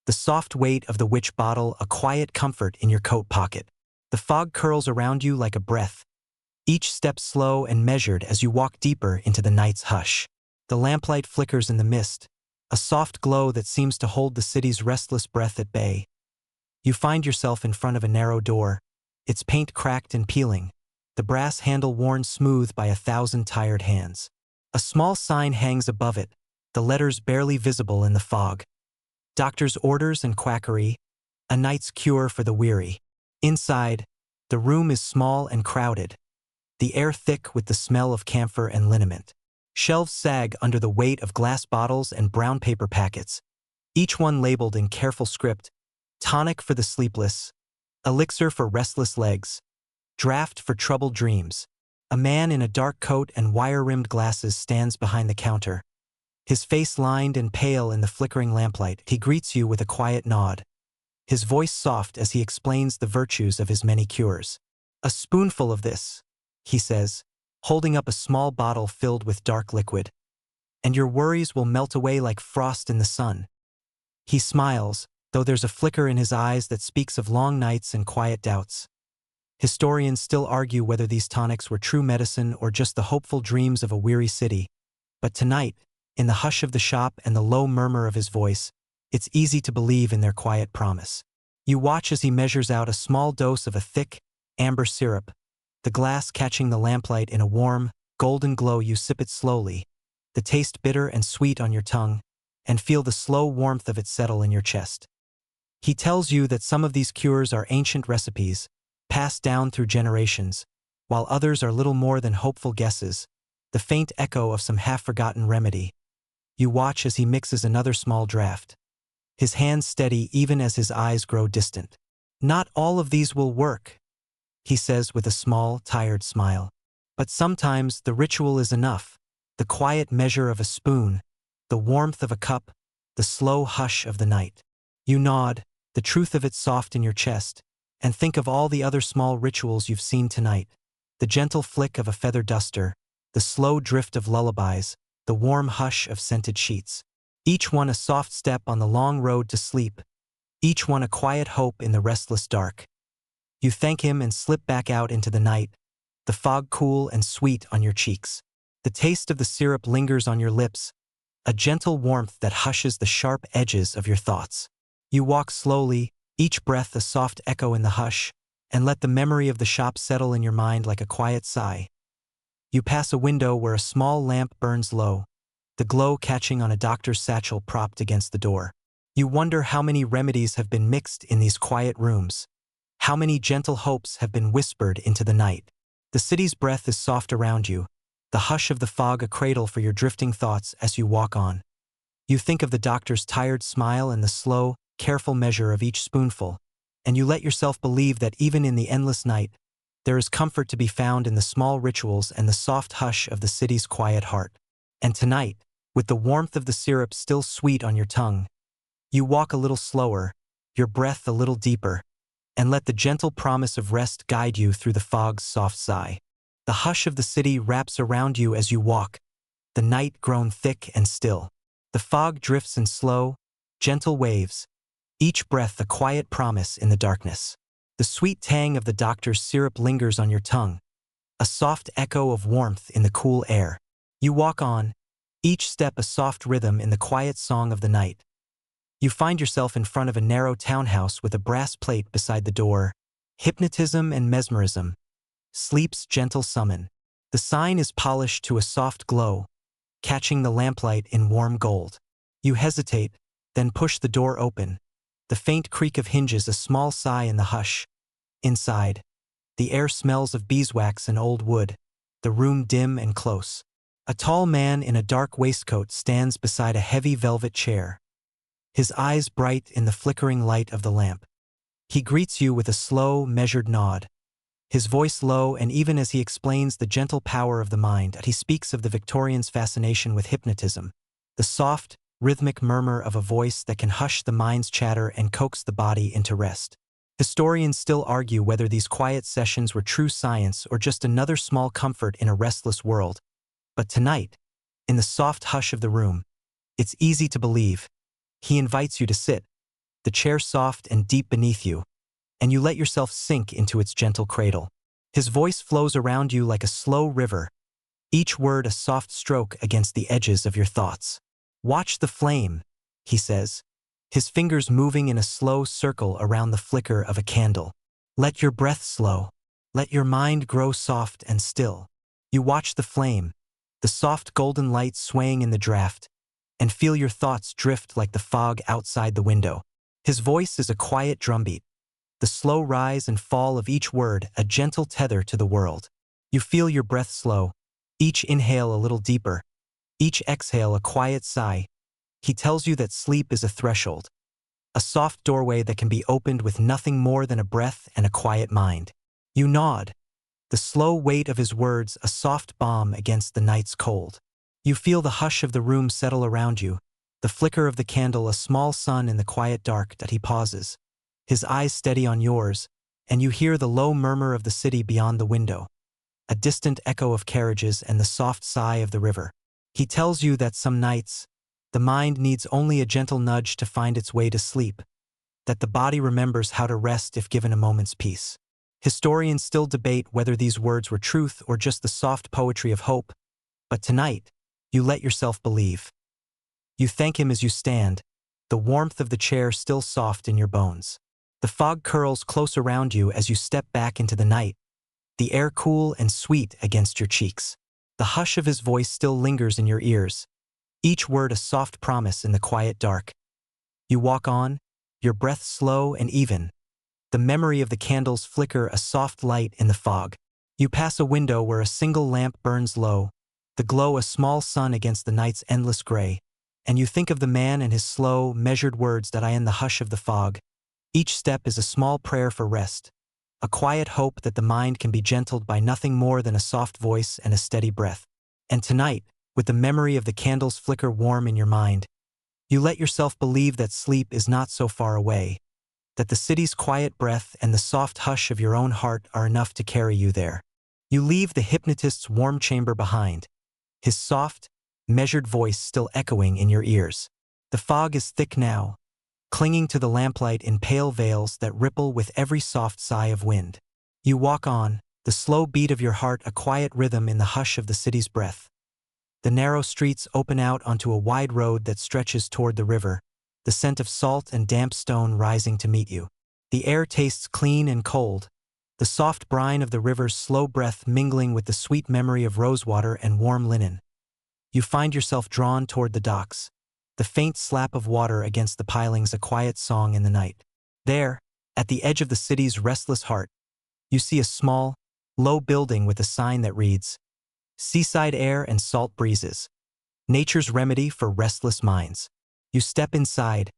the soft weight of the witch bottle a quiet comfort in your coat pocket. The fog curls around you like a breath, each step slow and measured as you walk deeper into the night's hush. The lamplight flickers in the mist, a soft glow that seems to hold the city's restless breath at bay. You find yourself in front of a narrow door, its paint cracked and peeling, the brass handle worn smooth by 1,000 tired hands. A small sign hangs above it, the letters barely visible in the fog. Doctor's orders and quackery, a night's cure for the weary. Inside, the room is small and crowded, the air thick with the smell of camphor and liniment. Shelves sag under the weight of glass bottles and brown paper packets, each one labeled in careful script: tonic for the sleepless, elixir for restless legs, draft for troubled dreams. A man in a dark coat and wire-rimmed glasses stands behind the counter. His face lined and pale in the flickering lamplight, he greets you with a quiet nod, his voice soft as he explains the virtues of his many cures. "A spoonful of this," he says, holding up a small bottle filled with dark liquid, "and your worries will melt away like frost in the sun." He smiles, though there's a flicker in his eyes that speaks of long nights and quiet doubts. Historians still argue whether these tonics were true medicine or just the hopeful dreams of a weary city. But tonight, in the hush of the shop and the low murmur of his voice, it's easy to believe in their quiet promise. You watch as he measures out a small dose of a thick, amber syrup, the glass catching the lamplight in a warm, golden glow. You sip it slowly, the taste bitter and sweet on your tongue, and feel the slow warmth of it settle in your chest. He tells you that some of these cures are ancient recipes, passed down through generations, while others are little more than hopeful guesses, the faint echo of some half-forgotten remedy. You watch as he mixes another small draught, his hands steady even as his eyes grow distant. "Not all of these will work," he says with a small, tired smile. "But sometimes the ritual is enough, the quiet measure of a spoon, the warmth of a cup, the slow hush of the night." You nod, the truth of it soft in your chest, and think of all the other small rituals you've seen tonight: the gentle flick of a feather duster, the slow drift of lullabies, the warm hush of scented sheets. Each one a soft step on the long road to sleep, each one a quiet hope in the restless dark. You thank him and slip back out into the night, the fog cool and sweet on your cheeks. The taste of the syrup lingers on your lips, a gentle warmth that hushes the sharp edges of your thoughts. You walk slowly, each breath a soft echo in the hush, and let the memory of the shop settle in your mind like a quiet sigh. You pass a window where a small lamp burns low, the glow catching on a doctor's satchel propped against the door. You wonder how many remedies have been mixed in these quiet rooms, how many gentle hopes have been whispered into the night. The city's breath is soft around you, the hush of the fog a cradle for your drifting thoughts as you walk on. You think of the doctor's tired smile and the slow, careful measure of each spoonful, and you let yourself believe that even in the endless night, there is comfort to be found in the small rituals and the soft hush of the city's quiet heart. And tonight, with the warmth of the syrup still sweet on your tongue, you walk a little slower, your breath a little deeper, and let the gentle promise of rest guide you through the fog's soft sigh. The hush of the city wraps around you as you walk, the night grown thick and still. The fog drifts in slow, gentle waves, each breath a quiet promise in the darkness. The sweet tang of the doctor's syrup lingers on your tongue, a soft echo of warmth in the cool air. You walk on, each step a soft rhythm in the quiet song of the night. You find yourself in front of a narrow townhouse with a brass plate beside the door: "Hypnotism and Mesmerism, Sleep's Gentle Summon." The sign is polished to a soft glow, catching the lamplight in warm gold. You hesitate, then push the door open, the faint creak of hinges a small sigh in the hush. Inside, the air smells of beeswax and old wood, the room dim and close. A tall man in a dark waistcoat stands beside a heavy velvet chair, his eyes bright in the flickering light of the lamp. He greets you with a slow, measured nod, his voice low, and even as he explains the gentle power of the mind, he speaks of the Victorians' fascination with hypnotism, the soft, rhythmic murmur of a voice that can hush the mind's chatter and coax the body into rest. Historians still argue whether these quiet sessions were true science or just another small comfort in a restless world. But tonight, in the soft hush of the room, it's easy to believe. He invites you to sit, the chair soft and deep beneath you, and you let yourself sink into its gentle cradle. His voice flows around you like a slow river, each word a soft stroke against the edges of your thoughts. "Watch the flame," he says, his fingers moving in a slow circle around the flicker of a candle. "Let your breath slow. Let your mind grow soft and still." You watch the flame, the soft golden light swaying in the draft, and feel your thoughts drift like the fog outside the window. His voice is a quiet drumbeat, the slow rise and fall of each word a gentle tether to the world. You feel your breath slow, each inhale a little deeper, each exhale a quiet sigh. He tells you that sleep is a threshold, a soft doorway that can be opened with nothing more than a breath and a quiet mind. You nod, the slow weight of his words a soft balm against the night's cold. You feel the hush of the room settle around you, the flicker of the candle a small sun in the quiet dark that he pauses, his eyes steady on yours, and you hear the low murmur of the city beyond the window, a distant echo of carriages and the soft sigh of the river. He tells you that some nights, the mind needs only a gentle nudge to find its way to sleep, that the body remembers how to rest if given a moment's peace. Historians still debate whether these words were truth or just the soft poetry of hope, but tonight, you let yourself believe. You thank him as you stand, the warmth of the chair still soft in your bones. The fog curls close around you as you step back into the night, the air cool and sweet against your cheeks. The hush of his voice still lingers in your ears, each word a soft promise in the quiet dark. You walk on, your breath slow and even, the memory of the candles flicker a soft light in the fog. You pass a window where a single lamp burns low, the glow a small sun against the night's endless gray, and you think of the man and his slow, measured words that in the hush of the fog. Each step is a small prayer for rest, a quiet hope that the mind can be gentled by nothing more than a soft voice and a steady breath. And tonight, with the memory of the candles flicker warm in your mind, you let yourself believe that sleep is not so far away, that the city's quiet breath and the soft hush of your own heart are enough to carry you there. You leave the hypnotist's warm chamber behind, his soft, measured voice still echoing in your ears. The fog is thick now, clinging to the lamplight in pale veils that ripple with every soft sigh of wind. You walk on, the slow beat of your heart a quiet rhythm in the hush of the city's breath. The narrow streets open out onto a wide road that stretches toward the river, the scent of salt and damp stone rising to meet you. The air tastes clean and cold, the soft brine of the river's slow breath mingling with the sweet memory of rosewater and warm linen. You find yourself drawn toward the docks, the faint slap of water against the pilings a quiet song in the night. There, at the edge of the city's restless heart, you see a small, low building with a sign that reads, "Seaside air and salt breezes. Nature's remedy for restless minds." You step inside,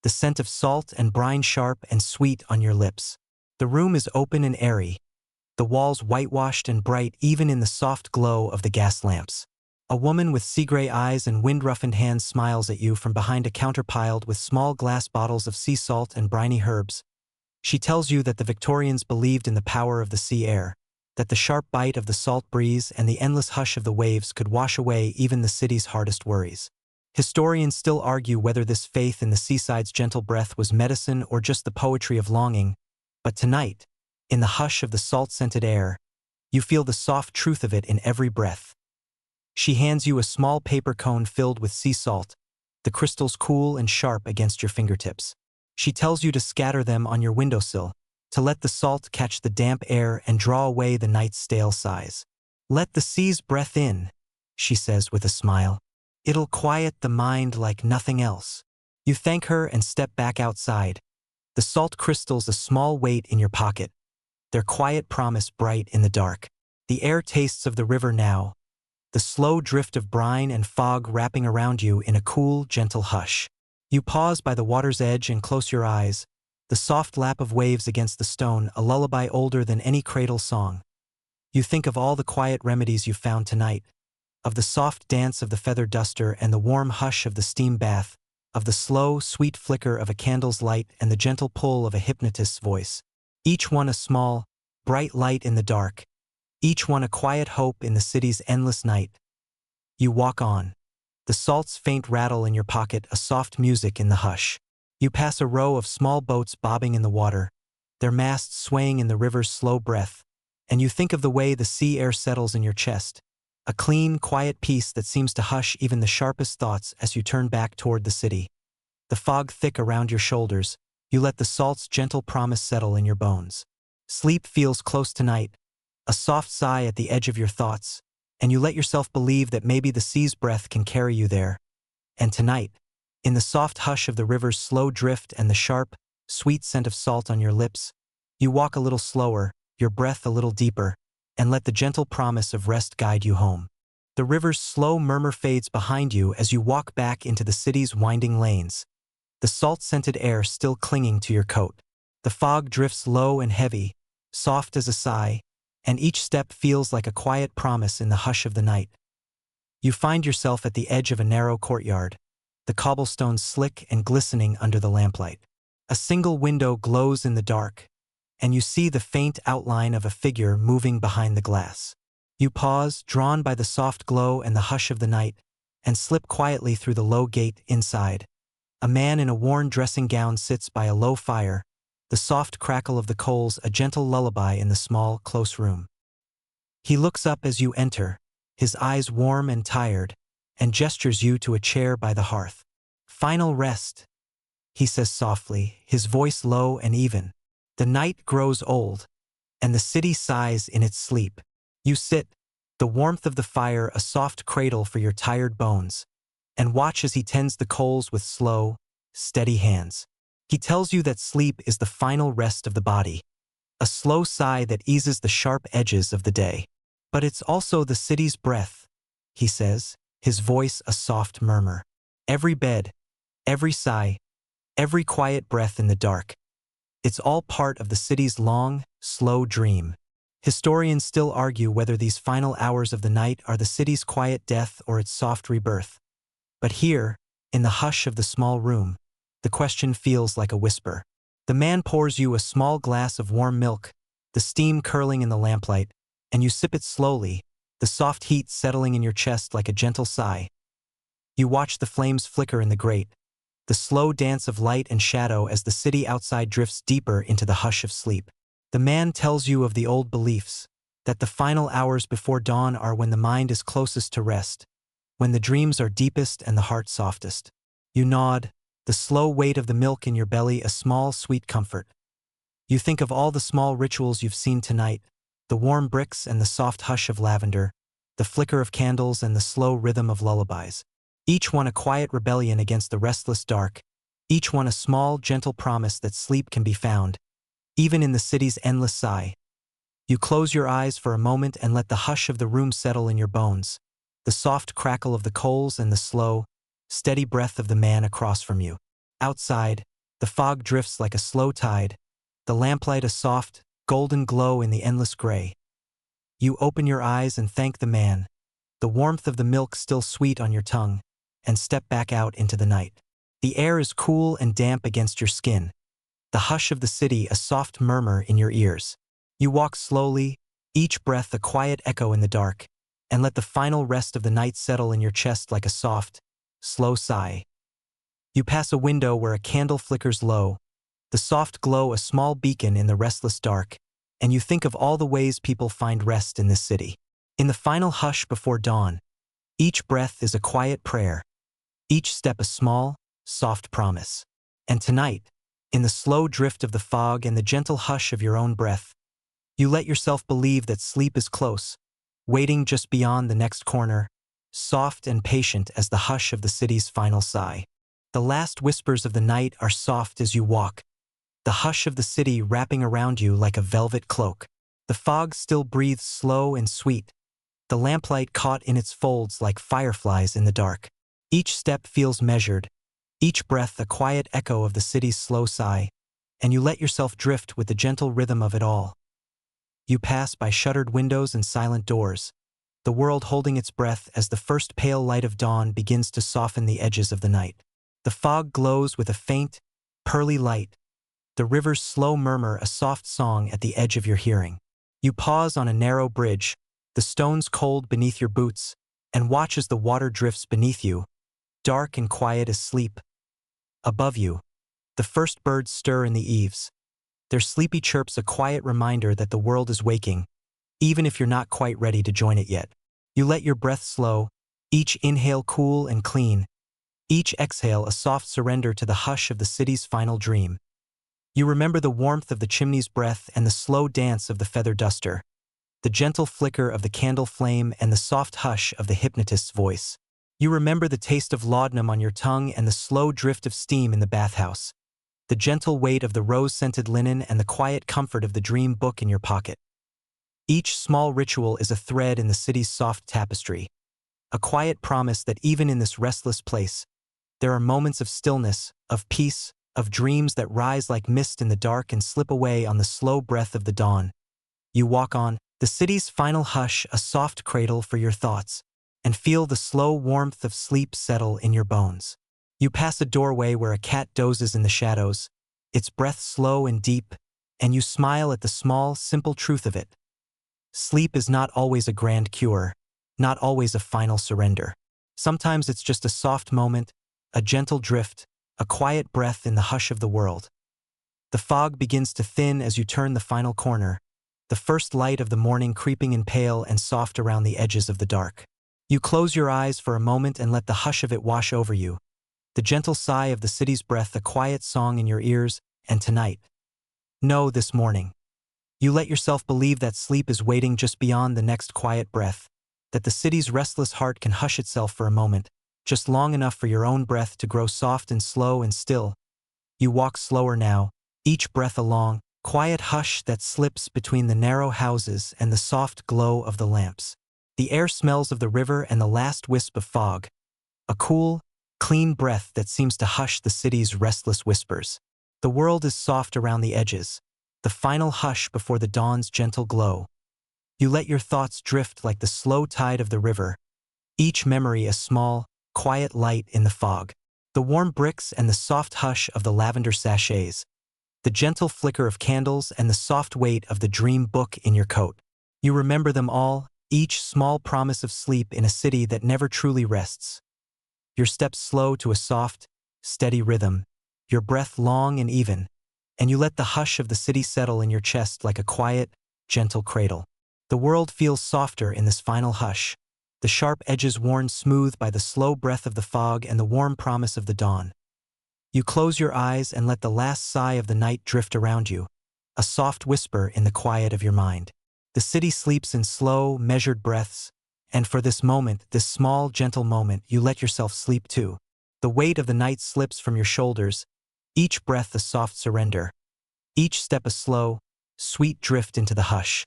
the scent of salt and brine sharp and sweet on your lips. The room is open and airy, the walls whitewashed and bright even in the soft glow of the gas lamps. A woman with sea-gray eyes and wind-roughened hands smiles at you from behind a counter piled with small glass bottles of sea salt and briny herbs. She tells you that the Victorians believed in the power of the sea air, that the sharp bite of the salt breeze and the endless hush of the waves could wash away even the city's hardest worries. Historians still argue whether this faith in the seaside's gentle breath was medicine or just the poetry of longing, but tonight, in the hush of the salt-scented air, you feel the soft truth of it in every breath. She hands you a small paper cone filled with sea salt, the crystals cool and sharp against your fingertips. She tells you to scatter them on your windowsill, to let the salt catch the damp air and draw away the night's stale sighs. "Let the sea's breath in," she says with a smile. "It'll quiet the mind like nothing else." You thank her and step back outside, the salt crystals a small weight in your pocket, their quiet promise bright in the dark. The air tastes of the river now, the slow drift of brine and fog wrapping around you in a cool, gentle hush. You pause by the water's edge and close your eyes, the soft lap of waves against the stone a lullaby older than any cradle song. You think of all the quiet remedies you've found tonight, of the soft dance of the feather duster and the warm hush of the steam bath, of the slow, sweet flicker of a candle's light and the gentle pull of a hypnotist's voice. Each one a small, bright light in the dark, each one a quiet hope in the city's endless night. You walk on, the salt's faint rattle in your pocket a soft music in the hush. You pass a row of small boats bobbing in the water, their masts swaying in the river's slow breath, and you think of the way the sea air settles in your chest, a clean, quiet peace that seems to hush even the sharpest thoughts as you turn back toward the city. The fog thick around your shoulders, you let the salt's gentle promise settle in your bones. Sleep feels close tonight, a soft sigh at the edge of your thoughts, and you let yourself believe that maybe the sea's breath can carry you there. And tonight, in the soft hush of the river's slow drift and the sharp, sweet scent of salt on your lips, you walk a little slower, your breath a little deeper, and let the gentle promise of rest guide you home. The river's slow murmur fades behind you as you walk back into the city's winding lanes, the salt-scented air still clinging to your coat. The fog drifts low and heavy, soft as a sigh, and each step feels like a quiet promise in the hush of the night. You find yourself at the edge of a narrow courtyard, the cobblestones slick and glistening under the lamplight. A single window glows in the dark, and you see the faint outline of a figure moving behind the glass. You pause, drawn by the soft glow and the hush of the night, and slip quietly through the low gate inside. A man in a worn dressing gown sits by a low fire, the soft crackle of the coals a gentle lullaby in the small, close room. He looks up as you enter, his eyes warm and tired, and gestures you to a chair by the hearth. "Final rest," he says softly, his voice low and even. The night grows old, and the city sighs in its sleep. You sit, the warmth of the fire a soft cradle for your tired bones, and watch as he tends the coals with slow, steady hands. He tells you that sleep is the final rest of the body, a slow sigh that eases the sharp edges of the day. But it's also the city's breath, he says, his voice a soft murmur. Every bed, every sigh, every quiet breath in the dark. It's all part of the city's long, slow dream. Historians still argue whether these final hours of the night are the city's quiet death or its soft rebirth. But here, in the hush of the small room, the question feels like a whisper. The man pours you a small glass of warm milk, the steam curling in the lamplight, and you sip it slowly, the soft heat settling in your chest like a gentle sigh. You watch the flames flicker in the grate, the slow dance of light and shadow as the city outside drifts deeper into the hush of sleep. The man tells you of the old beliefs, that the final hours before dawn are when the mind is closest to rest, when the dreams are deepest and the heart softest. You nod, the slow weight of the milk in your belly a small, sweet comfort. You think of all the small rituals you've seen tonight, the warm bricks and the soft hush of lavender, the flicker of candles and the slow rhythm of lullabies. Each one a quiet rebellion against the restless dark, each one a small, gentle promise that sleep can be found, even in the city's endless sigh. You close your eyes for a moment and let the hush of the room settle in your bones, the soft crackle of the coals and the slow, steady breath of the man across from you. Outside, the fog drifts like a slow tide, the lamplight a soft, golden glow in the endless gray. You open your eyes and thank the man, the warmth of the milk still sweet on your tongue, and step back out into the night. The air is cool and damp against your skin, the hush of the city a soft murmur in your ears. You walk slowly, each breath a quiet echo in the dark, and let the final rest of the night settle in your chest like a soft, slow sigh. You pass a window where a candle flickers low, the soft glow a small beacon in the restless dark, and you think of all the ways people find rest in this city. In the final hush before dawn, each breath is a quiet prayer, each step a small, soft promise. And tonight, in the slow drift of the fog and the gentle hush of your own breath, you let yourself believe that sleep is close, waiting just beyond the next corner, soft and patient as the hush of the city's final sigh. The last whispers of the night are soft as you walk, the hush of the city wrapping around you like a velvet cloak. The fog still breathes slow and sweet, the lamplight caught in its folds like fireflies in the dark. Each step feels measured, each breath a quiet echo of the city's slow sigh, and you let yourself drift with the gentle rhythm of it all. You pass by shuttered windows and silent doors, the world holding its breath as the first pale light of dawn begins to soften the edges of the night. The fog glows with a faint, pearly light, the river's slow murmur a soft song at the edge of your hearing. You pause on a narrow bridge, the stones cold beneath your boots, and watch as the water drifts beneath you, dark and quiet as sleep. Above you, The first birds stir in the eaves. Their sleepy chirps a quiet reminder that the world is waking, even if you're not quite ready to join it yet. You let your breath slow, each inhale cool and clean, each exhale a soft surrender to the hush of the city's final dream. You remember the warmth of the chimney's breath and the slow dance of the feather duster, the gentle flicker of the candle flame and the soft hush of the hypnotist's voice. You remember the taste of laudanum on your tongue and the slow drift of steam in the bathhouse, the gentle weight of the rose-scented linen and the quiet comfort of the dream book in your pocket. Each small ritual is a thread in the city's soft tapestry, a quiet promise that even in this restless place, there are moments of stillness, of peace, of dreams that rise like mist in the dark and slip away on the slow breath of the dawn. You walk on, the city's final hush a soft cradle for your thoughts, and feel the slow warmth of sleep settle in your bones. You pass a doorway where a cat dozes in the shadows, its breath slow and deep, and you smile at the small, simple truth of it. Sleep is not always a grand cure, not always a final surrender. Sometimes it's just a soft moment, a gentle drift, a quiet breath in the hush of the world. The fog begins to thin as you turn the final corner, the first light of the morning creeping in pale and soft around the edges of the dark. You close your eyes for a moment and let the hush of it wash over you, the gentle sigh of the city's breath a quiet song in your ears, and tonight. No, this morning. You let yourself believe that sleep is waiting just beyond the next quiet breath, that the city's restless heart can hush itself for a moment, just long enough for your own breath to grow soft and slow and still. You walk slower now, each breath a long, quiet hush that slips between the narrow houses and the soft glow of the lamps. The air smells of the river and the last wisp of fog, a cool, clean breath that seems to hush the city's restless whispers. The world is soft around the edges, the final hush before the dawn's gentle glow. You let your thoughts drift like the slow tide of the river, each memory a small, quiet light in the fog. The warm bricks and the soft hush of the lavender sachets, the gentle flicker of candles and the soft weight of the dream book in your coat. You remember them all, each small promise of sleep in a city that never truly rests. Your steps slow to a soft, steady rhythm, your breath long and even, and you let the hush of the city settle in your chest like a quiet, gentle cradle. The world feels softer in this final hush, the sharp edges worn smooth by the slow breath of the fog and the warm promise of the dawn. You close your eyes and let the last sigh of the night drift around you, a soft whisper in the quiet of your mind. The city sleeps in slow, measured breaths, and for this moment, this small, gentle moment, you let yourself sleep too. The weight of the night slips from your shoulders, each breath a soft surrender, each step a slow, sweet drift into the hush.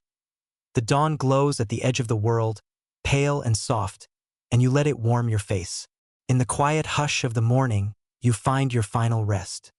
The dawn glows at the edge of the world, pale and soft, and you let it warm your face. In the quiet hush of the morning, you find your final rest.